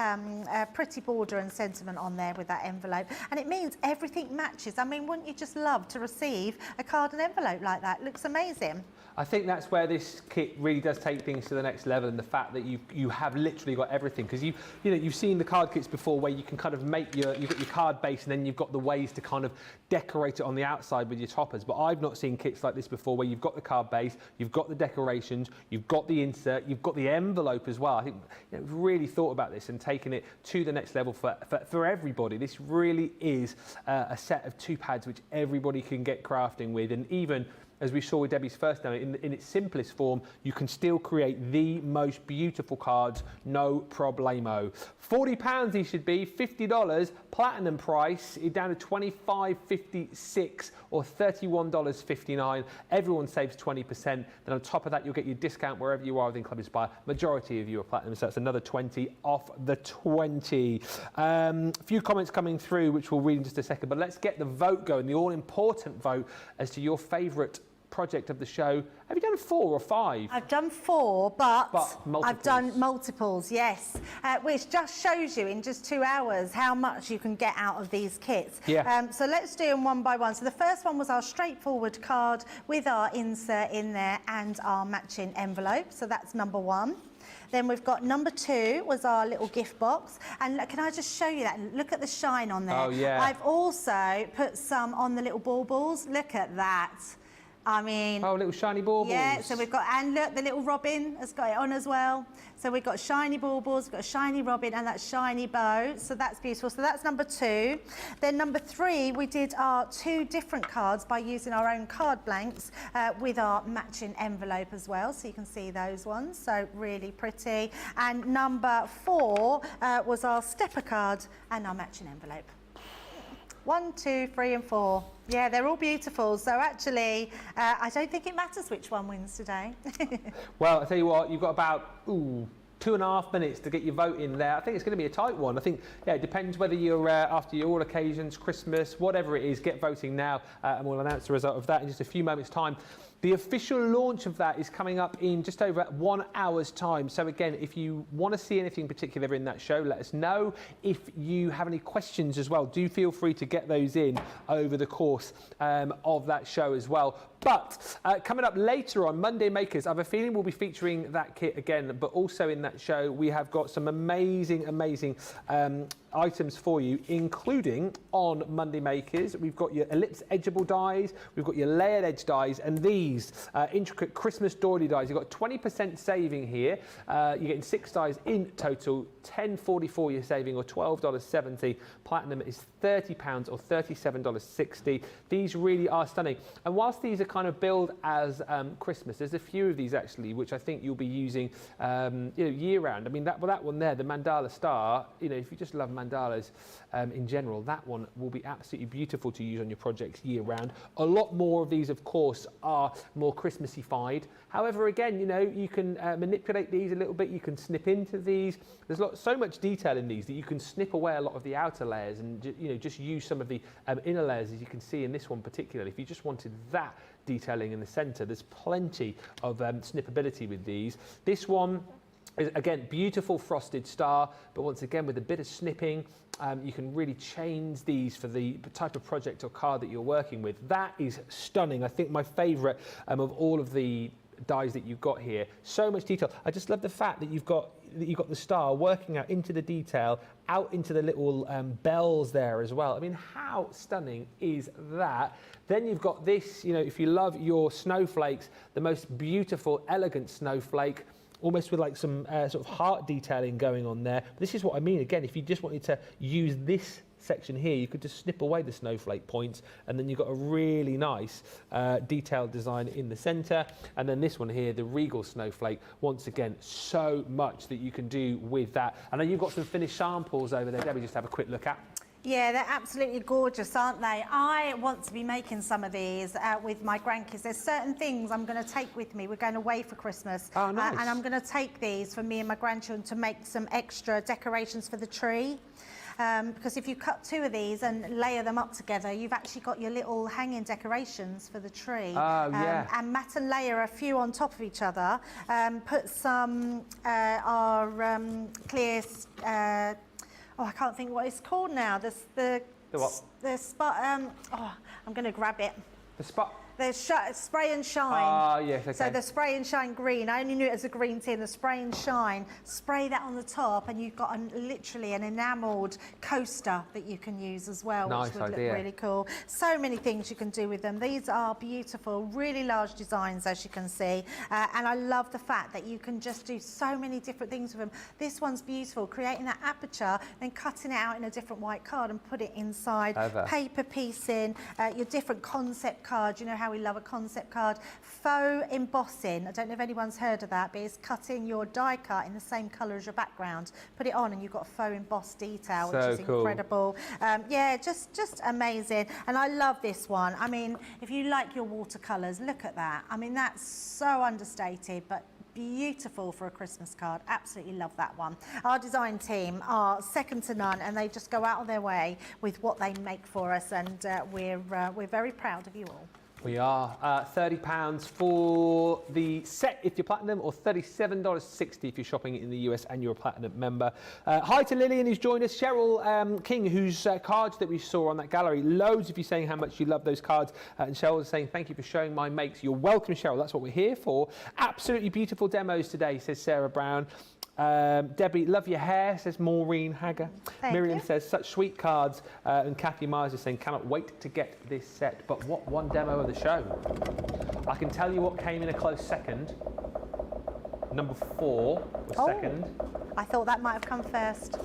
S2: pretty border and sentiment on there with that envelope. And it means everything matches. I mean, wouldn't you just love to receive a card and envelope like that? It looks amazing.
S1: I think that's where this kit really does take things to the next level, and the fact that you have literally got everything, because you've seen the card kits before where you can kind of make you've got your card base and then you've got the ways to kind of decorate it on the outside with your toppers. But I've not seen kits like this before where you've got the card base, you've got the decorations, you've got the insert, you've got the envelope as well. I think we've really thought about this and taken it to the next level for everybody. This really is a set of 2 pads which everybody can get crafting with, and even as we saw with Debbie's first demo, in its simplest form, you can still create the most beautiful cards, no problemo. £40 these should be, $50, platinum price, down to $25.56 or $31.59. Everyone saves 20%. Then on top of that, you'll get your discount wherever you are within Club Inspire. Majority of you are platinum, so that's another 20 off the 20. A few comments coming through, which we'll read in just a second, but let's get the vote going, the all-important vote as to your favourite project of the show. Have you done 4 or 5?
S2: I've done 4, but
S1: multiples.
S2: I've done multiples, yes, which just shows you in just 2 hours how much you can get out of these kits.
S1: Yeah.
S2: So let's do them one by one. So the first one was our straightforward card with our insert in there and our matching envelope. So that's number 1. Then we've got number 2 was our little gift box. And look, can I just show you that? Look at the shine on there.
S1: Oh, yeah.
S2: I've also put some on the little baubles. Look at that. I mean...
S1: Oh, little shiny baubles.
S2: Yeah, so we've got... And look, the little robin has got it on as well. So we've got shiny baubles, we've got a shiny robin and that shiny bow. So that's beautiful. So that's number 2. Then number 3, we did our 2 different cards by using our own card blanks with our matching envelope as well. So you can see those ones. So really pretty. And number 4 was our stepper card and our matching envelope. 1, 2, 3 and 4. Yeah, they're all beautiful. So actually, I don't think it matters which one wins today.
S1: Well, I'll tell you what, you've got about 2.5 minutes to get your vote in there. I think it's going to be a tight one. I think, yeah, it depends whether you're after your all occasions, Christmas, whatever it is, get voting now, and we'll announce the result of that in just a few moments' time. The official launch of that is coming up in just over 1 hour's time. So again, if you want to see anything particular in that show, let us know. If you have any questions as well, do feel free to get those in over the course of that show as well. But coming up later on, Monday Makers, I have a feeling we'll be featuring that kit again, but also in that show, we have got some amazing, amazing items for you, including on Monday Makers. We've got your ellipse edgeable dies, we've got your layered edge dies, and these intricate Christmas doily dies. You've got 20% saving here. You're getting 6 dies in total, $10.44 you're saving, or $12.70. Platinum is £30 or $37.60. These really are stunning. And whilst these are kind of billed as Christmas, there's a few of these actually which I think you'll be using year round. I mean, that one there, the mandala star, if you just love mandala mandalas in general, that one will be absolutely beautiful to use on your projects year round. A lot more of these, of course, are more Christmassy-fied. However, again, you know, you can manipulate these a little bit. You can snip into these. There's so much detail in these that you can snip away a lot of the outer layers and, you know, just use some of the inner layers, as you can see in this one particularly. If you just wanted that detailing in the centre, there's plenty of snippability with these. This one is, again, beautiful frosted star, but once again with a bit of snipping, you can really change these for the type of project or card that you're working with. That is stunning. I think my favourite of all of the dies that you've got here. So much detail. I just love the fact that you've got the star working out into the detail, out into the little bells there as well. I mean, how stunning is that? Then you've got this, you know, if you love your snowflakes, the most beautiful, elegant snowflake, almost with like some sort of heart detailing going on there. But this is what I mean. Again, if you just wanted to use this section here, you could just snip away the snowflake points, and then you've got a really nice detailed design in the center. And then this one here, the regal snowflake, once again, so much that you can do with that. I know you've got some finished samples over there, Debbie, just have a quick look at.
S2: Yeah, they're absolutely gorgeous, aren't they? I want to be making some of these with my grandkids. There's certain things I'm going to take with me. We're going away for Christmas.
S1: Oh, nice.
S2: And I'm going to take these for me and my grandchildren to make some extra decorations for the tree. Because if you cut two of these and layer them up together, you've actually got your little hanging decorations for the tree.
S1: Oh, yeah.
S2: And mat and layer a few on top of each other. Put some clear... I can't think what it's called now. The what? The spot. I'm going to grab it.
S1: The spot.
S2: The spray and shine.
S1: Ah, yes, okay.
S2: So the spray and shine green, I only knew it as a green tin, the spray and shine, spray that on the top and you've got literally an enamelled coaster that you can use as well,
S1: nice
S2: which would
S1: idea.
S2: look really cool. So many things you can do with them. These are beautiful, really large designs, as you can see. And I love the fact that you can just do so many different things with them. This one's beautiful, creating that aperture, then cutting it out in a different white card and put it inside, paper piecing, your different concept cards, you know how we love a concept card. Faux embossing, I don't know if anyone's heard of that, but it's cutting your die cut in the same colour as your background. Put it on and you've got a faux embossed detail, which is
S1: cool.
S2: Incredible. Yeah, just amazing. And I love this one. I mean, if you like your watercolours, look at that. I mean, that's so understated, but beautiful for a Christmas card. Absolutely love that one. Our design team are second to none, and they just go out of their way with what they make for us, and we're very proud of you all.
S1: We are £30 for the set if you're platinum, or $37.60 if you're shopping in the US and you're a platinum member. Hi to Lillian who's joined us, Cheryl King, whose cards that we saw on that gallery. Loads of you saying how much you love those cards, and Cheryl is saying thank you for showing my makes. You're welcome, Cheryl. That's what we're here for. Absolutely beautiful demos today, says Sarah Brown. Debbie, love your hair, says Maureen Hagger. Miriam says, such sweet cards. And Kathy Myers is saying, cannot wait to get this set. But what one demo of the show? I can tell you what came in a close second. Number 4 was second.
S2: I thought that might have come first.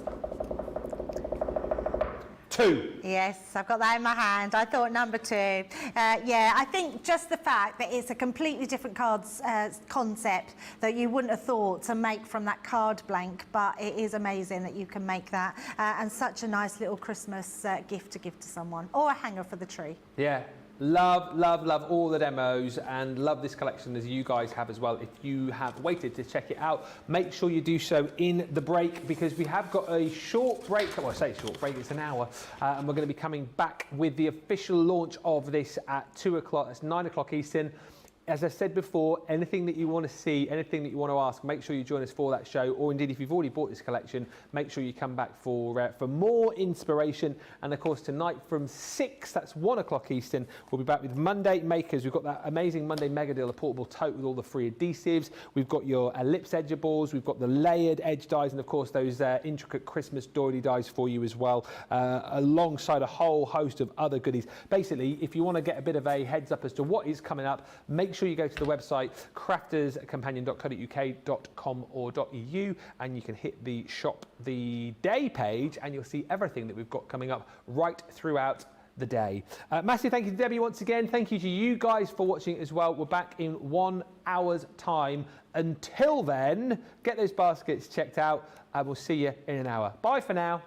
S1: 2.
S2: Yes, I've got that in my hand. I thought number 2. Yeah, I think just the fact that it's a completely different cards concept that you wouldn't have thought to make from that card blank, but it is amazing that you can make that, and such a nice little Christmas gift to give to someone, or a hanger for the tree.
S1: Yeah. Love, love, love all the demos, and love this collection as you guys have as well. If you have waited to check it out, make sure you do so in the break, because we have got a short break. Well, I say short break, it's an hour, and we're going to be coming back with the official launch of this at 2 o'clock. That's 9 o'clock Eastern. As I said before, anything that you want to see, anything that you want to ask, make sure you join us for that show. Or indeed, if you've already bought this collection, make sure you come back for more inspiration. And of course, tonight from 6, that's 1 o'clock Eastern, we'll be back with Monday Makers. We've got that amazing Monday mega deal, a portable tote with all the free adhesives. We've got your ellipse edgeables. We've got the layered edge dies, and of course, those intricate Christmas doily dies for you as well, alongside a whole host of other goodies. Basically, if you want to get a bit of a heads up as to what is coming up, make sure you go to the website crafterscompanion.co.uk.com or .eu, and you can hit the shop the day page, and you'll see everything that we've got coming up right throughout the day. Massive thank you to Debbie once again. Thank you to you guys for watching as well. We're back in 1 hour's time. Until then, get those baskets checked out, and we'll see you in an hour. Bye for now.